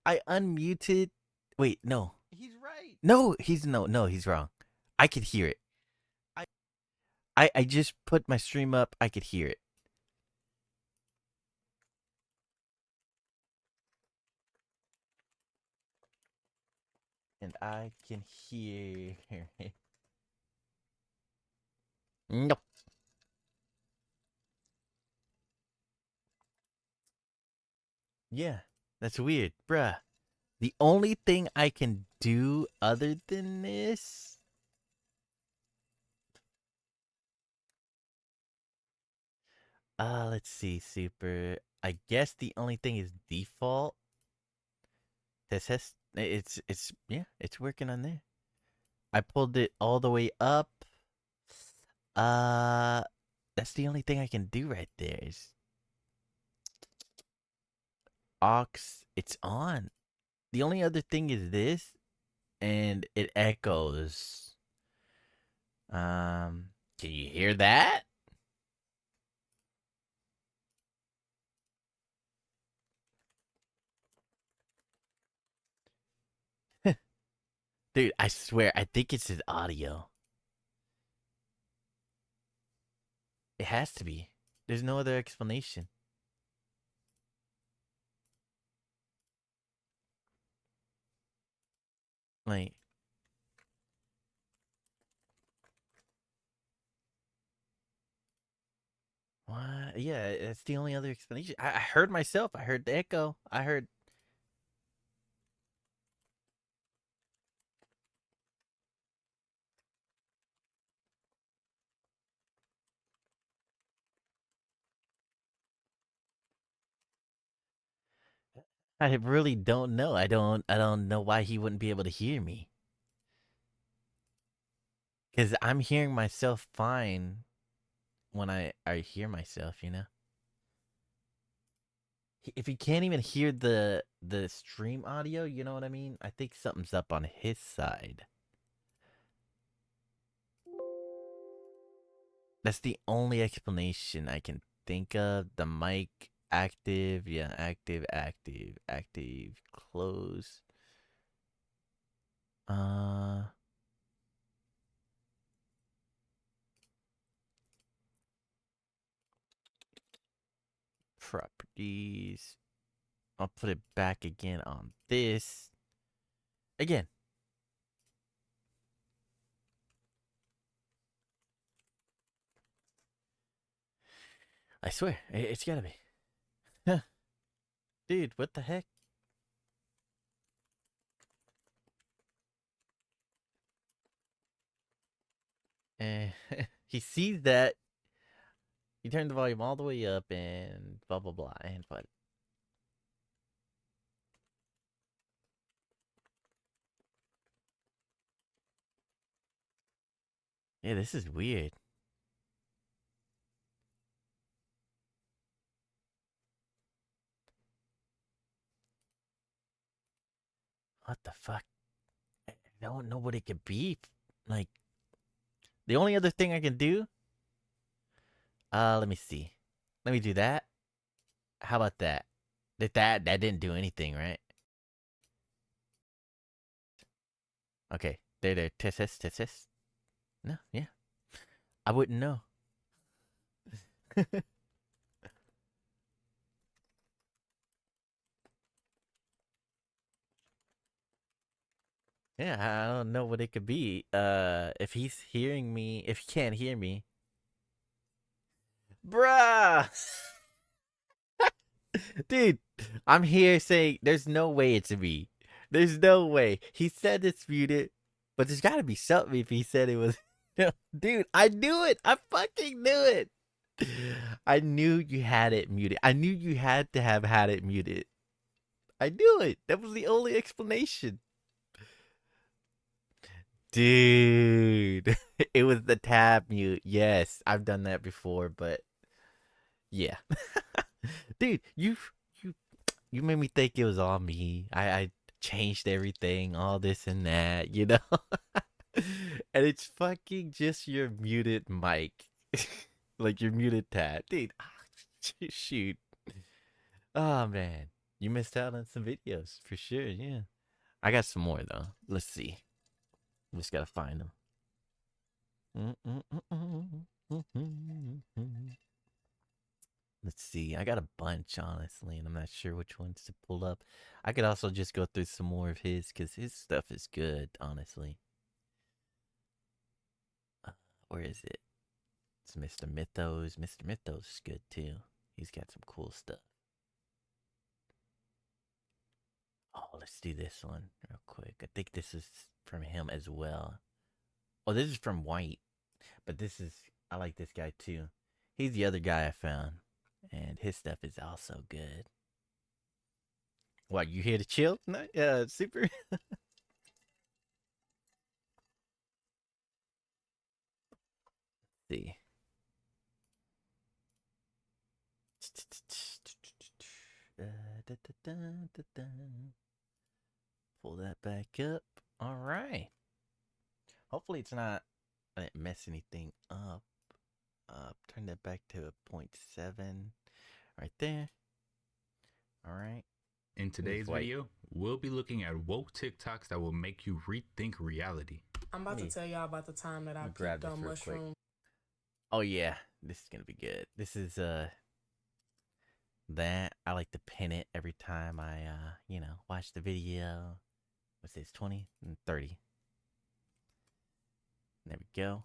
I unmuted. Wait, no. He's right. No, he's wrong. I could hear it. I just put my stream up. I could hear it. And I can hear it. Nope. Yeah, that's weird, bruh. The only thing I can do other than this. Let's see, super. I guess the only thing is default. This has it's yeah, it's working on there. I pulled it all the way up. That's the only thing I can do right there is aux. It's on. The only other thing is this, and it echoes. Can you hear that? Dude, I swear, I think it's his audio. It has to be. There's no other explanation. Like, what? Yeah, that's the only other explanation. I heard myself. I heard the echo. I heard. I really don't know. I don't know why he wouldn't be able to hear me. Cuz I'm hearing myself fine when I hear myself, you know? If he can't even hear the stream audio, you know what I mean? I think something's up on his side. That's the only explanation I can think of. The mic active, yeah, active, close. Properties. I'll put it back again on this. Again. I swear, it's gotta be. Dude, what the heck? He sees that. He turned the volume all the way up and blah, blah, blah. And what? Yeah, this is weird. What the fuck? I don't know what it could be. Like, the only other thing I can do. Let me see. Let me do that. How about that? That didn't do anything, right? Okay. There. Test. No, yeah. I wouldn't know. Yeah, I don't know what it could be. If he's hearing me, if he can't hear me. Bruh! Dude, I'm here saying there's no way it's me. There's no way. He said it's muted, but there's gotta be something if he said it was. Dude, I knew it. I fucking knew it. I knew you had it muted. I knew you had to have had it muted. I knew it. That was the only explanation. Dude, it was the tab mute. Yes, I've done that before, but yeah. Dude, you made me think it was all me. I changed everything, all this and that, you know? And it's fucking just your muted mic. Like your muted tab. Dude, Shoot. Oh man, you missed out on some videos for sure. Yeah, I got some more though. Let's see. Just gotta find them. Let's see. I got a bunch, honestly, and I'm not sure which ones to pull up. I could also just go through some more of his because his stuff is good, honestly. Where is it? It's Mr. Mythos. Mr. Mythos is good too. He's got some cool stuff. Oh, let's do this one real quick. I think this is from him as well. Oh, this is from White. But I like this guy too. He's the other guy I found. And his stuff is also good. What, you here to chill tonight? Super. Let's see. Pull that back up. All right. Hopefully it's not, I didn't mess anything up. Turn that back to a 0.7 right there. All right. In today's video, we'll be looking at woke TikToks that will make you rethink reality. I'm about to tell y'all about the time that I peaked on mushrooms. Oh yeah, this is gonna be good. This is that I like to pin it every time I watch the video. What's this? 20 and 30. There we go.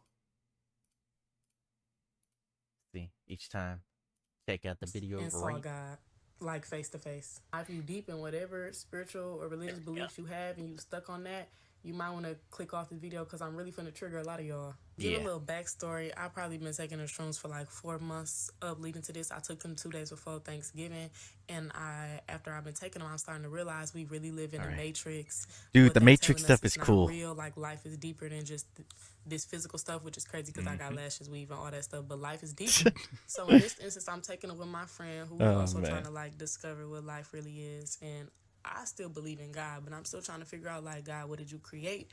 See, each time, check out the video. And saw God, like face to face. If you deep in whatever spiritual or religious beliefs you have and you stuck on that, you might want to click off the video because I'm really finna trigger a lot of y'all. Give a little backstory. I've probably been taking the shrooms for like 4 months up leading to this. I took them 2 days before Thanksgiving, and after I've been taking them, I'm starting to realize we really live in a matrix. Dude, the Matrix stuff is cool. Real, like life is deeper than just this physical stuff, which is crazy because I got lashes, weave, and all that stuff. But life is deeper. So in this instance, I'm taking it with my friend who also trying to like discover what life really is, and I still believe in God, but I'm still trying to figure out, like, God, what did you create?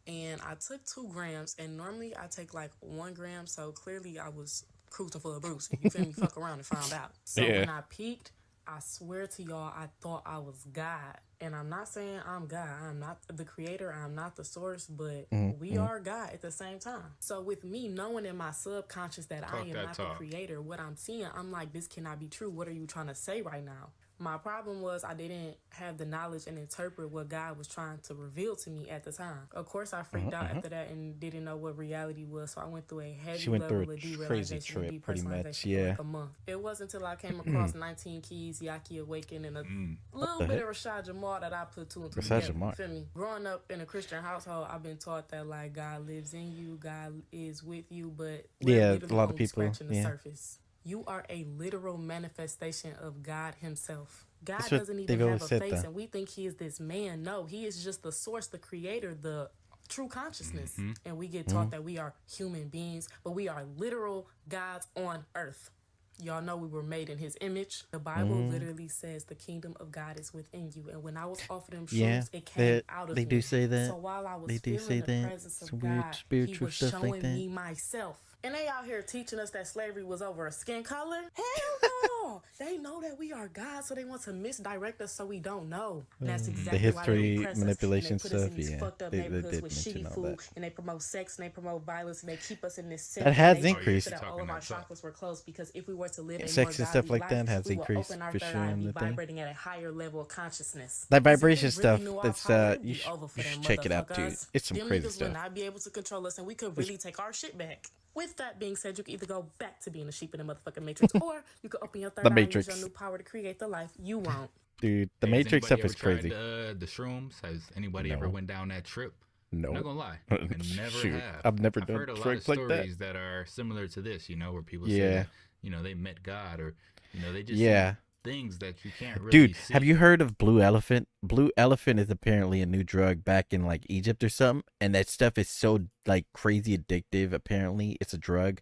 And I took 2 grams, and normally I take like 1 gram, so clearly I was cruising for a Bruce. You feel me? Fuck around and find out. So when I peaked, I swear to y'all, I thought I was God. And I'm not saying I'm God. I'm not the creator. I'm not the source, but we are God at the same time. So with me knowing in my subconscious that I am not the creator, what I'm seeing, I'm like, this cannot be true. What are you trying to say right now? My problem was I didn't have the knowledge and interpret what God was trying to reveal to me at the time. Of course, I freaked out after that and didn't know what reality was, so I went through a heavy level of derealization and depersonalization for like a month. It wasn't until I came across 19 Keys, Yaki Awaken, and a little bit of Rashad Jamal that I put 2 and 2 together. You feel me? Growing up in a Christian household, I've been taught that like God lives in you, God is with you, but we're a lot of people scratching the surface. You are a literal manifestation of God himself. God doesn't even have a face, and we think he is this man. No, he is just the source, the creator, the true consciousness. And we get taught that we are human beings, but we are literal gods on earth. Y'all know we were made in his image. The Bible literally says the kingdom of God is within you. And when I was offered them shrooms, it came out of me. They do say that. So while I was feeling the presence of God, he was showing me myself. And they out here teaching us that slavery was over a skin color? Hell no! They know that we are God, so they want to misdirect us so we don't know. That's exactly the history why they manipulation us. And they put us stuff. in these fucked up neighborhoods with shitty food, and they promote sex, and they promote violence, and they keep us in this that has increased. So that all of our chakras were closed, because if we were to live a sex more and stuff like life, that has we will increased open our for third sure eye and in be the thing. vibrating at a higher level of consciousness. That vibration stuff, that's you should check it out, dude. It's some crazy stuff. Them niggas will not be able to control us, and we could really take our shit back. With that being said, you can either go back to being a sheep in the motherfucking Matrix, or you can open your third eye and use your new power to create the life you want. Dude, the Matrix stuff is crazy. The shrooms? Has anybody ever went down that trip? No. I'm not gonna lie, I never have. I've never done heard a lot of stories that are similar to this. You know, where people say that, you know, they met God, or you know, they just see things that you can't really see. Have you heard of Blue Elephant? Blue Elephant is apparently a new drug back in like Egypt or something, and that stuff is so like crazy addictive. Apparently it's a drug,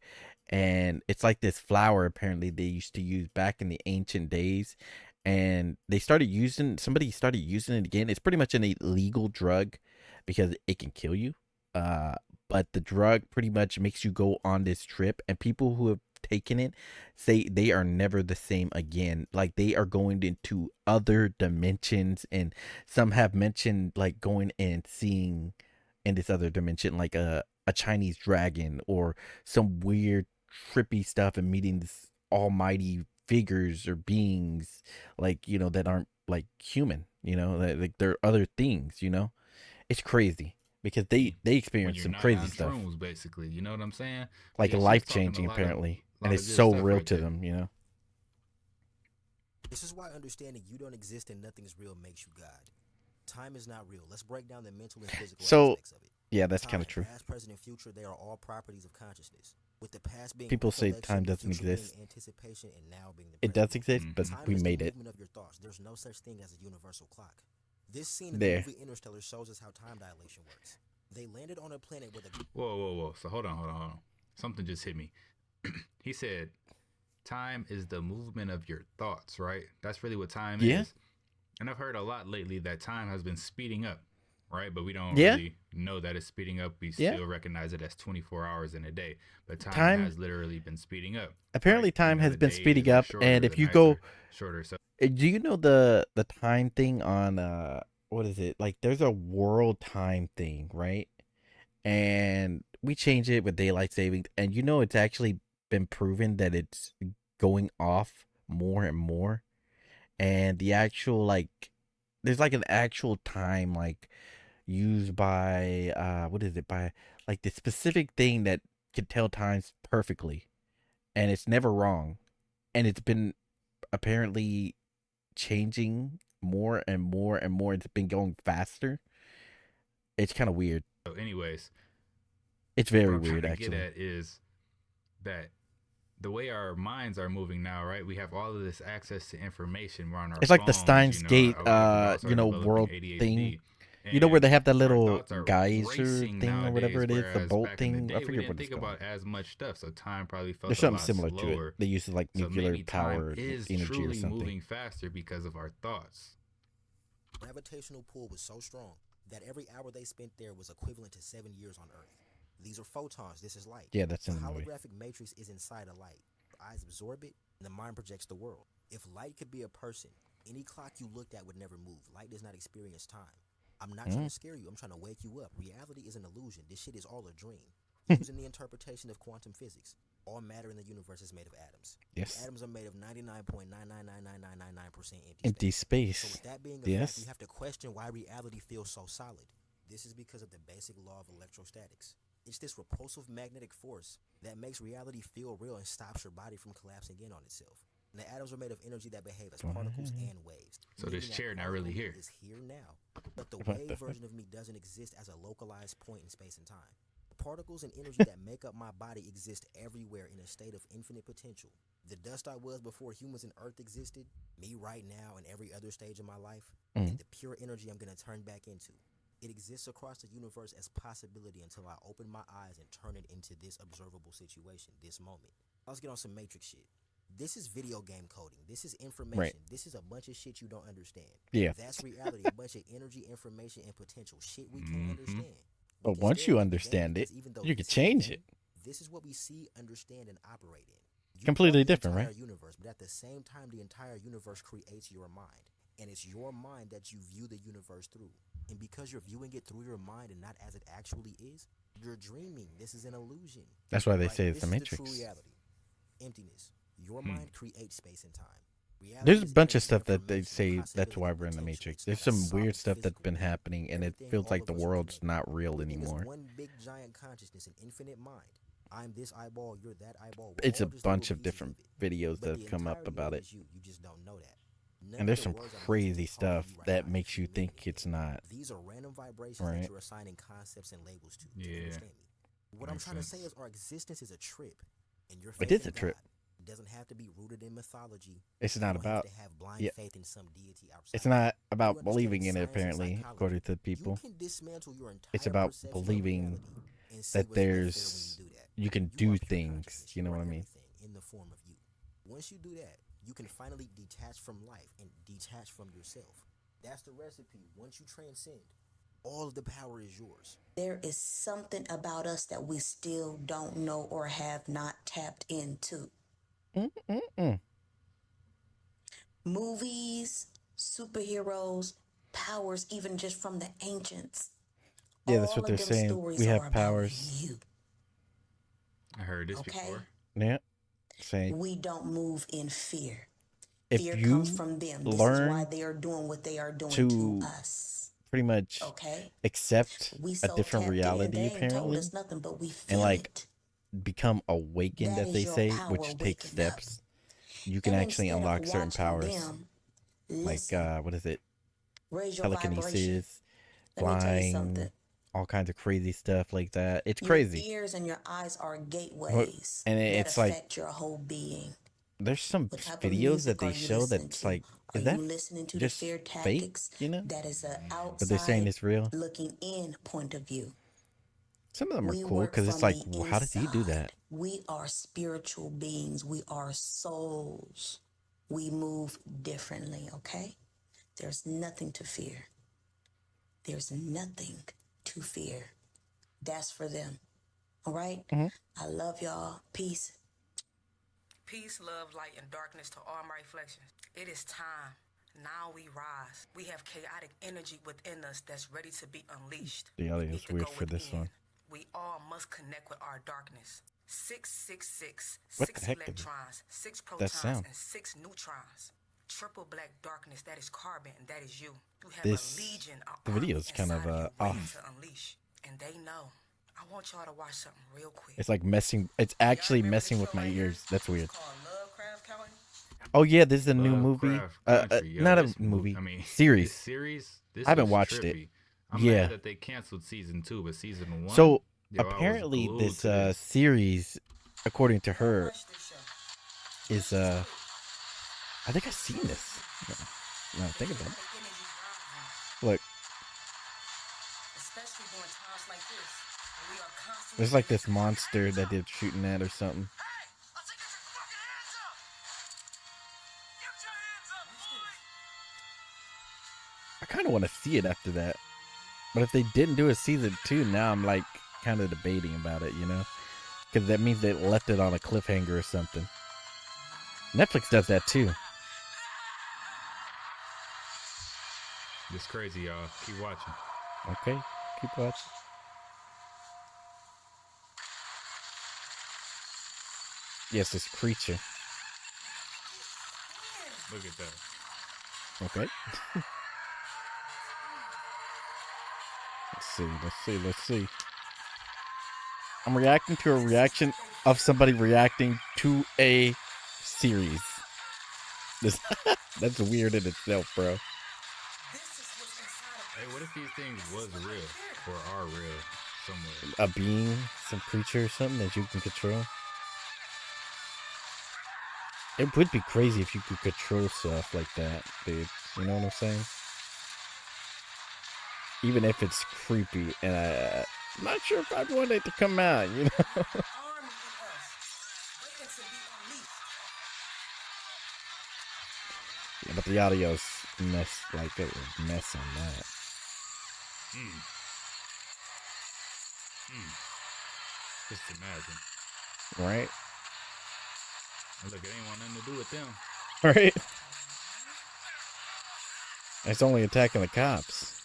and it's like this flower apparently they used to use back in the ancient days, and somebody started using it again. It's pretty much an illegal drug because it can kill you, but the drug pretty much makes you go on this trip, and people who have taken it, say they are never the same again. Like they are going into other dimensions, and some have mentioned like going and seeing in this other dimension like a Chinese dragon or some weird trippy stuff, and meeting this almighty figures or beings, like, you know, that aren't like human, you know, like they're other things, you know. It's crazy because they experience some crazy stuff, shrooms, basically, you know what I'm saying? like Yeah, life changing apparently, and it's so real to them, you know. This is why understanding you don't exist and nothing is real makes you God. Time is not real. Let's break down the mental and physical aspects of it. Yeah, that's kind of true. Past, present, and future, they are all properties of consciousness. With the past being people say time doesn't exist. Anticipation, and now being the it does exist, but time we is made the it. movement of your thoughts. There's no such thing as a universal clock. This scene in the movie Interstellar shows us how time dilation works. They landed on a planet where the whoa. So hold on. Something just hit me. He said, "Time is the movement of your thoughts." Right? That's really what time is. And I've heard a lot lately that time has been speeding up. Right, but we don't really know that it's speeding up. We still recognize it as 24 hours in a day, but time has literally been speeding up. Apparently, time has been speeding up, and if you go shorter, so do you know the time thing on what is it? Like, there's a world time thing, right? And we change it with daylight savings, and you know it's actually been proven that it's going off more and more, and the actual like there's like an actual time like used by what is it, by like the specific thing that can tell times perfectly, and it's never wrong, and it's been apparently changing more and more and more. It's been going faster. It's kind of weird. So anyways, it's very weird actually. What I'm trying to get at is that the way our minds are moving now, right? We have all of this access to information. We're on our it's phones, like the Steins Gate world ADHD, thing. You know where they have that little geyser thing or whatever it is, the bolt thing. I forget what it's called. About as much stuff, so time probably felt there's something similar slower. to it. They use like nuclear power is energy truly or something. Moving faster because of our thoughts. Gravitational pull was so strong that every hour they spent there was equivalent to 7 years on Earth. These are photons. This is light. Yeah, that's in the the movie. holographic matrix is inside a light. Eyes absorb it, and the mind projects the world. If light could be a person, any clock you looked at would never move. Light does not experience time. I'm not trying to scare you. I'm trying to wake you up. Reality is an illusion. This shit is all a dream. Using the interpretation of quantum physics, all matter in the universe is made of atoms. Yes. Atoms are made of 99.9999999% empty space. So with that being a fact, you have to question why reality feels so solid. This is because of the basic law of electrostatics. It's this repulsive magnetic force that makes reality feel real and stops your body from collapsing in on itself. And the atoms are made of energy that behave as particles and waves. So this chair not really here. Is here now, but the wave version of me doesn't exist as a localized point in space and time. The particles and energy that make up my body exist everywhere in a state of infinite potential. The dust I was before humans and Earth existed, me right now and every other stage of my life, and the pure energy I'm going to turn back into. It exists across the universe as possibility until I open my eyes and turn it into this observable situation, this moment. Let's get on some Matrix shit. This is video game coding. This is information. Right. This is a bunch of shit you don't understand. Yeah. That's reality. A bunch of energy, information, and potential. Shit we can't understand. But once you understand it, you can change it. This is what we see, understand, and operate in. Completely different, right? Universe, but at the same time, the entire universe creates your mind. And it's your mind that you view the universe through. And because you're viewing it through your mind and not as it actually is, you're dreaming. This is an illusion. That's why they say it's the Matrix. Matrix. True reality. Emptiness. Your mind creates space and time. Reality There's a bunch of stuff that they say that's why we're in the Matrix. There's some weird stuff that's been happening, and it feels like the world's not real anymore. One big giant consciousness, an infinite mind. I'm this eyeball, you're that eyeball. It's a bunch of different videos that have come up about it. You just don't know that. And there's some crazy stuff that makes you think it's not. These are random vibrations that you're assigning concepts and labels to. Do you understand me? What I'm trying to say is our existence is a trip. And your faith it is a trip. It doesn't have to be rooted in mythology. It's not about to have blind faith in some deity outside. It's not about believing in it, apparently, according to people. You can dismantle your entire it's about believing that you can do things. You know what I mean? In the form of you. Once you do that, you can finally detach from life and detach from yourself. That's the recipe. Once you transcend, All of the power is yours. There is something about us that we still don't know or have not tapped into. Movies, superheroes, powers, even just from the ancients. Yeah, that's what they're saying. We have powers. You. I heard this before. Yeah. Saying we don't move in fear. If Fear you comes from them. This learn is why they are doing what they are doing to us. Pretty much accept a different reality, apparently, and like become awakened, as they say, which takes steps. You can actually unlock certain powers, like what is it? Telekinesis, flying, all kinds of crazy stuff like that. It's crazy. Your ears and your eyes are gateways, and it's that like affect your whole being. There's some videos that they show that's like, is that just fake? You know, that is an outside, but they're saying it's real. Looking in point of view. Some of them are cool because it's like, well, how does he do that? We are spiritual beings. We are souls. We move differently. Okay, there's nothing to fear. There's nothing to fear. That's for them. All right. I love y'all. Peace. Peace, love, light, and darkness to all my reflections. It is time. Now we rise. We have chaotic energy within us that's ready to be unleashed. The audio is weird for this one. We all must connect with our darkness. 666, what 6 the heck electrons, 6 protons, and 6 neutrons. Triple black darkness, that is carbon, and that is you. You have a legion of the video is kind of off. To unleash, and they know. I want y'all to watch something real quick. It's like messing. It's actually messing with my ears. That's weird. Oh yeah, this is a new movie. Not a movie. I mean, series. This I haven't watched it. I'm mad that they canceled season 2, but season 1. So apparently, this series, according to her, is I think I've seen this. No, think about it. Look. Especially during times like this. There's like this monster that they're shooting at or something. I kind of want to see it after that. But if they didn't do a season 2, now I'm like kind of debating about it, you know? Because that means they left it on a cliffhanger or something. Netflix does that too. It's crazy, y'all. Keep watching. Okay, keep watching. Yes, this creature. Look at that. Okay. Let's see. I'm reacting to a reaction of somebody reacting to a series. That's weird in itself, bro. Hey, what if these things was real or are real somewhere? A being, some creature or something that you can control? It would be crazy if you could control stuff like that, dude. You know what I'm saying? Even if it's creepy, and I'm not sure if I'd want it to come out, you know? Yeah, but the audio's mess, like a mess on that. Just imagine. Right? Look, it ain't want nothing to do with them. Right? It's only attacking the cops.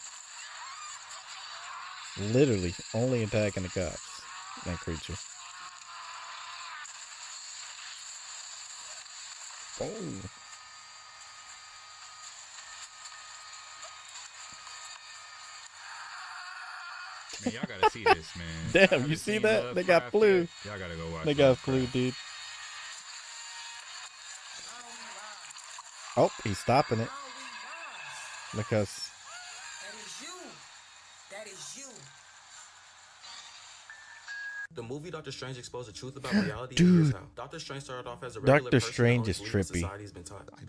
Literally, only attacking the cops. That creature. Oh. Man, y'all gotta see this, man. Damn, you see that? They got flu. Y'all gotta go watch. They got flu, dude. Oh, he's stopping it. Because. That is you. The movie Doctor Strange exposed the truth about reality. Dude, Doctor Strange started off as a regular Doctor Strange is trippy.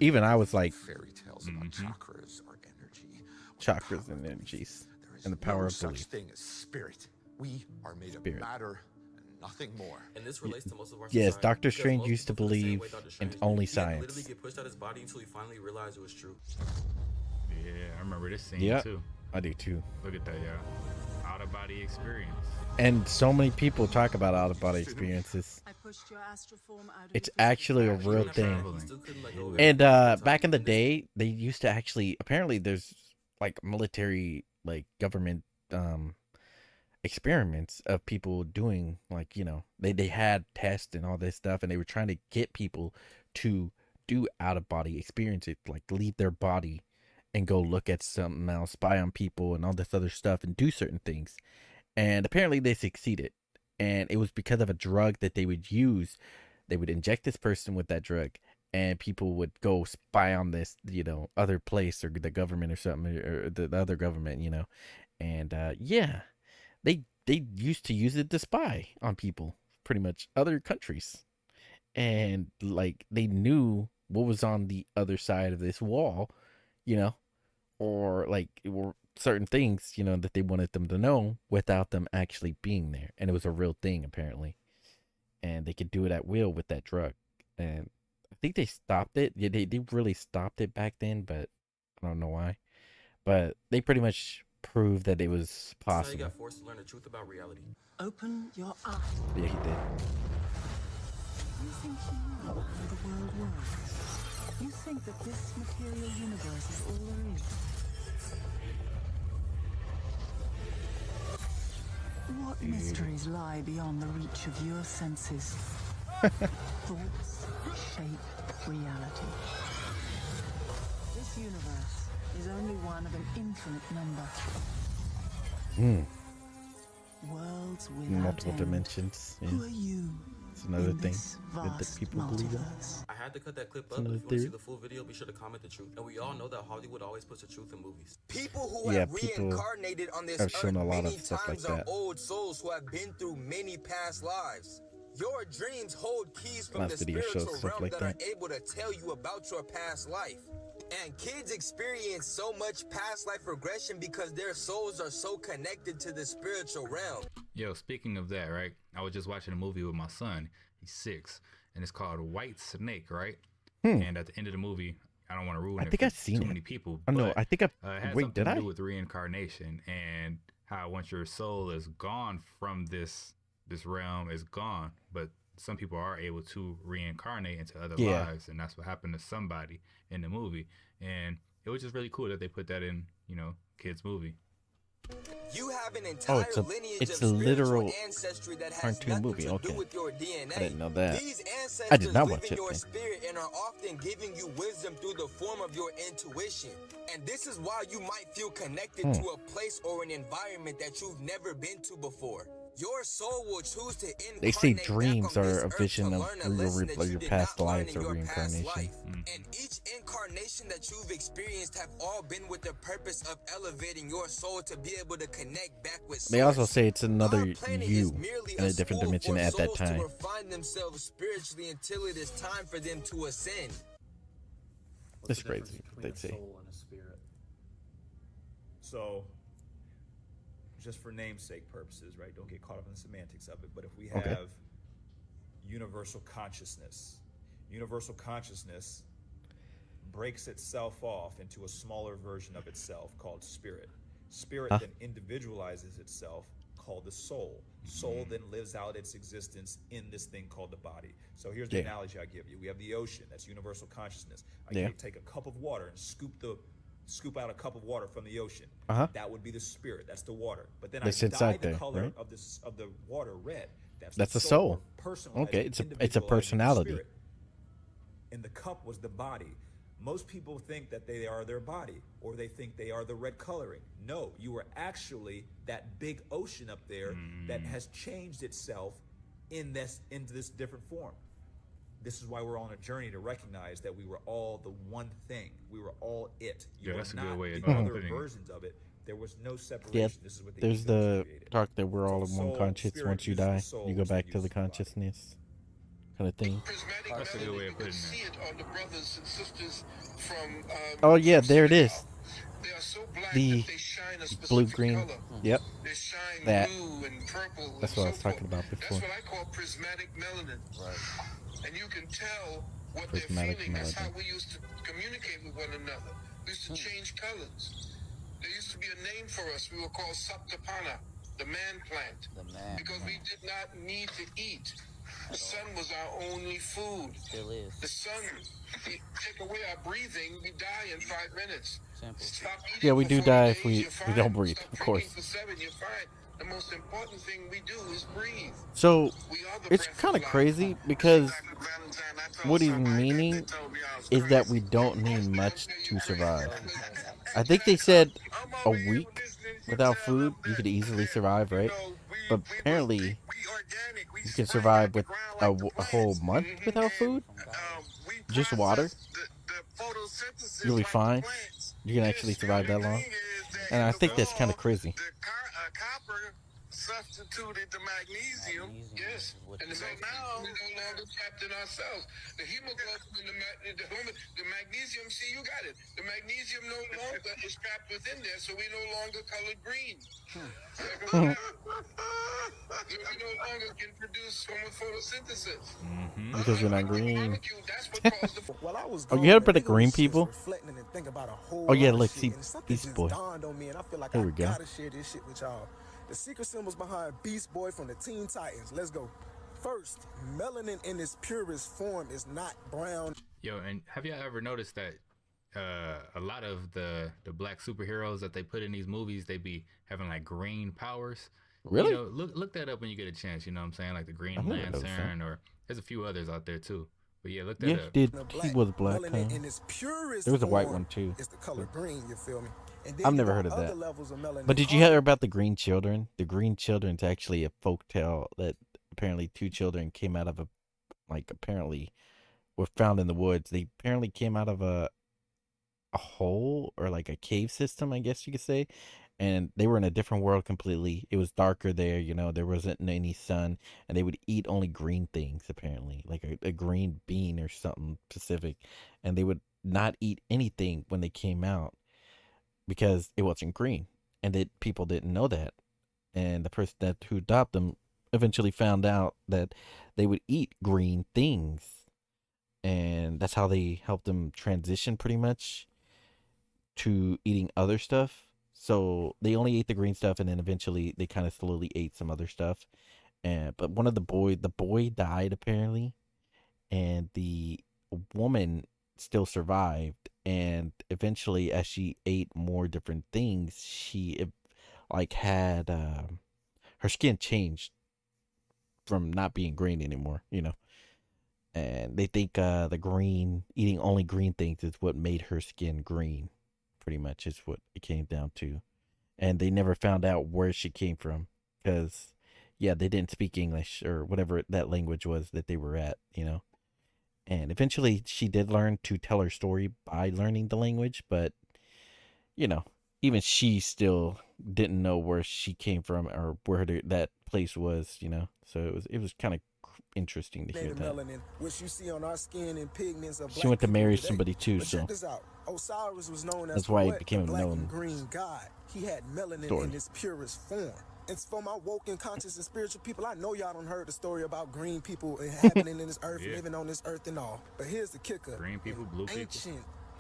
Even I was like, fairy tales about chakras or energy. Chakras and energies. And the power of belief. Such thing as spirit. We are made of matter and nothing more. And this relates to most of our yes, society, Doctor Strange used to believe in only science. Literally get pushed out his body until he finally realized it was true. Yeah, I remember this scene too. I do too. Look at that, yeah. Out of body experience. And so many people talk about out of body experiences. It's actually a real thing. And back in the day, they used to actually, apparently there's like military, like government experiments of people doing, like, you know, they had tests and all this stuff, and they were trying to get people to do out of body experiences, like leave their body and go look at something else, spy on people and all this other stuff and do certain things. And apparently they succeeded. And it was because of a drug that they would use. They would inject this person with that drug, and people would go spy on this, you know, other place or the government or something, or the other government, you know. And yeah, they used to use it to spy on people, pretty much other countries. And like they knew what was on the other side of this wall, you know, or like or certain things, you know, that they wanted them to know without them actually being there. And it was a real thing apparently. And they could do it at will with that drug. And I think they stopped it. Yeah, they really stopped it back then, but I don't know why. But they pretty much proved that it was possible. So you got forced to learn the truth about reality. Open your eyes. Yeah, he did. You think you know how the world works? You think that this material universe is all there is? What mysteries lie beyond the reach of your senses? Thoughts shape reality. This universe is only one of an infinite number. Worlds without multiple end. dimensions. Yeah. Who are you? It's another thing that people believe in. I had to cut that clip up. If you want to see the full video, be sure to comment the truth. And we all know that Hollywood always puts the truth in movies. People who have reincarnated on this earth many times are old souls who have been through many past lives. Your dreams hold keys from the spiritual realm that are able to tell you about your past life. And kids experience so much past life regression because their souls are so connected to the spiritual realm. Yo, speaking of that, right? I was just watching a movie with my son. He's 6, and it's called White Snake, right? And at the end of the movie, I don't want to ruin it for too many people. Oh no, I think I had wait. something Did to I? do with reincarnation and how once your soul is gone from this realm, is gone, but some people are able to reincarnate into other lives, and that's what happened to somebody in the movie. And it was just really cool that they put that in, you know, kids' movie. You have an entire lineage it's of a literal ancestry that has cartoon nothing movie. to Okay, do with your DNA. I didn't know that. These ancestors I did not live watch in it. your Then. spirit and are often giving you wisdom through the form of your intuition. And this is why you might feel connected to a place or an environment that you've never been to before. Your soul will choose to incarnate. They say dreams are a vision of your past lives or reincarnation. And each incarnation that you've experienced have all been with the purpose of elevating your soul to be able to connect back with source. They also say it's another you in a different dimension at that time. To refine themselves spiritually until it is time for them to ascend. That's crazy. They'd say. So, just for namesake purposes, right? Don't get caught up in the semantics of it. But if we have universal consciousness breaks itself off into a smaller version of itself called spirit. Spirit then individualizes itself, called the soul. Soul then lives out its existence in this thing called the body. So here's the analogy I give you. We have the ocean. That's universal consciousness. I can take a cup of water and scoop out a cup of water from the ocean. That would be the spirit. That's the water. But then I dye the color of the water red. That's the soul. Okay, it's a personality. And the cup was the body. Most people think that they are their body, or they think they are the red coloring. No, you are actually that big ocean up there that has changed itself into this different form. This is why we're on a journey to recognize that we were all the one thing. We were all it. You were that's not a good way of the other putting versions of it. There was no separation. Yeah, This is what there's the talk that we're all in one conscious. Once you die, you go back to the consciousness kind of thing. That's a good way of putting it. Oh yeah, there it is. The blue-green. Yep. That. That's what I was talking about before. That's what I call prismatic melanin. Right. And you can tell what Prismatic they're feeling. That's how melanin. we used to communicate with one another. We used to change colors. There used to be a name for us. We were called Saptapana, the man plant. Because we did not need to eat. The sun was our only food. Still is. The sun, take away our breathing, we die in 5 minutes. Stop eating Yeah, we for do 40 die days, if we you're fine. don't breathe, Stop of drinking course. for 7, you're fine. The most important thing we do is breathe. So it's kind of crazy because what he's meaning is that we don't need much to survive. I think they said a week without food you could easily survive, right? But apparently you can survive with a whole month without food. Just water. You'll be fine. You can actually survive that long. And I think that's kind of crazy. Copper substituted the magnesium. Yes. And so now we're no longer trapped in ourselves. The hemoglobin and the magnesium, see, you got it. The magnesium no longer is trapped within there, so we no longer colored green. We no longer can produce photosynthesis. Because we're not green. Oh, you heard about the green people? Oh yeah, look, see, Beast Boy. Here we go. The secret symbols behind Beast Boy from the Teen Titans. Let's go. First, melanin in its purest form is not brown. Yo, and have y'all ever noticed that a lot of the black superheroes that they put in these movies, they be having like green powers? Really? You know, look that up when you get a chance. You know what I'm saying? Like the Green Lantern, or there's a few others out there too. But yeah, look that up. He was black. There was a white one too. It's the color green. You feel me? I've never heard of that. But did you hear about the Green Children? The Green Children's actually a folk tale that apparently 2 children came out of apparently were found in the woods. They apparently came out of a hole or like a cave system, I guess you could say. And they were in a different world completely. It was darker there, there wasn't any sun, and they would eat only green things, apparently, like a green bean or something specific. And they would not eat anything when they came out, because it wasn't green, and that people didn't know that. And the person who adopted them eventually found out that they would eat green things, and that's how they helped them transition pretty much to eating other stuff. So they only ate the green stuff, and then eventually they kind of slowly ate some other stuff. But one of the boy died apparently, and the woman still survived. And eventually, as she ate more different things, she had her skin changed from not being green anymore, And they think eating only green things is what made her skin green, pretty much is what it came down to. And they never found out where she came from, because they didn't speak English or whatever that language was that they were at, And eventually she did learn to tell her story by learning the language, but even she still didn't know where she came from or where that place was, So it was kind of interesting to hear that. Which you see on our skin and pigments of she went to marry somebody too, so check this out. Osiris was known as that's why he became a known green god. He had melanin in its purest form. It's for my woke and conscious and spiritual people. I know y'all done heard the story about green people inhabiting in this earth, living on this earth and all. But here's the kicker. Green people, blue people.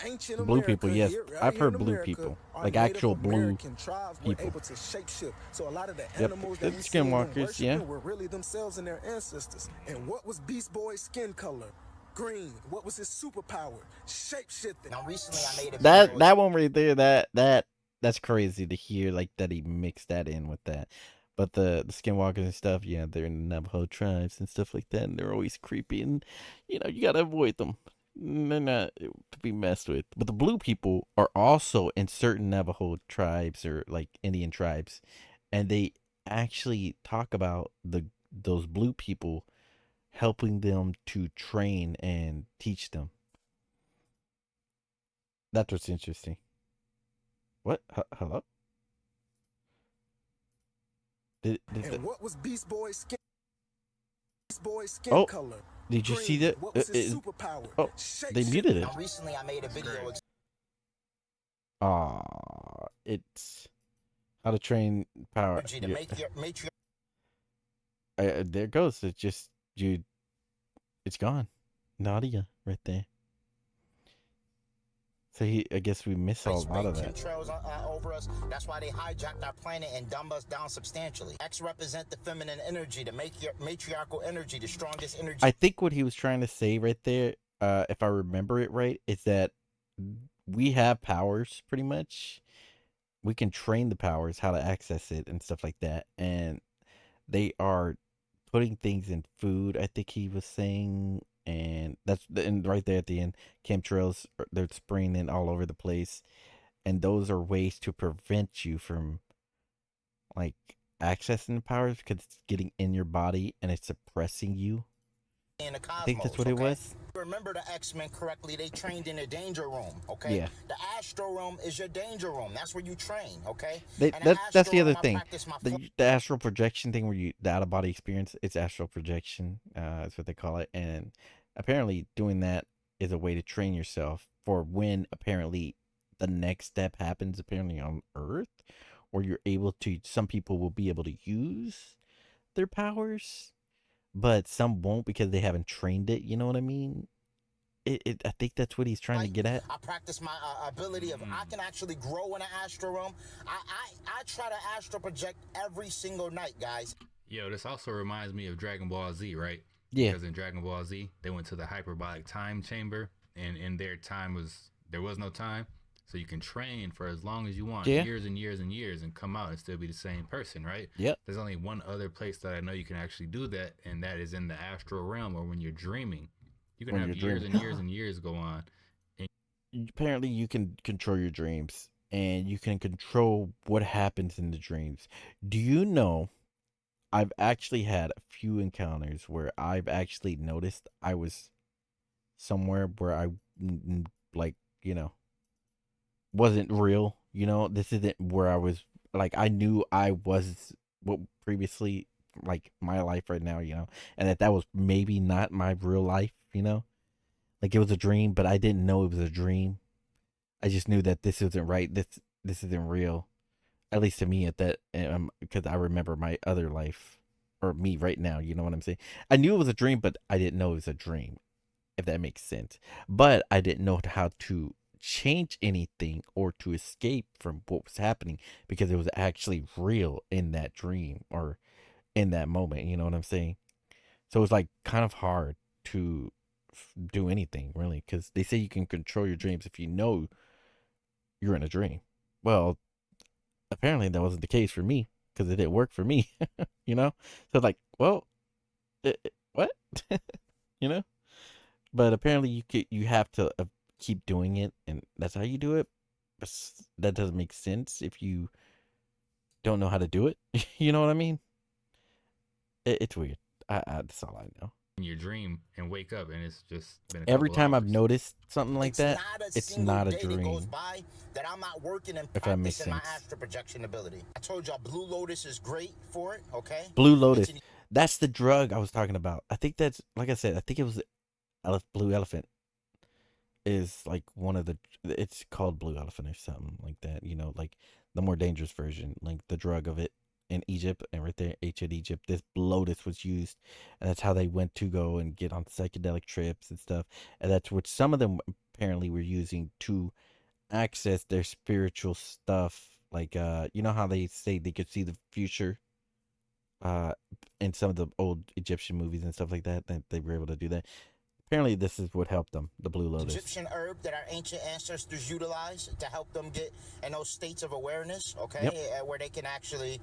Ancient blue America, people, yes. I've heard blue America, people, like actual blue tribes people. Were able to shapeshift. So a lot of the animals the that we skinwalkers, were really themselves and their ancestors. And what was Beast Boy's skin color? Green. What was his superpower? Shapeshifting. Now recently I made a that one right there, that's crazy to hear, like that he mixed that in with that. But the skinwalkers and stuff, they're in the Navajo tribes and stuff like that, and they're always creepy, and you gotta avoid them. They're not to be messed with. But the blue people are also in certain Navajo tribes or like Indian tribes, and they actually talk about those blue people helping them to train and teach them. That's what's interesting. What? Hello? What was Beast Boy's skin? Beast Boy's skin color. Did you see that? What was his superpower? Oh, they muted it. Now recently I made a video. It's how to train power. There it goes. It's just it's gone. Nadia right there. So I guess we miss a lot of that. Chemtrails over us. That's why they hijacked our planet and dumb us down substantially. X represent the feminine energy, the matriarchal energy, the strongest energy. I think what he was trying to say right there, if I remember it right, is that we have powers pretty much. We can train the powers, how to access it and stuff like that. And they are putting things in food, I think he was saying. And and right there at the end, chemtrails, they're spraying in all over the place. And those are ways to prevent you from, like, accessing the powers because it's getting in your body and it's suppressing you. In the cosmos, I think that's what it was. Remember the X-Men correctly, they trained in a danger room, okay? Yeah. The astral realm is your danger room. That's where you train, okay? That's the other thing. The astral projection thing where the out-of-body experience, it's astral projection. That's what they call it. And apparently doing that is a way to train yourself for when apparently the next step happens apparently on Earth, where you're able to, some people will be able to use their powers, but some won't because they haven't trained it. You know what I mean? I think that's what he's trying to get at. I practice my ability of I can actually grow in an astral realm. I try to astral project every single night, guys. Yo, this also reminds me of Dragon Ball Z, right? Yeah. Because in Dragon Ball Z, they went to the hyperbolic time chamber, and in their time there was no time, so you can train for as long as you want, years and years and years, and come out and still be the same person, right? Yep. There's only one other place that I know you can actually do that, and that is in the astral realm, or when you're dreaming. You can have years and years and years go on. And apparently, you can control your dreams, and you can control what happens in the dreams. Do you know, I've actually had a few encounters where I've actually noticed I was somewhere where I, like, you know, wasn't real. You know, this isn't where I was, like, I knew I was what previously, like, my life right now, you know, and that was maybe not my real life, you know, like it was a dream, but I didn't know it was a dream. I just knew that this isn't right. This isn't real, at least to me at that, because I remember my other life, or me right now, you know what I'm saying? I knew it was a dream, but I didn't know it was a dream, if that makes sense. But I didn't know how to change anything or to escape from what was happening because it was actually real in that dream or in that moment, you know what I'm saying? So it was like kind of hard to do anything really, because they say you can control your dreams if you know you're in a dream. Well, apparently that wasn't the case for me because it didn't work for me. You know, so like, well, what? You know, but apparently you have to keep doing it, and that's how you do it. But that doesn't make sense if you don't know how to do it. You know what I mean? It's weird. That's all I know. in your dream and wake up, and it's just been every time hours. I've noticed something like that, it's not a dream. That I'm not working and if that makes sense. My astral projection ability. I told y'all Blue Lotus is great for it. Okay. Blue Lotus. That's the drug I was talking about. I think that's, like I said, I think it was Blue Elephant. Is like one of the. It's called Blue Elephant or something like that. You know, like the more dangerous version, like the drug of it in Egypt, and right there, ancient Egypt, this lotus was used, and that's how they went to go and get on psychedelic trips and stuff, and that's what some of them apparently were using to access their spiritual stuff. Like, you know how they say they could see the future, in some of the old Egyptian movies and stuff like that, that they were able to do that. Apparently, this is what helped them, the Blue Lotus. Egyptian herb that our ancient ancestors utilized to help them get in those states of awareness, okay, where they can actually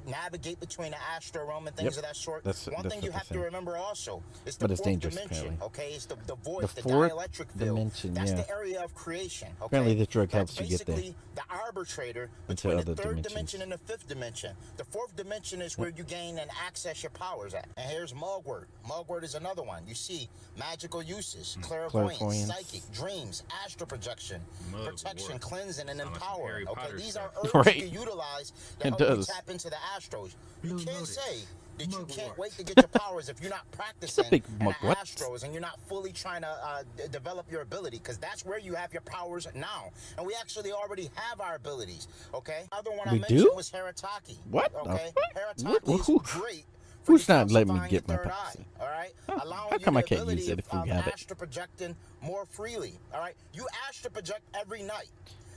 navigate between the astral realm and things of that sort. One thing you have to remember also is the fourth dimension, apparently. Okay, it's the void, the dielectric field. That's the area of creation. Okay? Apparently, the drug helps you get there. Basically, the arbitrator between the third dimension and the fifth dimension. The fourth dimension is where you gain and access your powers at. And here's Mugwort. Mugwort is another one. You see magical uses, clairvoyance, psychic, dreams, astral projection, protection, cleansing, and empowering. Okay, these are herbs you can utilize to help you tap into the astros. You can't say that you can't wait to get your powers if you're not practicing in the astros and you're not fully trying to develop your ability, because that's where you have your powers now. And we actually already have our abilities, okay? Other one I mentioned was Herataki. What? Okay, Herataki is great Who's not letting me get my powers? All right, how come I can't use it if we have it? Astral projecting more freely. All right, you astral project every night.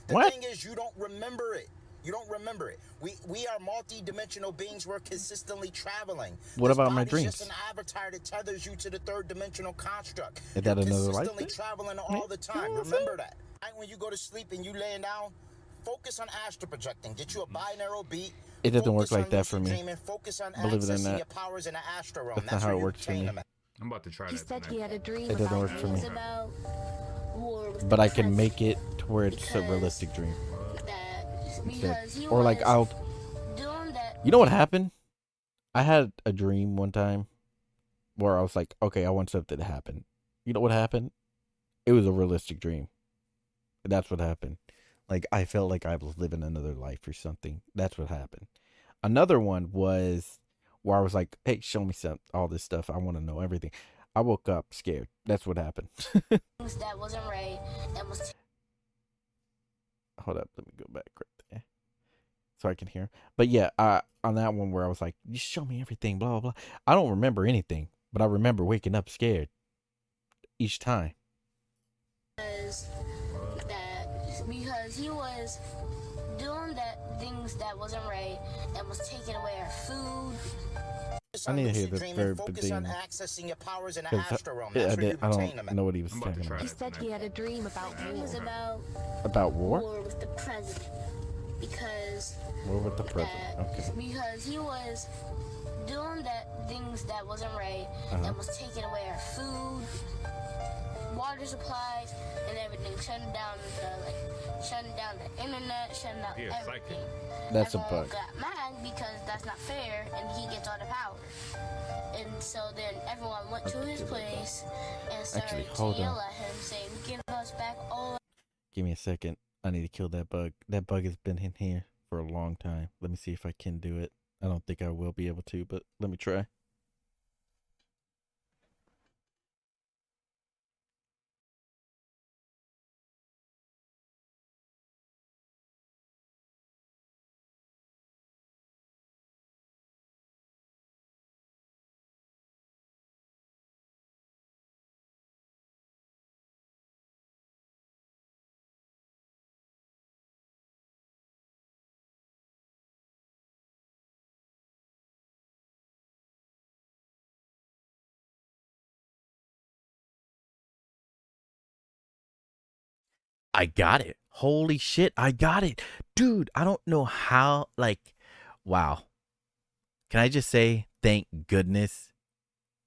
The what? thing is, you don't remember it. You don't remember it. We are multi-dimensional beings. We're consistently traveling. What about my dreams? Just an avatar that tethers you to the third dimensional construct. Is that another life? Consistently traveling all the time. Remember that. Right when you go to sleep and you laying down, focus on astral projecting. Get you a binaural beat. It doesn't work like that for me. Focus on believe it or not. Your powers in the astral realm. That's not how it works for me. I'm about to try that. He said he had a dream. It doesn't work for me. But I can make it to where it's a realistic dream. Or like you know what happened? I had a dream one time where I was like, okay, I want something to happen. You know what happened? It was a realistic dream. That's what happened. Like I felt like I was living another life or something. That's what happened. Another one was where I was like, hey, show me all this stuff. I want to know everything. I woke up scared. That's what happened. That wasn't right. That was. Hold up, let me go back right there so I can hear. But yeah, on that one where I was like, you show me everything, blah, blah, blah. I don't remember anything, but I remember waking up scared each time. Because he was doing things that wasn't right and was taking away our food. I need to hear the very beginning. I don't know what he was talking about. He said he had a dream about war. About war? War with the president. Because war with the president. Okay. Because he was doing things that wasn't right and was taking away our food, water supplies, and everything, shutting down the internet, shutting down everything. That's Everyone a bug. got mad because that's not fair, and he gets all the power. And so then everyone went to his place and started to yell at him, saying, "Give us back all." Give me a second. I need to kill that bug. That bug has been in here for a long time. Let me see if I can do it. I don't think I will be able to, but let me try. I got it. Holy shit, I got it. Dude, I don't know how, wow. Can I just say, thank goodness?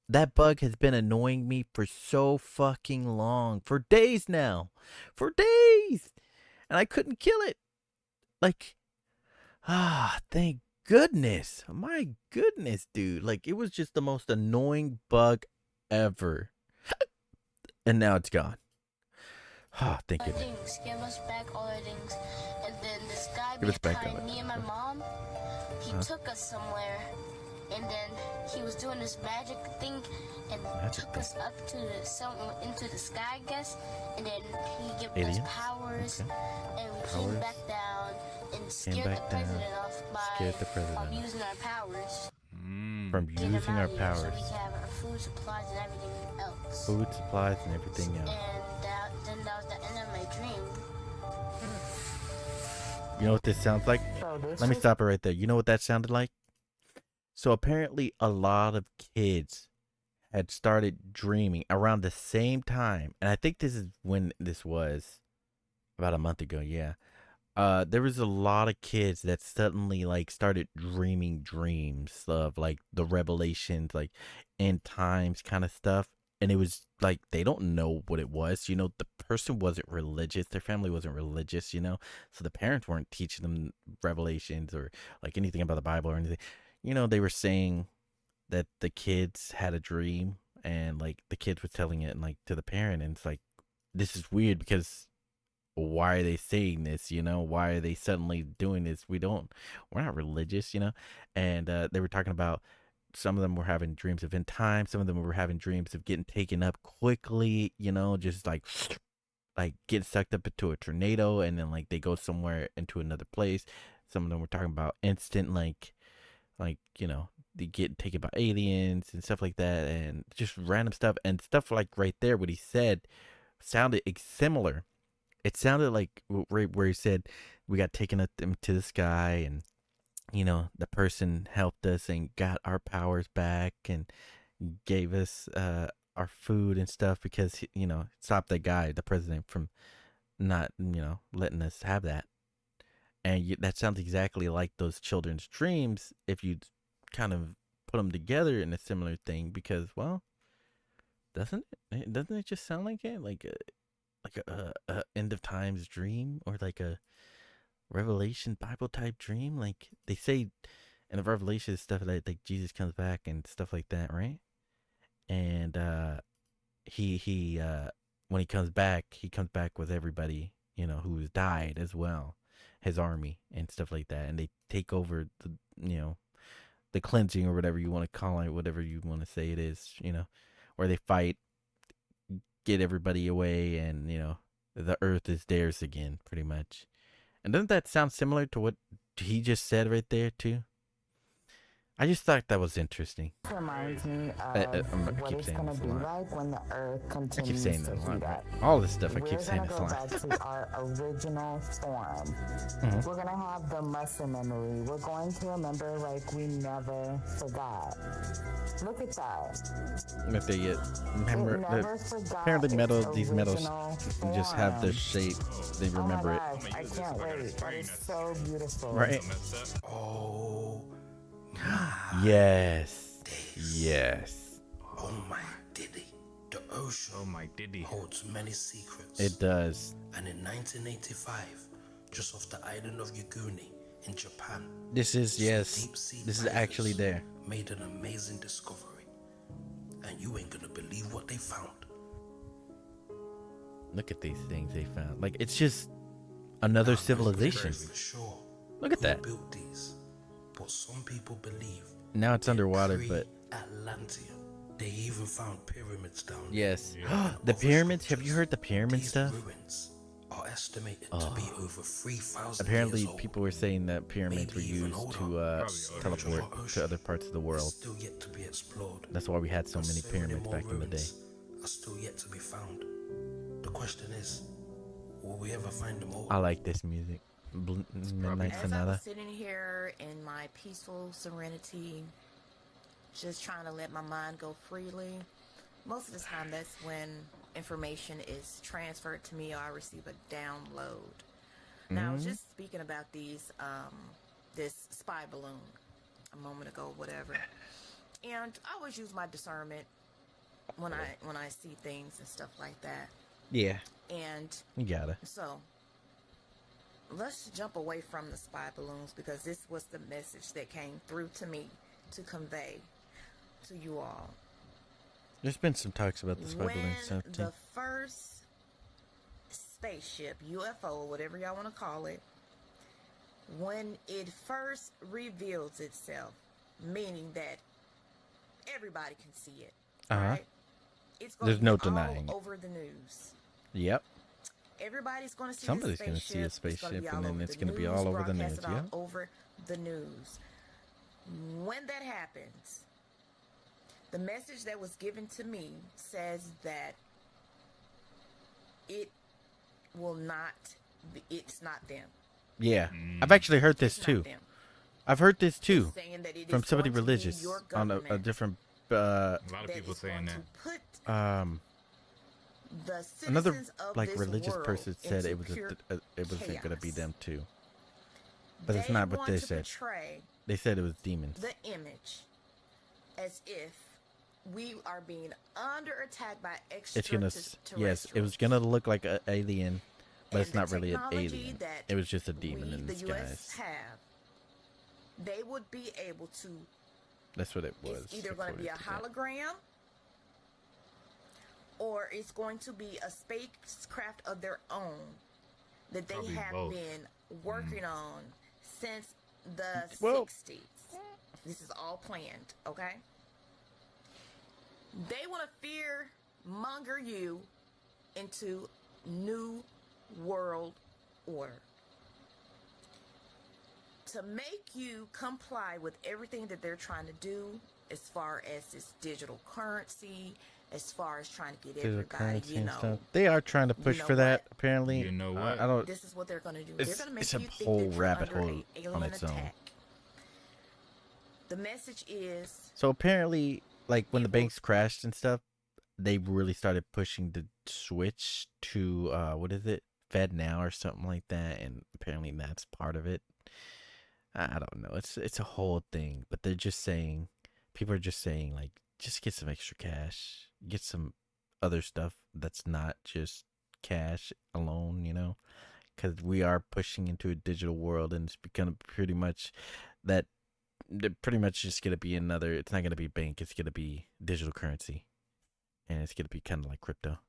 That bug has been annoying me for so fucking long. For days now. For days. And I couldn't kill it. Thank goodness. My goodness, dude. It was just the most annoying bug ever. And now it's gone. Thank you. Give us back all our things. And then this guy behind me and my mom, he took us somewhere. And then he was doing this magic thing and took us up to into the sky, I guess. And then he gave us powers. Okay. And we came back down and scared the president off by using our powers. From using our powers. So we can have our food supplies and everything else. Food supplies and everything else. And then that was the end of my dream. You know what this sounds like? Let me stop it right there. You know what that sounded like? So apparently a lot of kids had started dreaming around the same time. And I think this is when this was about a month ago. Yeah. There was a lot of kids that suddenly started dreaming dreams of the revelations, end times kind of stuff. And it was they don't know what it was. The person wasn't religious. Their family wasn't religious, so the parents weren't teaching them revelations or anything about the Bible or anything. They were saying that the kids had a dream and the kids were telling it and to the parent. And it's this is weird because why are they saying this? Why are they suddenly doing this? We're not religious, and they were talking about some of them were having dreams of end time. Some of them were having dreams of getting taken up quickly, just getting sucked up into a tornado. And then they go somewhere into another place. Some of them were talking about instant, they get taken by aliens and stuff like that, and just random stuff and stuff like right there. What he said sounded similar. It sounded like right where he said we got taken up to the sky, and the person helped us and got our powers back and gave us our food and stuff because stopped that guy, the president, from not letting us have that. And that sounds exactly like those children's dreams if you kind of put them together in a similar thing, because, well, doesn't it just sound like it, like a end of times dream, or like a Revelation Bible type dream? Like they say in the Revelation stuff that like Jesus comes back and stuff like that, right? And he when he comes back with everybody who's died as well, his army and stuff like that, and they take over the cleansing, or whatever you want to call it, whatever you want to say it is, where they fight, get everybody away, and the earth is theirs again, pretty much. And doesn't that sound similar to what he just said right there too? I just thought that was interesting. This reminds me of what it's going to be like when the earth continues to heat up. All this stuff I keep saying is a lot. We're going to go back to our original form. We're going to have the muscle memory. We're going to remember like we never forgot. Look at that. If they get apparently these metals just have their shape. They remember it. I can't wait. That is so beautiful. Right. Oh. Yes. Oh my diddy. The ocean holds many secrets. It does. And in 1985, just off the island of Yuguni in Japan, this is actually there. Made an amazing discovery. And you ain't gonna believe what they found. Look at these things they found. Like, it's just another civilization. Sure. Look at that. Built these. But some people believe now it's underwater, but Atlantia. They even found pyramids down there. Yes. The pyramids. Have you heard the pyramid stuff? Ruins are estimated to be over 3,000 Apparently, years old. people were saying that pyramids were used to teleport to other parts of the world. Still yet to be explored. That's why we had so many pyramids back in the day. Are still yet to be found. The question is, will we ever find them all? I like this music. Midnight As Sonata. I was sitting here in my peaceful serenity, just trying to let my mind go freely, most of the time that's when information is transferred to me or I receive a download. Now, I was just speaking about these, this spy balloon a moment ago, whatever. And I always use my discernment when I see things and stuff like that. Yeah. And you gotta. So let's jump away from the spy balloons, because this was the message that came through to me to convey to you all. There's been some talks about the spy balloon stuff too. The first spaceship, UFO, whatever y'all want to call it, when it first reveals itself, meaning that everybody can see it, right? It's going There's to be no all denying over the news. Yep. Everybody's going to see Somebody's going to see a spaceship, and then it's going to be all over the news. Yeah. Over the news. When that happens, the message that was given to me says that it will not be, it's not them. Yeah. I've actually heard this too. I've heard this too from somebody religious on a different a lot of people saying that. Another like religious person said it wasn't going to be them too, but it's not what they said. They said it was demons. The image, as if we are being under attack by extraterrestrials. Yes, it was gonna look like an alien, but it's not really an alien. It was just a demon in disguise. They would be able to. That's what it was. It's either going to be a hologram, or it's going to be a spacecraft of their own that they have been working on since the 60s. This is all planned, okay? They want to fear monger you into new world order. to make you comply with everything that they're trying to do, as far as this digital currency, as far as trying to get everybody, you know, stuff. They are trying to push for that. Apparently, you know what? I don't. This is what they're going to do. They're going to make It's you a think whole that you're rabbit under hole an on alien its own. attack. The message is. So apparently, like when the banks crashed and stuff, they really started pushing the switch to what is it, Fed Now or something like that, and apparently that's part of it. I don't know. It's a whole thing, but they're just saying, people are just saying like, just get some extra cash, get some other stuff that's not just cash alone, you know, because we are pushing into a digital world, and it's become pretty much that. They're pretty much just gonna be another. It's not gonna be bank. It's gonna be digital currency, and it's gonna be kind of like crypto.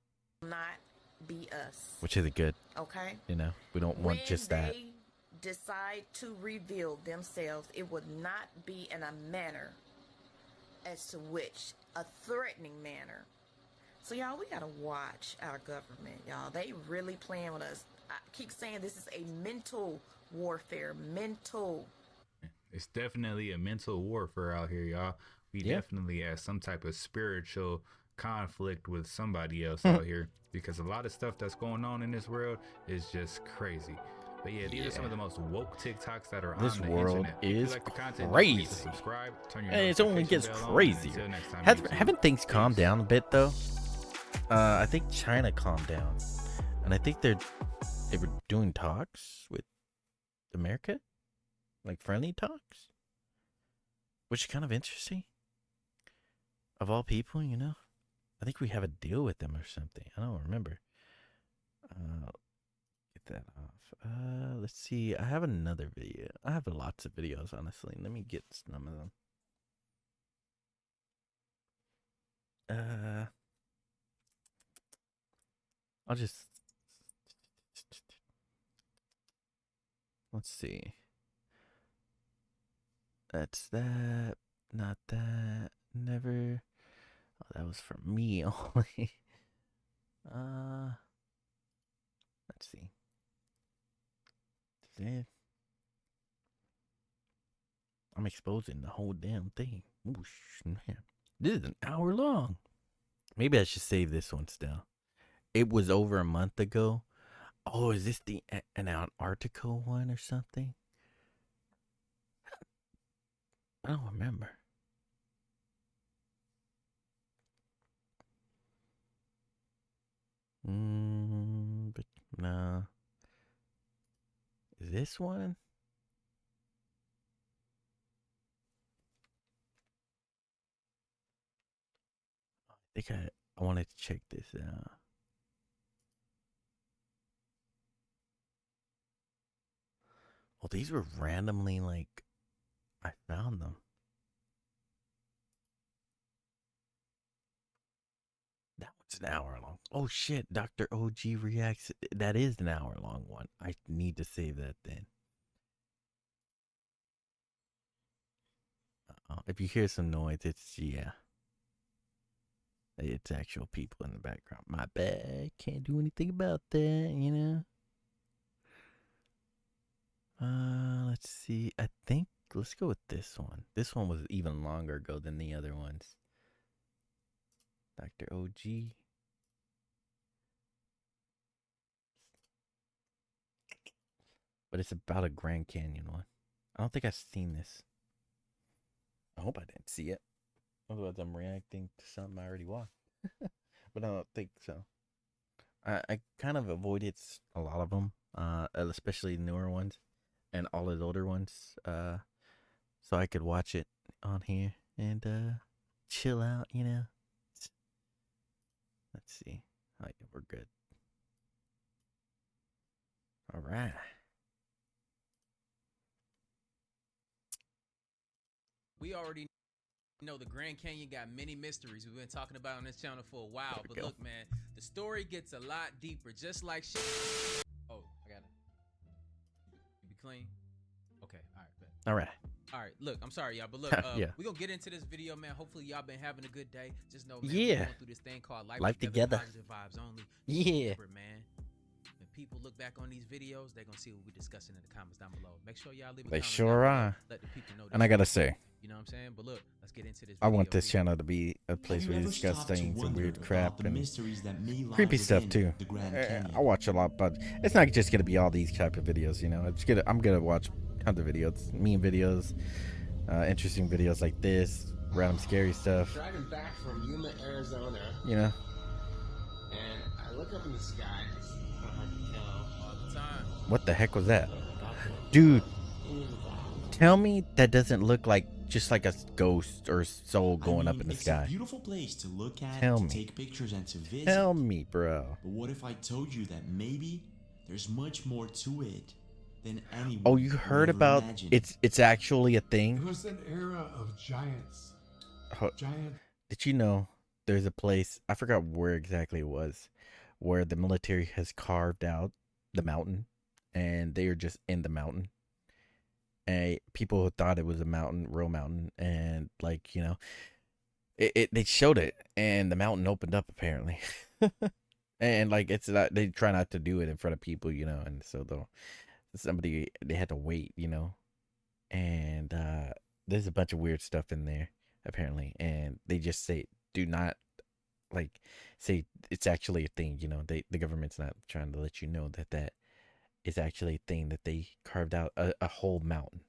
Not be us. Which isn't good. Okay. You know, we don't want just that. When they decide to reveal themselves, it would not be in a manner as to which a threatening manner. So y'all, we gotta watch our government, y'all. They really playing with us. I keep saying this is a mental warfare. Mental. It's definitely a mental warfare out here, y'all. We definitely have some type of spiritual conflict with somebody else out here, because a lot of stuff that's going on in this world is just crazy. But yeah, these are some of the most woke TikToks that are on the internet. This world is like the content, crazy. Subscribe, turn your and it only gets crazier. Haven't things calmed down a bit though? I think China calmed down, and I think they were doing talks with America. Like friendly talks, which is kind of interesting. Of all people, you know, I think we have a deal with them or something. I don't remember. Get that off. Let's see. I have another video. I have lots of videos, honestly. Let me get some of them. I'll just. Let's see. That's that, not that, never. Oh, that was for me only. Let's see. I'm exposing the whole damn thing. Oh, man. This is an hour long. Maybe I should save this one still. It was over a month ago. Oh, is this an Antarctica one or something? I don't remember. But no. Is this one? I think I wanted to check this out. Well, these were randomly like, I found them. That one's an hour long. Oh shit, Dr. OG reacts. That is an hour long one. I need to save that then. If you hear some noise, it's, yeah. It's actual people in the background. My bad. Can't do anything about that, you know? Let's see. I think let's go with this one. This one was even longer ago than the other ones. Dr. OG. But it's about a Grand Canyon one. I don't think I've seen this. I hope I didn't see it. Otherwise I'm reacting to something I already watched. But I don't think so. I kind of avoided a lot of them, especially newer ones. And all the older ones, so I could watch it on here and chill out, you know. Let's see. Oh, yeah, we're good. All right. We already know the Grand Canyon got many mysteries we've been talking about on this channel for a while. But look, man, the story gets a lot deeper, just like shit. Oh, I got it. You be clean? Okay, all right, bet. All right. All right, look, I'm sorry, y'all, but look, Yeah. we're going to get into this video, man. Hopefully, y'all been having a good day. Just know, man, Yeah. we're going through this thing called life Together. Positive vibes only. Yeah. Remember, man. people look back on these videos, they're gonna see what we're discussing in the comments down below. Make sure y'all leave a They comment sure down below. are. Let the people know. And I gotta say, you know what I'm saying? But look, let's get into this I want video this channel to be a place where we discuss things and weird crap and creepy stuff too. I watch a lot, but it's not just gonna be all these type of videos, you know. I'm gonna watch tons of videos, meme videos, interesting videos like this, random scary stuff. Driving back from Yuma, Arizona. You know. And I look up in the sky. It's kind of hard to tell all the time. What the heck was that, dude? Tell me that doesn't look like just like a ghost or soul going up in the sky. It's a beautiful place to look at, Tell to me. take pictures, and to visit. Tell me, bro. But what if I told you that maybe there's much more to it than anyone? Oh, you heard about it's actually a thing? It was an era of giants. Did you know there's a place, I forgot where exactly it was, where the military has carved out the mountain and they are just in the mountain. And people thought it was a mountain, real mountain, and like, you know, they showed it and the mountain opened up apparently. And like it's not, they try not to do it in front of people, you know, and so they had to wait, you know. And there's a bunch of weird stuff in there apparently, and they just say do not like say it's actually a thing, you know. The government's not trying to let you know that is actually a thing, that they carved out a whole mountain.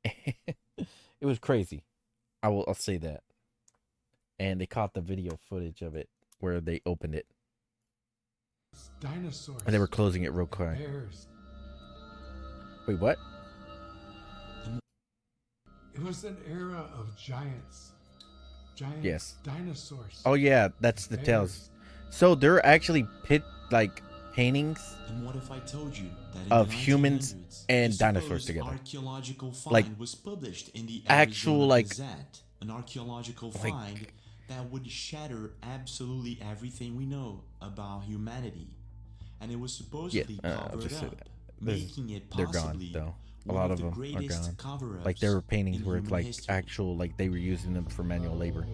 It was crazy. I'll say that. And they caught the video footage of it where they opened it. Dinosaurs. And they were closing it real quick. Bears. Wait, what? It was an era of giants. Yes. Dinosaurs. Oh yeah, that's the tales. So they're actually paintings and what if I told you that of humans and dinosaurs together. Archaeological find was published in the actual Gazette, an archaeological find that would shatter absolutely everything we know about humanity, and it was supposedly covered up, making it possibly they're gone though. A lot of them are gone. Like there were paintings where it's like history. Actual, like they were using them for manual labor.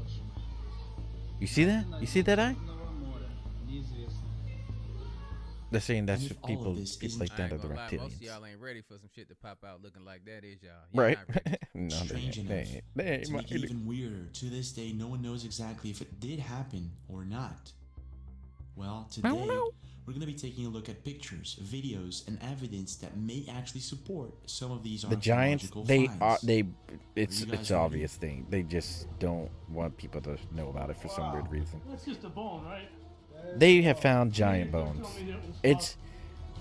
You see that? You see that eye? They're saying that's just people get like that are the reptilians. Most of y'all ain't ready for some shit to pop out looking like that, is y'all? Right. No, strange enough. To make it even weirder, to this day, no one knows exactly if it did happen or not. Well, today, we're going to be taking a look at pictures, videos, and evidence that may actually support some of these archaeological finds. It's an obvious thing. They just don't want people to know about it for some weird reason. That's just a bone, right? They have found giant bones. It's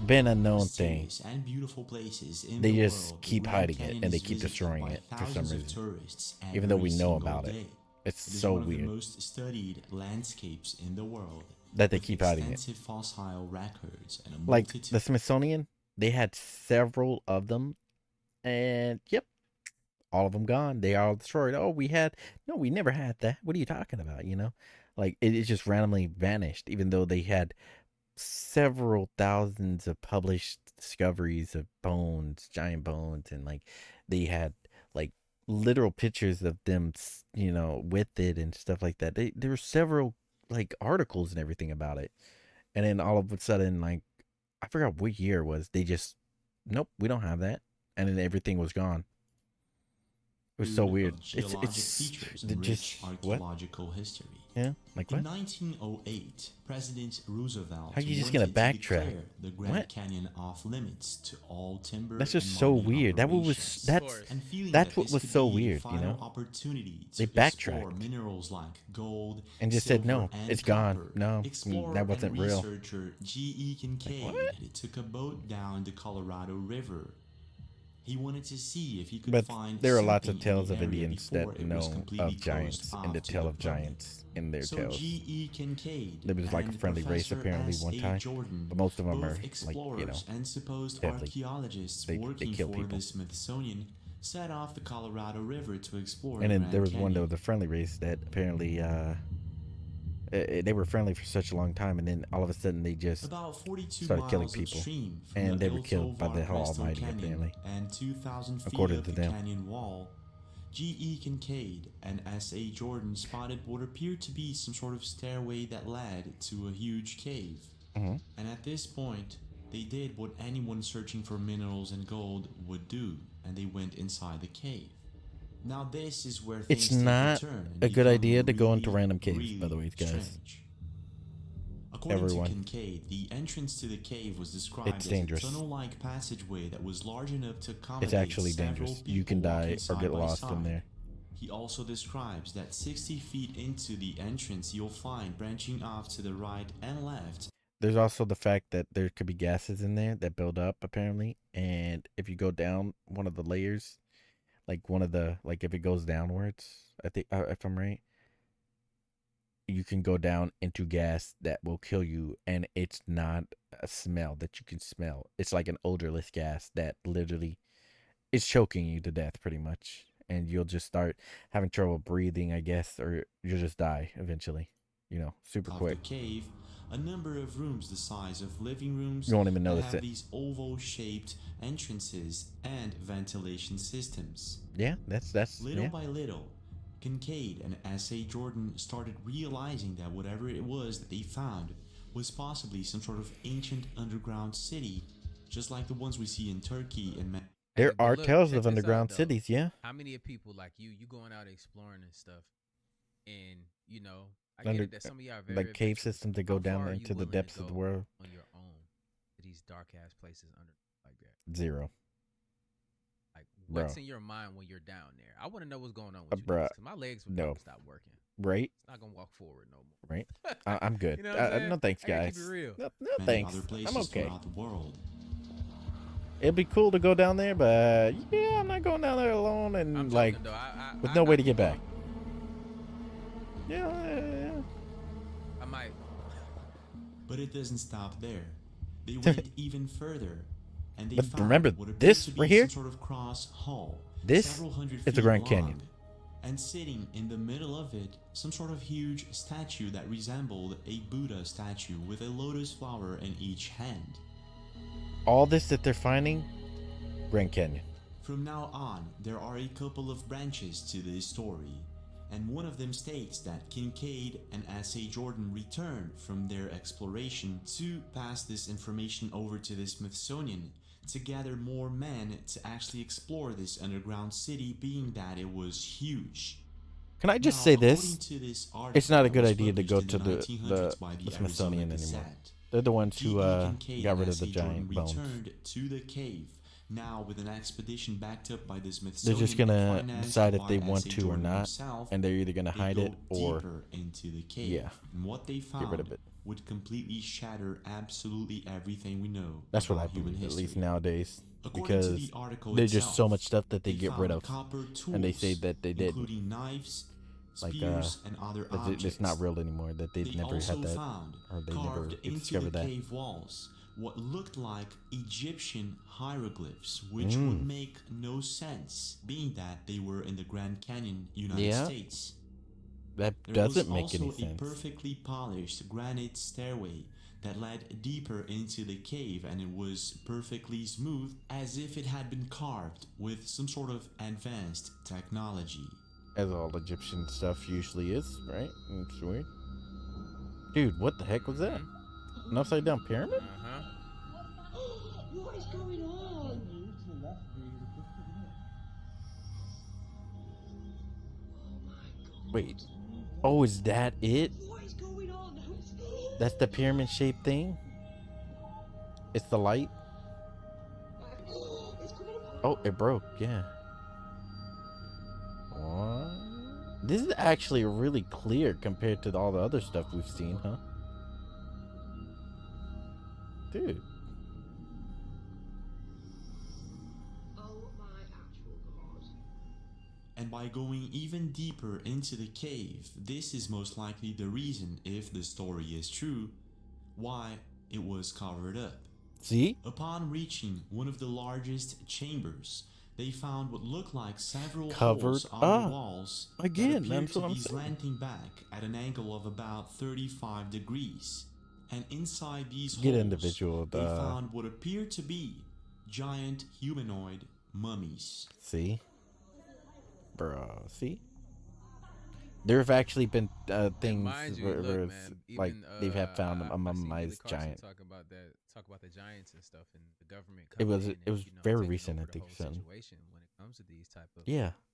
been a known thing. And beautiful places in they the just world. keep hiding it and they keep destroying it for some reason. Even though we know about it. It's so one weird. Of the most studied landscapes in the world. That they keep hiding it. Fossil records and a like the Smithsonian, they had several of them, and yep, all of them gone. They are all destroyed. Oh, we never had that. What are you talking about? You know, like it just randomly vanished, even though they had several thousands of published discoveries of bones, giant bones, and like they had like literal pictures of them, you know, with it and stuff like that. There were several like articles and everything about it, and then all of a sudden, like I forgot what year it was, they just nope, we don't have that, and then everything was gone. It was so weird. It's just archaeological history. Yeah, like what? In 1908, President Roosevelt how are you just gonna backtrack? The Grand Canyon off limits to all timber. That's just so weird. That's what was so weird. You know, they backtracked minerals like gold and just said no, it's gone. No, that wasn't real. Researcher G.E. Kincaid took a boat down the Colorado River. He wanted to see if he could find. There are lots of tales of Indians that know of giants and the tale of giants in their tales. G.E. Kincaid there was like a friendly race apparently one time, but most of them are like, you know, and supposed deadly. Archaeologists they kill for people. The Smithsonian set off the Colorado River to explore. And then there was one that was a friendly race that apparently they were friendly for such a long time, and then all of a sudden they just started killing people, and they were killed by the Almighty apparently, and 2,000 feet according of to the them. canyon wall. G.E. Kincaid and S.A. Jordan spotted what appeared to be some sort of stairway that led to a huge cave. And at this point, they did what anyone searching for minerals and gold would do, and they went inside the cave. Now this is where things it's not take a turn and a good idea to really, go into random caves, really by the way, guys. strange. According to Kincaid, the entrance to the cave was described as a tunnel-like passageway that was large enough to accommodate It's actually dangerous. You can die or get lost in there. He also describes that 60 feet into the entrance, you'll find branching off to the right and left. There's also the fact that there could be gases in there that build up, apparently. And if you go down one of the layers, like if it goes downwards, I think, if I'm right, you can go down into gas that will kill you. And it's not a smell that you can smell. It's like an odorless gas that literally is choking you to death, pretty much. And you'll just start having trouble breathing, I guess, or you'll just die eventually. You know, super quick. The cave, a number of rooms the size of living rooms, you won't even notice have these oval-shaped entrances and ventilation systems. Yeah, that's little by little. Kincaid and S.A. Jordan started realizing that whatever it was that they found was possibly some sort of ancient underground city, just like the ones we see in Turkey and There are tales of underground cities, yeah. How many of people like you going out exploring and stuff, and you know, I get it that some of y'all are very like cave systems that go down into the depths of the world on your own to these dark ass places under like that. 0. Like what's in your mind when you're down there? I want to know what's going on with you. Bruh, my legs would stop working. Right? It's not gonna walk forward no more. Right? I'm good. You know no thanks, guys. Keep it real. No thanks. I'm okay. The world. It'd be cool to go down there, but yeah, I'm not going down there alone and with no way to get back. Yeah. I might. But it doesn't stop there. They went even further, and they found remember what this to right be here. Some sort of cross hall. This is the Grand Canyon. And sitting in the middle of it, some sort of huge statue that resembled a Buddha statue with a lotus flower in each hand. All this that they're finding, Grand Canyon. From now on, there are a couple of branches to this story, and one of them states that Kincaid and S.A. Jordan returned from their exploration to pass this information over to the Smithsonian to gather more men to actually explore this underground city, being that it was huge. Can I just say this? It's not a good idea to go to the Smithsonian anymore. They're the ones who got rid of the giant bones. Returned to the cave. Now, with an expedition backed up by the Smithsonian, they're just gonna decide if they want to or not, and they're either gonna hide it or into the cave. Yeah, and what they found get rid of it. Would completely shatter absolutely everything we know. That's what I believe, at least nowadays, because there's just so much stuff that they get rid of, and they say that they did. Including knives, like spears, and other objects. It's not real anymore. That they never had that, or they never discovered that. Cave walls, what looked like Egyptian hieroglyphs, which would make no sense, being that they were in the Grand Canyon, United States. That doesn't make any sense. There was also a perfectly polished granite stairway that led deeper into the cave, and it was perfectly smooth, as if it had been carved with some sort of advanced technology. As all Egyptian stuff usually is, right? It's weird. Dude, what the heck was that? An upside down pyramid? What is going on? Wait. Oh, is that it? What is going on? That's the pyramid shaped thing? It's the light? Oh, it broke, yeah. What? This is actually really clear compared to all the other stuff we've seen, huh? Dude. And by going even deeper into the cave, this is most likely the reason, if the story is true, why it was covered up. See? Upon reaching one of the largest chambers, they found what looked like several covered holes on the walls again, that that's what I'm appeared to be saying. slanting back at an angle of about 35 degrees. And inside these Get holes, individual, they found what appeared to be giant humanoid mummies. See? Bruh, see? There have actually been things where it's like they've have found a mummied giant. Talk about the giants and stuff, and the government. It was very recent, I think. Situation when it comes to these type of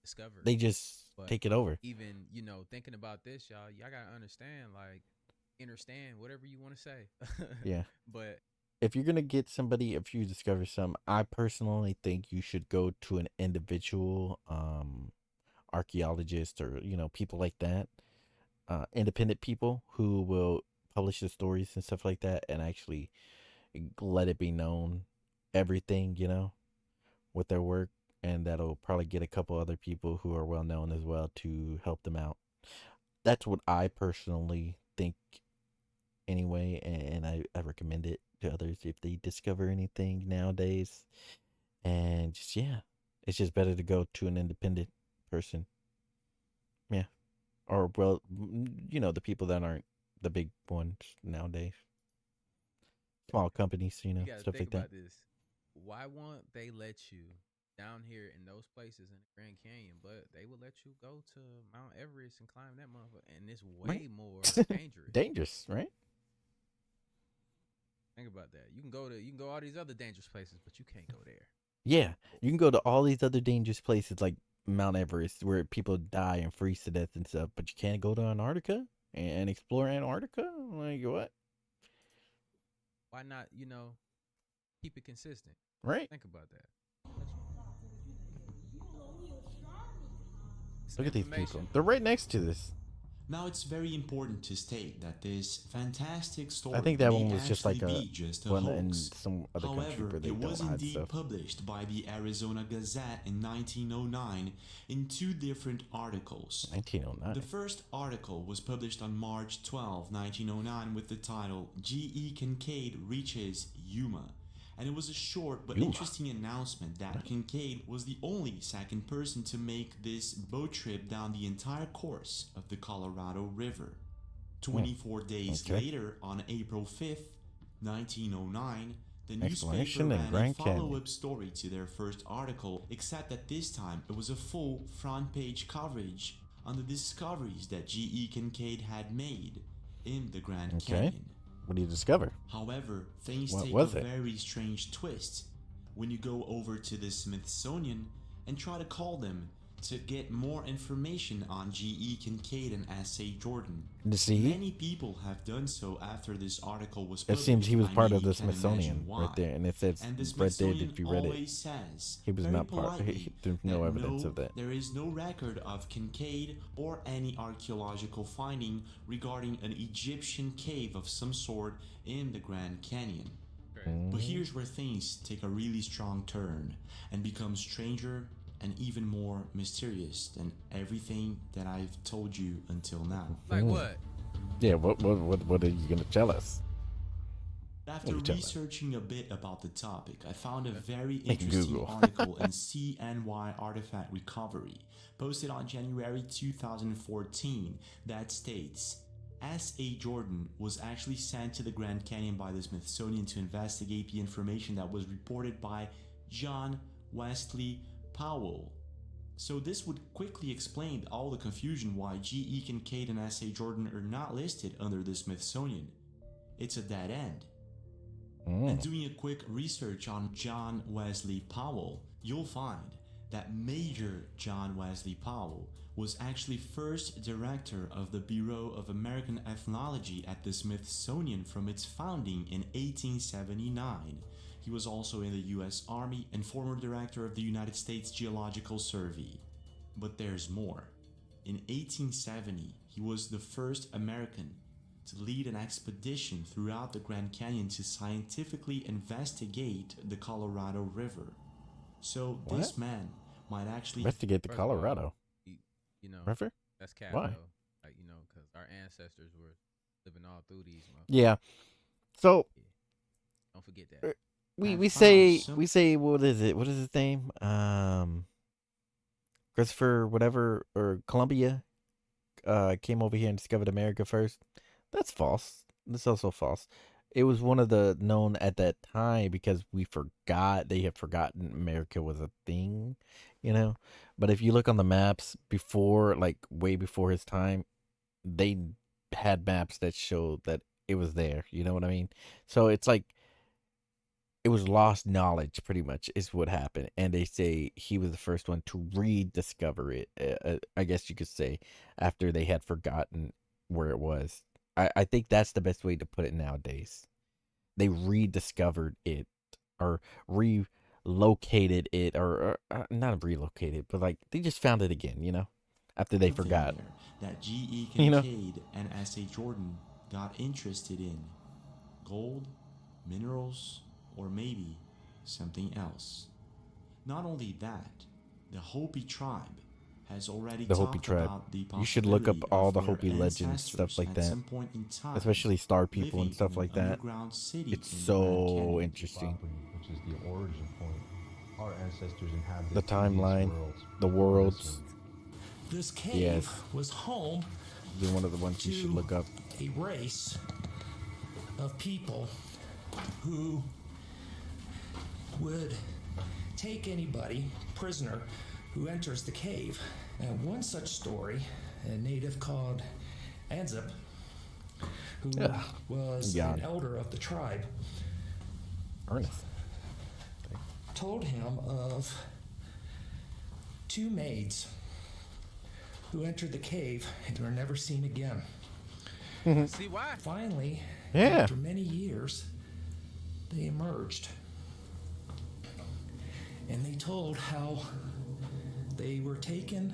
discoveries, they just take it over. Even thinking about this, y'all gotta understand, understand whatever you want to say. Yeah, but if you're gonna get somebody, if you discover some, I personally think you should go to an individual archaeologist or people like that, independent people who will publish the stories and stuff like that, and actually let it be known everything with their work, and that'll probably get a couple other people who are well known as well to help them out. That's what I personally think anyway, and I recommend it to others if they discover anything nowadays. And just it's just better to go to an independent person. Yeah. Or the people that aren't the big ones nowadays. Small companies, stuff like that. This. Why won't they let you down here in those places in the Grand Canyon, but they will let you go to Mount Everest and climb that motherfucker, and it's way more dangerous. Dangerous, right? Think about that. You can go all these other dangerous places, but you can't go there. Yeah, you can go to all these other dangerous places like Mount Everest, where people die and freeze to death and stuff, but you can't go to Antarctica and explore Antarctica. Like what? Why not? Keep it consistent. Right. Think about that. Look at these people. They're right next to this. Now, it's very important to state that this fantastic story I think that one was just like just a one hoax. in some other country where they it was indeed stuff. published by the Arizona Gazette in 1909 in 2 different articles. 1909. The first article was published on March 12, 1909 with the title G.E. Kincaid Reaches Yuma. And it was a short but interesting announcement that Kincaid was the only second person to make this boat trip down the entire course of the Colorado River. 24 days later, on April 5th, 1909, the newspaper ran a follow-up story to their first article, except that this time it was a full front-page coverage on the discoveries that G.E. Kincaid had made in the Grand Canyon. What do you discover? However, things take a very strange twist when you go over to the Smithsonian and try to call them to get more information on G.E. Kincaid and S.A. Jordan. Many people have done so after this article was published. It seems he was part of the Smithsonian right there, and it says right there if you read it. He was not part. There's no evidence of that. There is no record of Kincaid or any archaeological finding regarding an Egyptian cave of some sort in the Grand Canyon. But here's where things take a really strong turn and become stranger and even more mysterious than everything that I've told you until now. Like what? Yeah, what are you gonna tell us? After researching a bit about the topic, I found a very interesting article in CNY Artifact Recovery, posted on January 2014, that states, S.A. Jordan was actually sent to the Grand Canyon by the Smithsonian to investigate the information that was reported by John Wesley Powell. So this would quickly explain all the confusion why G.E. Kincaid and S.A. Jordan are not listed under the Smithsonian. It's a dead end. And doing a quick research on John Wesley Powell, you'll find that Major John Wesley Powell was actually first director of the Bureau of American Ethnology at the Smithsonian from its founding in 1879. He was also in the U.S. Army and former director of the United States Geological Survey. But there's more. In 1870, he was the first American to lead an expedition throughout the Grand Canyon to scientifically investigate the Colorado River. So this man might actually investigate the Colorado River. That's cap, why? Though. Because our ancestors were living all through these. Yeah. So don't forget that. We say what is it? What is his name? Christopher whatever or Columbia came over here and discovered America first. That's false. That's also false. It was one of the known at that time because they had forgotten America was a thing, But if you look on the maps before, like way before his time, they had maps that showed that it was there. You know what I mean? So it's like it was lost knowledge, pretty much, is what happened. And they say he was the first one to rediscover it. I guess you could say, after they had forgotten where it was. I think that's the best way to put it nowadays. They rediscovered it, or relocated it, or not relocated, but like they just found it again. You know, after they forgot. That G.E. Kincaid and S.A. Jordan got interested in gold, minerals, or maybe something else. Not only that, the Hopi tribe has already talked about the possibility you should look up all the of Hopi their legends, stuff like at that, some point in time, especially star people and stuff living like in an that. underground city It's in so interesting. Which is the origin point. Our ancestors inhabited The timeline, the worlds. This cave was home to one of the ones you should look up. A race of people who would take anybody prisoner who enters the cave. And one such story, a native called Anzip, who was an elder of the tribe, Ernest, told him of two maids who entered the cave and were never seen again. See why? Finally, after many years, they emerged. And they told how they were taken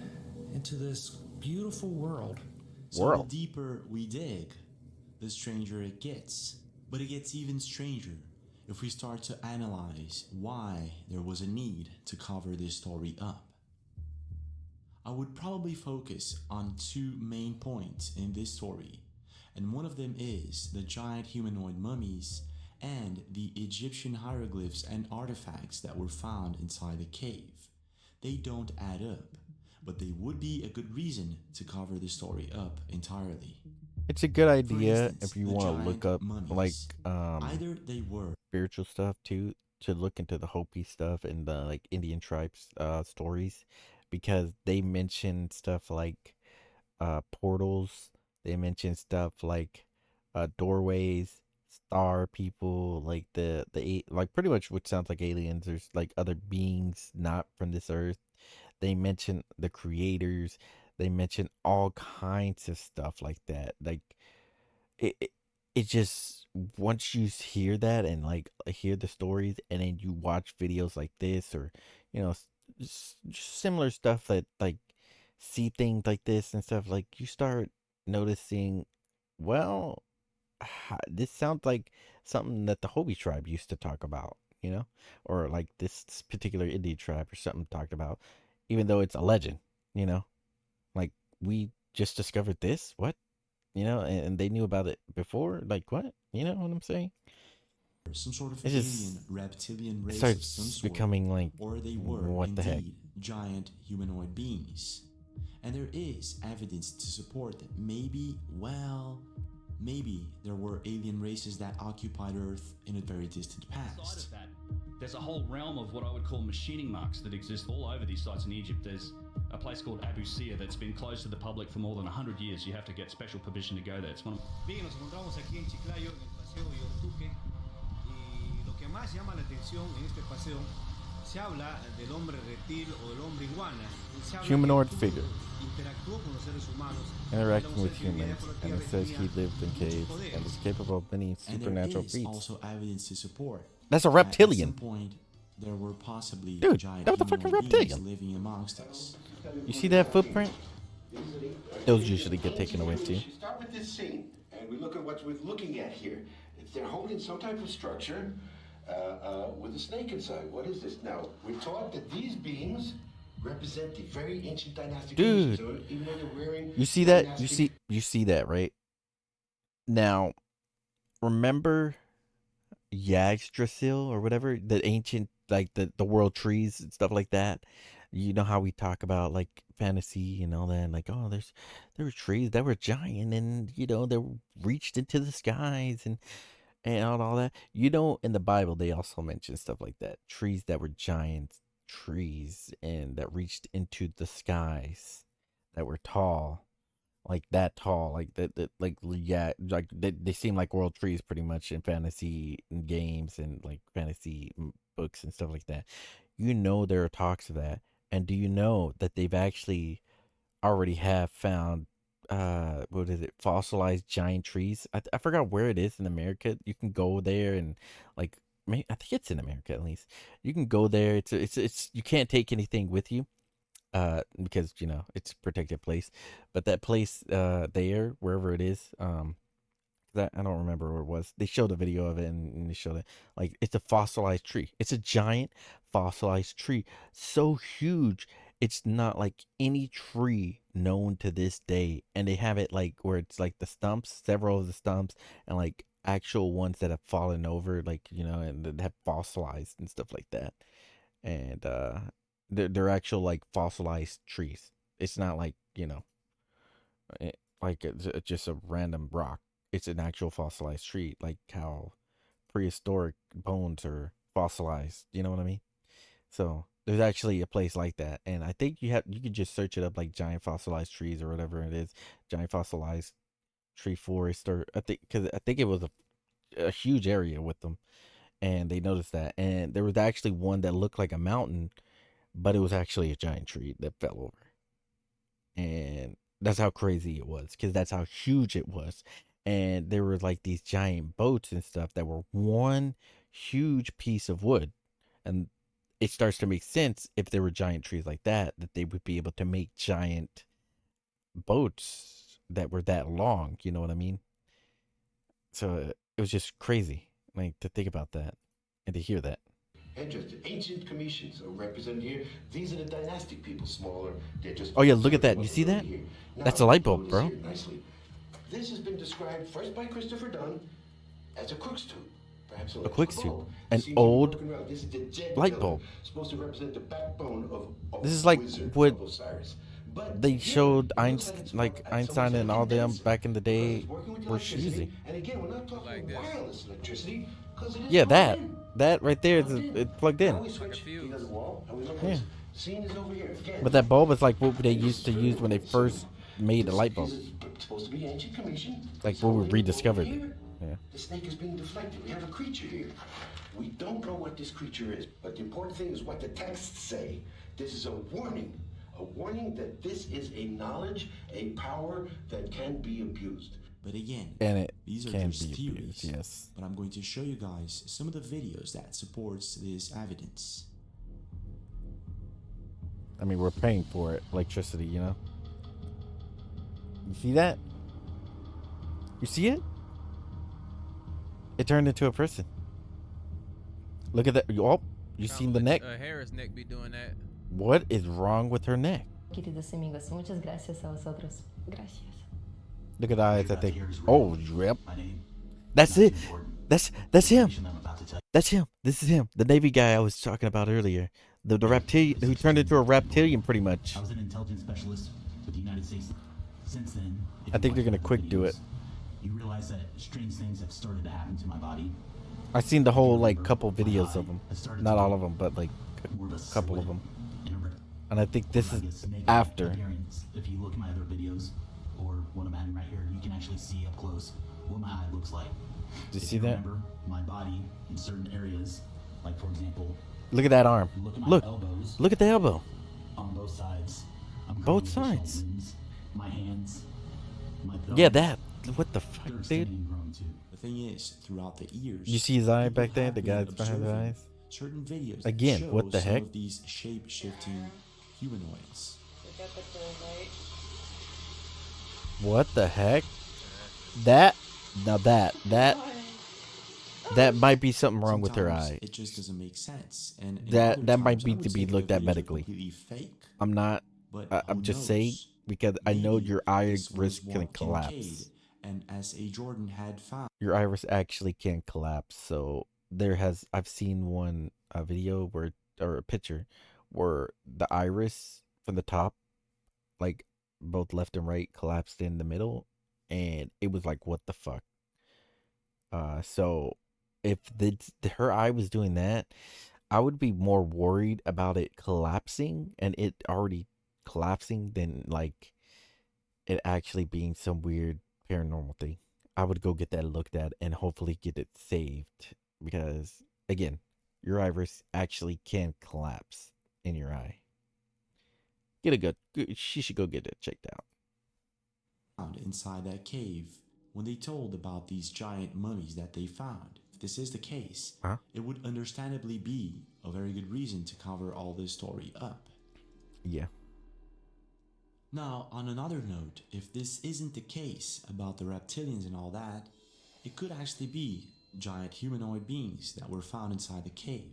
into this beautiful world. So the deeper we dig, the stranger it gets. But it gets even stranger if we start to analyze why there was a need to cover this story up. I would probably focus on two main points in this story, and one of them is the giant humanoid mummies and the Egyptian hieroglyphs and artifacts that were found inside the cave. They don't add up, but they would be a good reason to cover the story up entirely. It's a good idea if you want to look up mummies, like either they were spiritual stuff too, to look into the Hopi stuff and the like Indian tribes stories, because they mention stuff like portals. They mention stuff like doorways, star people, like the like pretty much what sounds like aliens. There's like other beings not from this earth. They mention the creators. They mention all kinds of stuff like that. Like it just, once you hear that and like hear the stories, and then you watch videos like this, or you know, similar stuff that like see things like this and stuff, like you start noticing, well, this sounds like something that the Hopi tribe used to talk about, you know, or like this particular Indian tribe or something talked about, even though it's a legend, you know, like we just discovered this, what, you know, and they knew about it before, like what, you know what I'm saying? Some sort of alien reptilian race starts of some sort, becoming like, or they were what the heck? Giant humanoid beings. And there is evidence to support that maybe there were alien races that occupied Earth in a very distant past. There's a whole realm of what I would call machining marks that exist all over these sites in Egypt. There's a place called Abu Sir that's been closed to the public for more than 100 years. You have to get special permission to go there. It's one of... Bien, nos encontramos aquí en Chiclayo, en el Paseo Yortuque, y lo que más llama la atención en este paseo, se habla del hombre reptil o del hombre iguana. Humanoid figure. Interactuó con los seres humanos. Interacting with humans, and it says he lived in caves and is capable of many supernatural feats. Also evidence to support that's a reptilian. At some point, there were possibly dude, giant that was a fucking reptilian living amongst us. You see that footprint? Those usually get taken away too. Start with this scene, and we look at what we're looking at here. They're holding some type of structure with a snake inside. What is this now? We're taught that these beings represent the very ancient dynastic. Dude, so even though they're wearing you see that? You see that, right? Now, remember Yggdrasil or whatever, the ancient, like the world trees and stuff like that. You know how we talk about like fantasy and all that, and like, oh, there were trees that were giant, and you know, they reached into the skies and all that. You know, in the Bible they also mention stuff like that, trees that were giants, trees and that reached into the skies that were tall, like that tall, like that like yeah, like they seem like world trees pretty much in fantasy games and like fantasy books and stuff like that. You know there are talks of that, and do you know that they've actually already have found what is it, fossilized giant trees. I forgot where it is in America. You can go there and like I think it's in America at least. You can go there. It's you can't take anything with you because you know it's a protected place, but that place there wherever it is that I don't remember where it was. They showed a video of it and they showed it like it's a fossilized tree. It's a giant fossilized tree, so huge. It's not like any tree known to this day, and they have it like where it's like the stumps, several of the stumps, and like actual ones that have fallen over, like you know, and that have fossilized and stuff like that. And they're actual like fossilized trees. It's not like you know, like it's just a random rock. It's an actual fossilized tree, like how prehistoric bones are fossilized. You know what I mean? So there's actually a place like that, and I think you could just search it up like giant fossilized trees or whatever it is, giant fossilized tree forest, or I think because I think it was a huge area with them, and they noticed that, and there was actually one that looked like a mountain, but it was actually a giant tree that fell over, and that's how crazy it was because that's how huge it was. And there were like these giant boats and stuff that were one huge piece of wood. And it starts to make sense if there were giant trees like that they would be able to make giant boats that were that long. You know what I mean? So it was just crazy, like to think about that and to hear that. Just ancient Commissions are represented here. These are the dynastic people, smaller. They're just. Oh yeah, look at that. You see that? That's a light bulb, bro. This has been described first by Christopher Dunn as a Crookes tube. Perhaps a Crookes tube. An old light bulb. Supposed to represent the backbone of this is like what they showed Einstein and all them back in the day were using. And again, we're not talking like wireless electricity. Yeah, that right there is it's plugged in. Yeah. But that bulb is like what they used to use when they first made a light bulb. Supposed to be ancient Commission. Like when we rediscovered it. Yeah. The snake is being deflected. We have a creature here. We don't know what this creature is, but the important thing is what the texts say. This is a warning that this is a knowledge, a power that can be abused. But again, these are just theories. Yes. But I'm going to show you guys some of the videos that supports this evidence. I mean, we're paying for it, electricity, you know? You see that? You see it? It turned into a person. Look at that. Oh, you seen the neck? Harris' neck be doing that. What is wrong with her neck? Queridos amigos, muchas gracias a vosotros. Gracias. Look at the eyes that they. Oh, yep. That's it. That's him. That's him. This is him. The Navy guy I was talking about earlier. The reptilian who turned into a reptilian, pretty much. I was an intelligence specialist with the United States. Since then, I think they're gonna quick do it. You realize that strange things have started to happen to my body. I've seen the whole like couple videos of them. Not all of them, but like a couple of them. And I think this is after. If you look at my other videos or what I'm adding right here, you can actually see up close what my eye looks like. Do you see that? Remember my body in certain areas, like for example. Look at that arm. Look. Elbows, look at the elbow. On both sides. Both sides. My hands. My yeah, that. What the fuck, dude? The thing is, throughout the years, you see his eye back there, the guy that's behind the eyes. Certain videos again. What the heck? Of these shape-shifting humanoids. What the heck? That might be something wrong with her eye. It just doesn't make sense, and that might be to be looked at medically. Fake. I'm not. I'm just saying because I know your iris can collapse. And as A. Jordan had found, your iris actually can collapse. So I've seen a video or a picture where the iris from the top, like both left and right, collapsed in the middle, and it was like, what the fuck? So if her eye was doing that, I would be more worried about it collapsing and it already collapsing than like it actually being some weird paranormal thing. I would go get that looked at and hopefully get it saved because again, your iris actually can collapse in your eye. Get a good. She should go get it checked out. Inside that cave, when they told about these giant mummies that they found, if this is the case, it would understandably be a very good reason to cover all this story up. Yeah. Now, on another note, if this isn't the case about the reptilians and all that, it could actually be giant humanoid beings that were found inside the cave.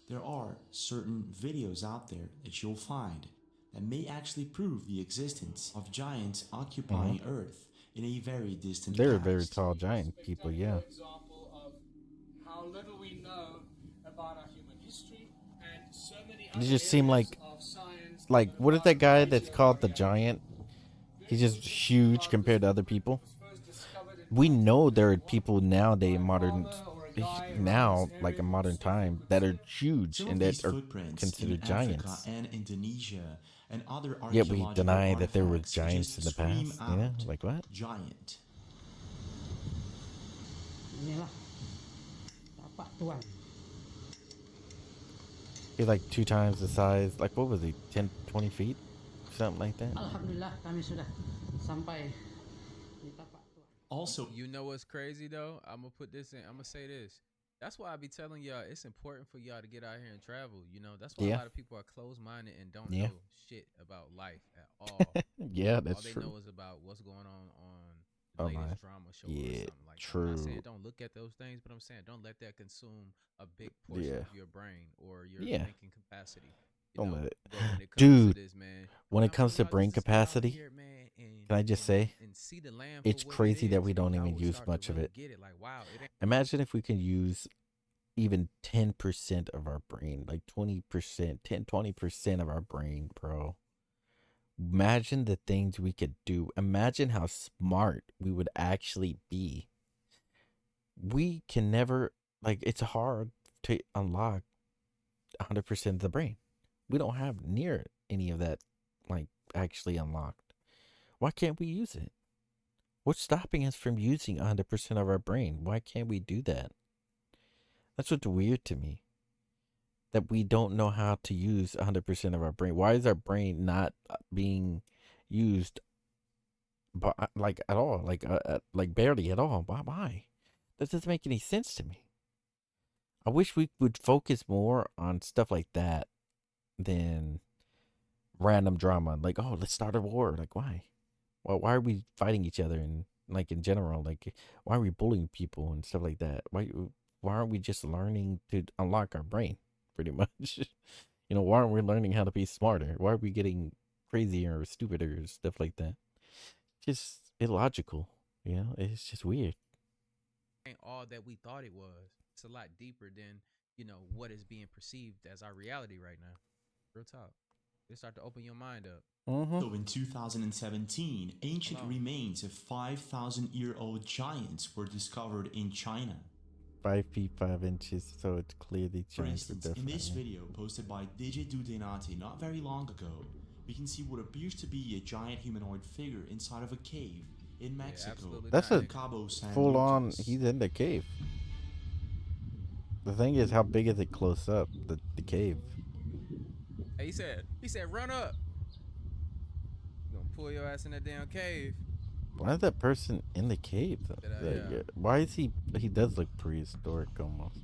There are certain videos out there that you'll find that may actually prove the existence of giants occupying Earth in a very distant They're past. very tall giant people, yeah. Example of how little we know about our human history and so many They just seem like what is that guy that's called the Giant? He's just huge compared to other people. We know there are people nowadays in modern time that are huge and that are considered giants. And Indonesia and other Yet we deny that there were giants in the past. You know, like what? Giant. He's like 2 times the size. Like what was he? 10, 20 feet? Something like that. Alhamdulillah, kami sudah sampai. Also, you know what's crazy though? I'm gonna say this. That's why I be telling y'all it's important for y'all to get out here and travel. You know, that's why a lot of people are closed-minded and don't know shit about life at all. Yeah, that's true. All they know is about what's going on the latest drama show or something like that. True. I'm not saying don't look at those things, but I'm saying don't let that consume a big portion of your brain or your thinking capacity. Don't let it. Dude, when it comes to brain capacity, can I just say, it's crazy that we don't even use much of it. Imagine if we can use even 10% of our brain, like 20%, 20% of our brain, bro. Imagine the things we could do. Imagine how smart we would actually be. We can never, it's hard to unlock 100% of the brain. We don't have near any of that, actually unlocked. Why can't we use it? What's stopping us from using 100% of our brain? Why can't we do that? That's what's weird to me. That we don't know how to use 100% of our brain. Why is our brain not being used, at all? Barely at all. Why? That doesn't make any sense to me. I wish we would focus more on stuff like that than random drama. Let's start a war. Why? Well, why are we fighting each other? And in general, why are we bullying people and stuff like that? Why aren't we just learning to unlock our brain? Pretty much. Why aren't we learning how to be smarter? Why are we getting crazier or stupider or stuff like that? Just illogical. It's just weird. Ain't all that we thought it was. It's a lot deeper than, what is being perceived as our reality right now. Real talk. They start to open your mind up. So in 2017, ancient remains of 5,000-year-old giants were discovered in China. 5 feet 5 inches, so it's clearly For instance, in this video posted by Digidudenati not very long ago, we can see what appears to be a giant humanoid figure inside of a cave in Mexico. That's a full-on, he's in the cave. The thing is, how big is it close up, the cave? Hey, he said, run up. You gonna pull your ass in that damn cave. Why is that person in the cave though? Why is he does look prehistoric almost.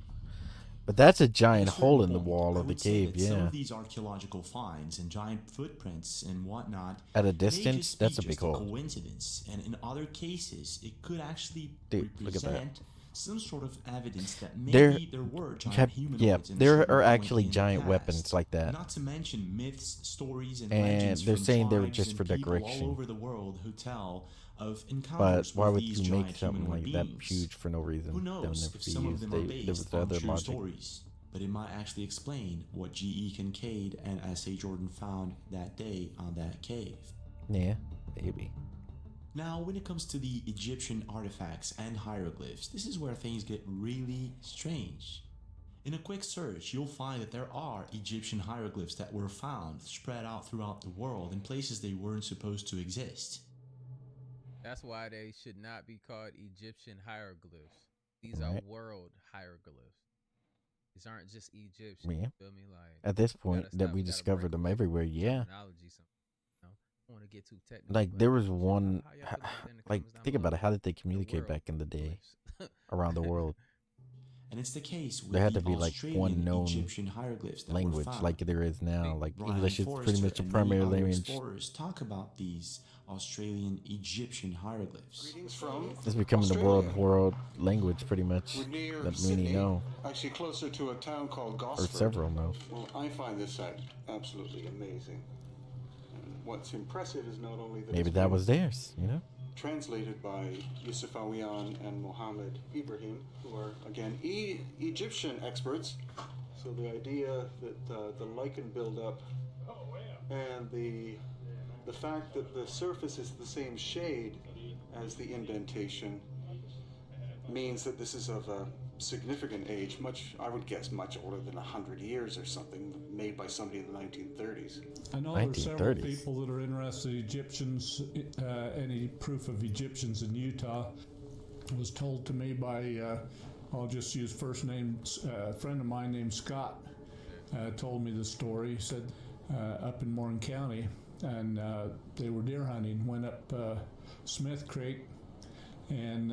But that's a giant hole in the wall of the cave, yeah. Some of these archaeological finds and giant footprints and whatnot at a distance, that's a big hole. Coincidence, and in other cases, it could actually look at that. Some sort of evidence that maybe there were giant humanoids. Yeah, there are actually giant weapons like that. Not to mention myths, stories, and legends they're from saying they were tribes just and for people decoration. all over the world who tell of But encounters why with would these you make giant something humanoid like that beings. huge for no reason? Who They'll knows never if be some of used. them are There based was on other true logic. stories, but it might actually explain what G.E. Kincaid and S.A. Jordan found that day on that cave. Yeah, maybe. Now, when it comes to the Egyptian artifacts and hieroglyphs, this is where things get really strange. In a quick search, you'll find that there are Egyptian hieroglyphs that were found spread out throughout the world in places they weren't supposed to exist. That's why they should not be called Egyptian hieroglyphs. These are world hieroglyphs. These aren't just Egyptian. Yeah. You feel me? Like at this point that we discovered them everywhere, yeah. I want to get too technical. Like there was one, like think about it. How did they communicate back in the day around the world? And it's the case with there had to the be like one known Egyptian hieroglyphs that language, were found. like there is now. Like Brian English is Forrester pretty much a and primary many other language. Explorers talk about these Australian Egyptian hieroglyphs. It's becoming the world language, pretty much. That many know. Actually, closer to a town called Gosford. Or several know. Well, I find this site absolutely amazing. And what's impressive is not only that maybe that was theirs, you know. Translated by Yusuf Awiyan and Mohammed Ibrahim, who are again Egyptian experts. So the idea that the lichen buildup and the fact that the surface is the same shade as the indentation means that this is of a significant age, I would guess much older than 100 years or something, made by somebody in the 1930s. I know there's several people that are interested in Egyptians, any proof of Egyptians in Utah. Was told to me by, I'll just use first names, a friend of mine named Scott told me the story. He said up in Morgan County, and they were deer hunting, went up Smith Creek and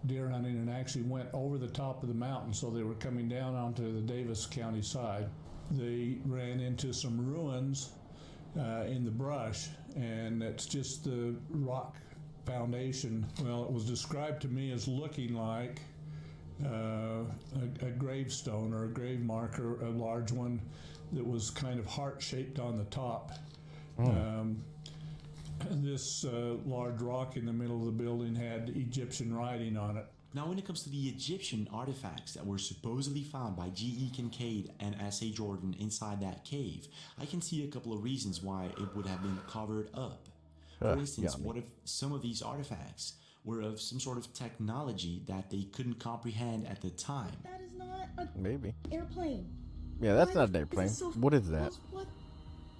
deer hunting, and actually went over the top of the mountain, so they were coming down onto the Davis County side. They ran into some ruins in the brush, and it's just the rock foundation. Well, it was described to me as looking like a gravestone or a grave marker, a large one that was kind of heart-shaped on the top. This large rock in the middle of the building had Egyptian writing on it. Now, when it comes to the Egyptian artifacts that were supposedly found by G.E. Kincaid and S.A. Jordan inside that cave, I can see a couple of reasons why it would have been covered up. For instance, what if some of these artifacts were of some sort of technology that they couldn't comprehend at the time? That is not an maybe airplane. Yeah, that's not an airplane. What is that? What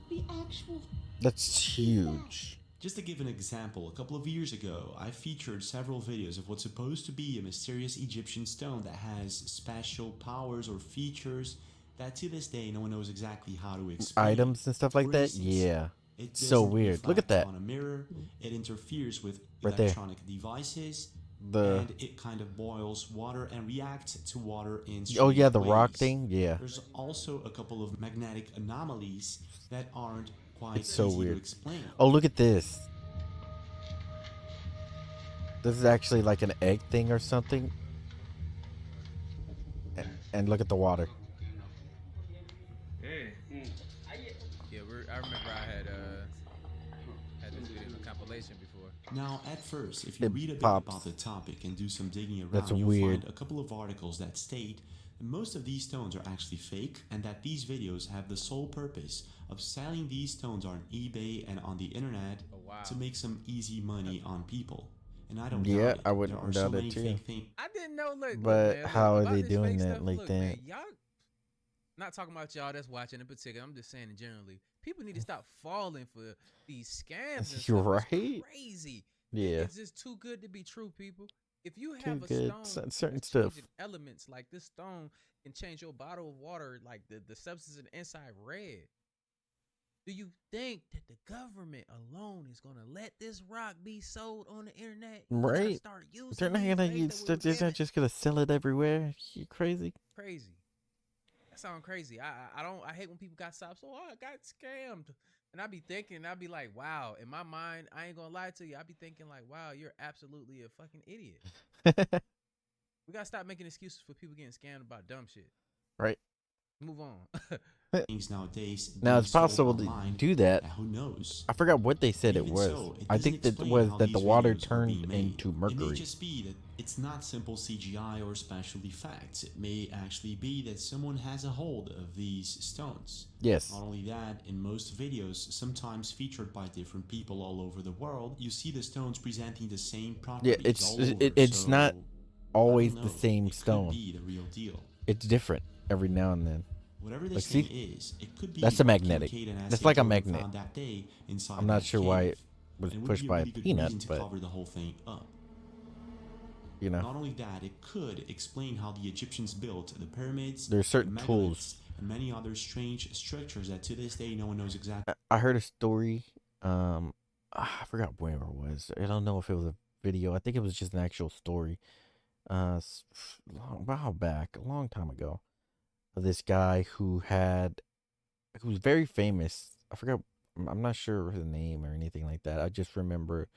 the actual... That's huge. Just to give an example, a couple of years ago, I featured several videos of what's supposed to be a mysterious Egyptian stone that has special powers or features that to this day no one knows exactly how to explain. Items and stuff like that? Yeah. It's so weird. Look at that. On a mirror, it interferes with right electronic devices, and it kind of boils water and reacts to water in oh yeah, the ways. Rock thing? Yeah. There's also a couple of magnetic anomalies that aren't quite it's so easy weird. to explain. Oh, look at this. This is actually like an egg thing or something. And look at the water. Yeah, I remember I had this video in a compilation before. Now, at first, if you read a bit about the topic and do some digging around, that's you'll weird. find a couple of articles that state that most of these stones are actually fake, and that these videos have the sole purpose of selling these stones on eBay and on the internet to make some easy money on people. And I don't doubt it. I wouldn't doubt it too. I didn't know. Look, but man, how are they this doing fake that stuff, like look, that? Man, y'all, not talking about y'all that's watching in particular. I'm just saying generally, people need to stop falling for these scams. And You're stuff. right. It's crazy. Yeah. It's just too good to be true, people. If you have too a stone, certain stuff. Elements like this stone can change your bottle of water, like the substance in the inside, red. Do you think that the government alone is gonna let this rock be sold on the internet? Right. Start using They're not gonna. They're not just gonna sell it everywhere. You crazy? Crazy. That sounds crazy. I hate when people got stopped. So I got scammed, and I be thinking, I be like, wow. In my mind, I ain't gonna lie to you. I be thinking like, wow, you're absolutely a fucking idiot. We gotta stop making excuses for people getting scammed about dumb shit. Right. Move on. nowadays now it's possible to do that. Who knows? I forgot what they said it Even was. so, it I doesn't think that explain was how that the these water videos were turned being made. into It may mercury. just be that it's not simple CGI or special effects. It may actually be that someone has a hold of these stones. Yes. Not only that, in most videos, sometimes featured by different people all over the world, you see the stones presenting the same properties all over. It's so, not always the know. same stone. Could be the real deal. It's different every now and then. Whatever this Like, thing see? is, it could be That's a what magnetic. Kincaid and That's SK like a Jordan magnet. found that day inside I'm not that sure why cave. it was And would pushed be a by really a good peanut, reason to but cover the whole thing up. you know. Not only that, it could explain how the Egyptians built the pyramids, There's certain the megaliths, tools. and many other strange structures that to this day no one knows exactly. I heard a story. I forgot where it was. I don't know if it was a video. I think it was just an actual story. A while back, a long time ago, of this guy who was very famous. I forgot. I'm not sure his name or anything like that. I just remember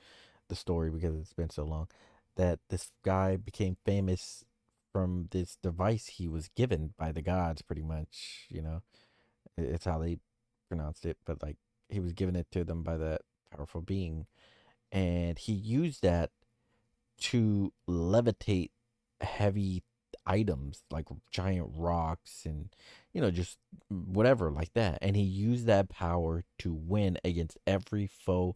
the story because it's been so long. That this guy became famous from this device he was given by the gods, pretty much. You know, it's how they pronounced it, but like he was given it to them by that powerful being, and he used that to levitate heavy items like giant rocks and just whatever like that, and he used that power to win against every foe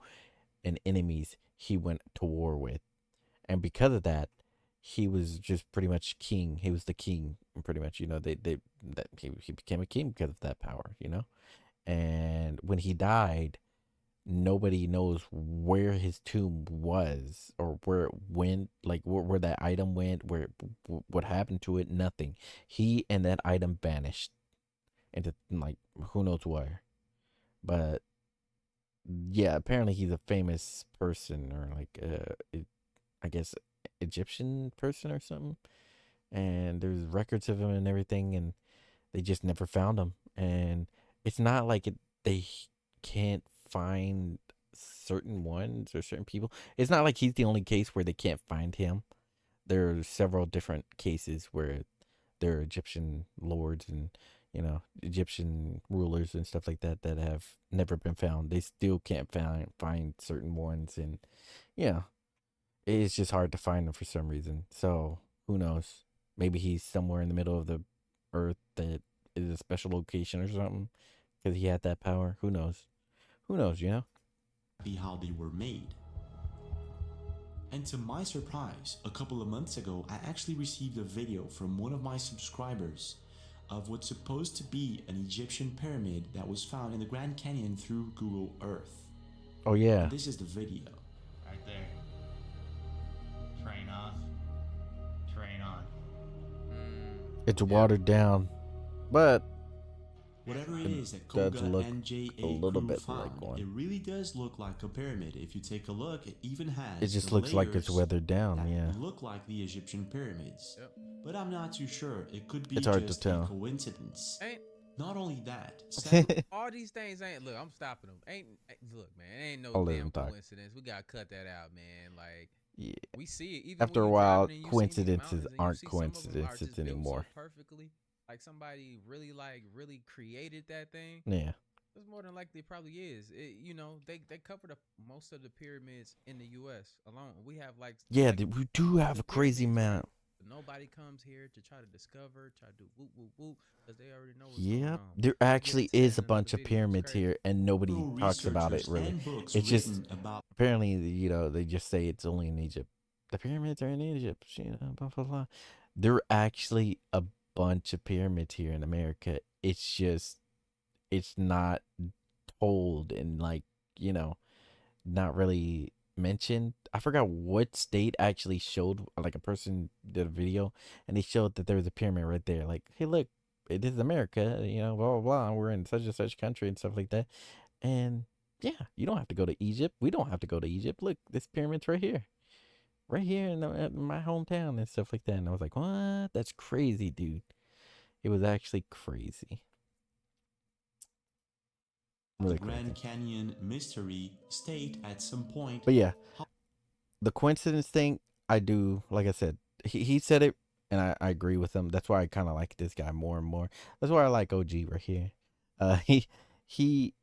and enemies he went to war with. And because of that, he was just pretty much king. He was the king, pretty much. He became a king because of that power. And when he died, nobody knows where his tomb was or where it went, like where that item went, what happened to it. Nothing. He and that item vanished into like who knows where. But yeah, apparently he's a famous person or like I guess Egyptian person or something. And there's records of him and everything, and they just never found him. And it's not like they can't find certain ones or certain people. It's not like he's the only case where they can't find him. There are several different cases where there are Egyptian lords and Egyptian rulers and stuff like that that have never been found. They still can't find certain ones, and it's just hard to find them for some reason. So who knows? Maybe he's somewhere in the middle of the earth that is a special location or something because he had that power. Who knows? Who knows? Be how they were made. And to my surprise, a couple of months ago, I actually received a video from one of my subscribers of what's supposed to be an Egyptian pyramid that was found in the Grand Canyon through Google Earth. Oh yeah. And this is the video. Right there. Train off. Train on. It's watered down, but whatever it is that does Koga look and JA a little crew bit found, like one. it really does look like a pyramid. If you take a look, it even has It just the looks like it's layers weathered down. that Yeah. look like the Egyptian pyramids. Yep. But I'm not too sure. It could be It's hard to just tell. a coincidence. Ain't Not only that, all these things ain't. Look, I'm stopping them. Look, man. It ain't no I'll let damn him talk. coincidence. We gotta cut that out, man. Like, Yeah. we see it. Even After when a you while, driving and you see these coincidences mountains and you aren't see some of them are coincidences just built anymore. So perfectly, like somebody really created that thing. Yeah. It's more than likely it probably is. They covered up most of the pyramids in the U.S. alone. We have Yeah, we do have a crazy amount. Nobody comes here to try to discover, try to do whoop whoop whoop, because they already know what's Yeah, going on. there actually Get into is that a bunch of in another video. It's pyramids crazy. here, and nobody Through talks about it researchers really. and books It's just written about apparently they just say it's only in Egypt. The pyramids are in Egypt, blah blah blah. There are actually a bunch of pyramids here in America. It's just it's not told and not really mentioned. I forgot what state actually showed, like a person did a video and they showed that there was a pyramid right there. Like, hey, look, this is America, blah, blah, blah. We're in such and such country and stuff like that. And yeah, you don't have to go to Egypt. We don't have to go to Egypt. Look, this pyramid's right here. Right here in my hometown and stuff like that. And I was like, what? That's crazy, dude. It was actually crazy. the Grand Canyon mystery state at some point. But yeah, the coincidence thing, I do, like I said, he said it, and I agree with him. That's why I kind of like this guy more and more. That's why I like OG right here. He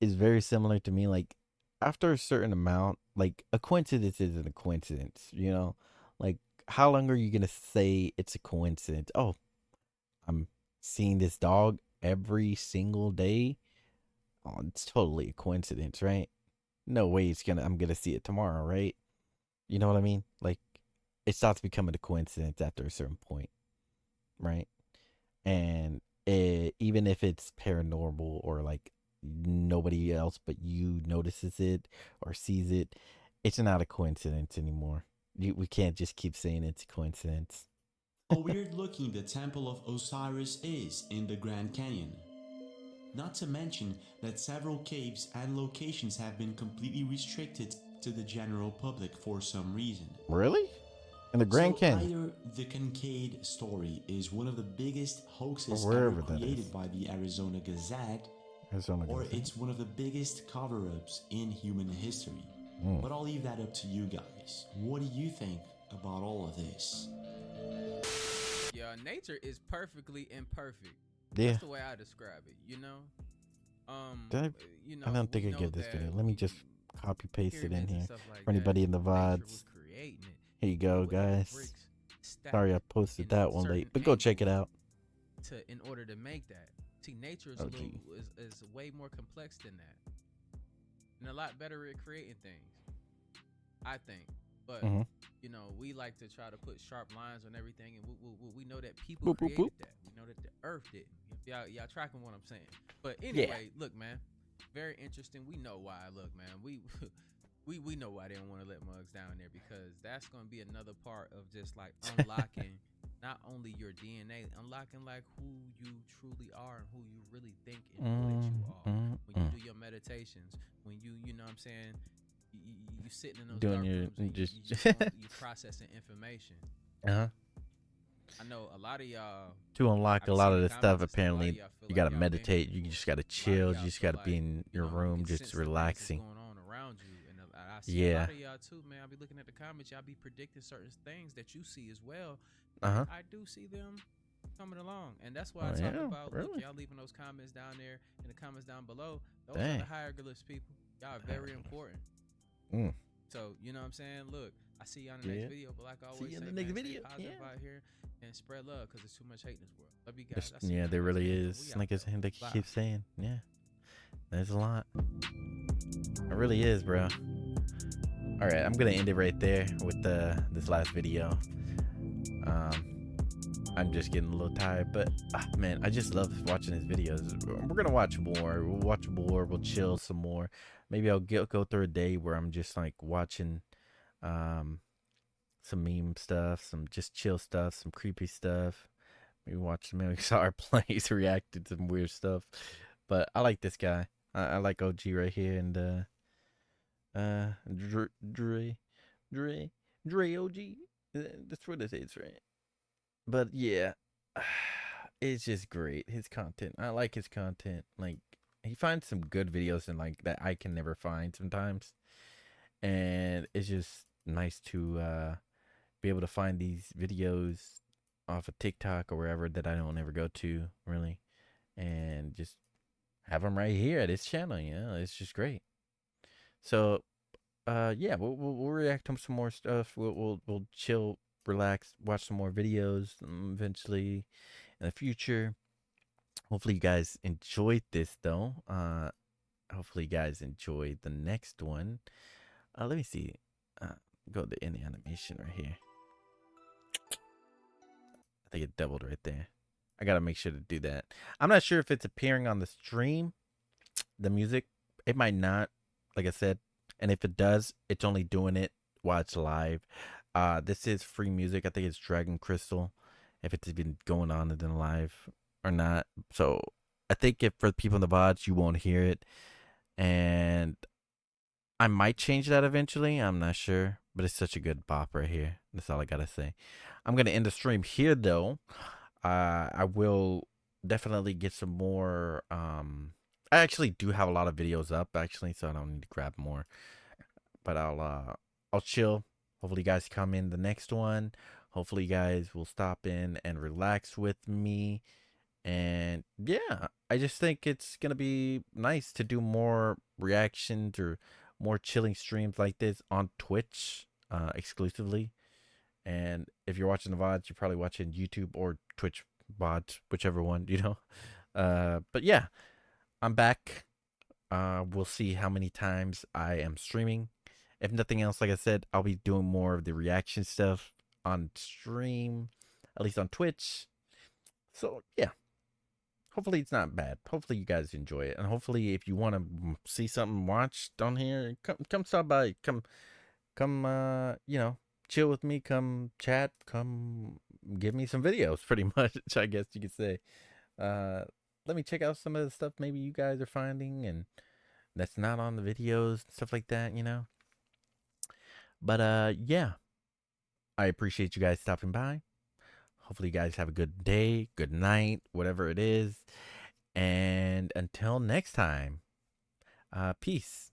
is very similar to me. Like after a certain amount, like a coincidence isn't a coincidence, you know? Like how long are you gonna say it's a coincidence? Oh, I'm seeing this dog every single day. Oh, it's totally a coincidence, right? No way I'm gonna see it tomorrow, right? You know what I mean? Like it starts becoming a coincidence after a certain point, right? And even if it's paranormal or like nobody else but you notices it or sees it, it's not a coincidence anymore. We can't just keep saying it's a coincidence. How weird looking the Temple of Osiris is in the Grand Canyon. Not to mention that several caves and locations have been completely restricted to the general public for some reason. Really? In the Grand Canyon? Either the Kincaid story is one of the biggest hoaxes ever Wherever that created is. by the Arizona Gazette, or it's one of the biggest cover-ups in human history. But I'll leave that up to you guys. What do you think about all of this? Yeah, nature is perfectly imperfect. Yeah. That's the way I describe it, you know? You know, I don't think I get this video. Let me just copy paste it in here for anybody in the VODs. Here you go, guys. Sorry I posted that one late, but go check it out. In order to make that. See, nature is is way more complex than that. And a lot better at creating things, I think. But, you know, we like to try to put sharp lines on everything, and we know that people created that. We know that the earth didn't. Y'all tracking what I'm saying. But anyway, look, man, very interesting. We know why. Look, man, we know why they don't want to let mugs down there, because that's going to be another part of just like unlocking not only your DNA, unlocking like who you truly are and who you really think and know that you are. When you do your meditations, when you know what I'm saying, you sitting in those dark rooms and you processing information. I know a lot of y'all, to unlock a lot of the stuff, apparently you gotta meditate. You just gotta chill. You just gotta be in your room, just relaxing. Going on around you, and I see a lot of y'all too, man. I be looking at the comments. Y'all be predicting certain things that you see as well. I do see them coming along, and that's why I talk about. Look, y'all leaving those comments down there in the comments down below. Those are the hieroglyphs, people. Y'all are very important. So you know what I'm saying. Look, I see y'all in the next video, but like I always say, man, stay positive out here and spread love, because there's too much hate in this world. Love you guys. Yeah, there really is. Like I keep saying, yeah, there's a lot. It really is, bro. All right, I'm gonna end it right there with this last video. I'm just getting a little tired, but man, I just love watching his videos. We're gonna watch more. We'll watch more. We'll chill some more. Maybe I'll go through a day where I'm just like watching some meme stuff, some just chill stuff, some creepy stuff. Maybe watch some XR plays, reacted to some weird stuff. But I like this guy. I like OG right here, and Dre OG. That's what it is, right? But yeah, it's just great. His content. I like his content. Like, he finds some good videos and like that I can never find sometimes. And it's just nice to be able to find these videos off of TikTok or wherever that I don't ever go to, really. And just have them right here at his channel, you know. It's just great. So yeah, we'll react to some more stuff. We'll chill, relax, watch some more videos eventually in the future. Hopefully you guys enjoyed this though. Hopefully you guys enjoyed the next one. Let me see. Go to any animation right here. I think it doubled right there. I gotta make sure to do that. I'm not sure if it's appearing on the stream, the music. It might not, like I said. And if it does, it's only doing it while it's live. This is free music. I think it's Dragon Crystal. If it's even going on and then live or not. So I think if for the people in the VODs, you won't hear it. And I might change that eventually. I'm not sure. But it's such a good bop right here. That's all I gotta say. I'm gonna end the stream here though. I will definitely get some more. I actually do have a lot of videos up actually, so I don't need to grab more. But I'll chill. Hopefully you guys come in the next one. Hopefully you guys will stop in and relax with me. And yeah, I just think it's gonna be nice to do more reactions or more chilling streams like this on Twitch exclusively. And if you're watching the VODs, you're probably watching YouTube or Twitch VODs, whichever one, you know. But yeah, I'm back. We'll see how many times I am streaming. If nothing else, like I said, I'll be doing more of the reaction stuff on stream, at least on Twitch. So yeah, hopefully it's not bad. Hopefully you guys enjoy it, and hopefully if you want to see something watched on here, come stop by, come you know, chill with me, come chat, come give me some videos, pretty much, I guess you could say. Let me check out some of the stuff maybe you guys are finding and that's not on the videos, stuff like that, you know. But yeah, I appreciate you guys stopping by. Hopefully you guys have a good day, good night, whatever it is. And until next time, peace.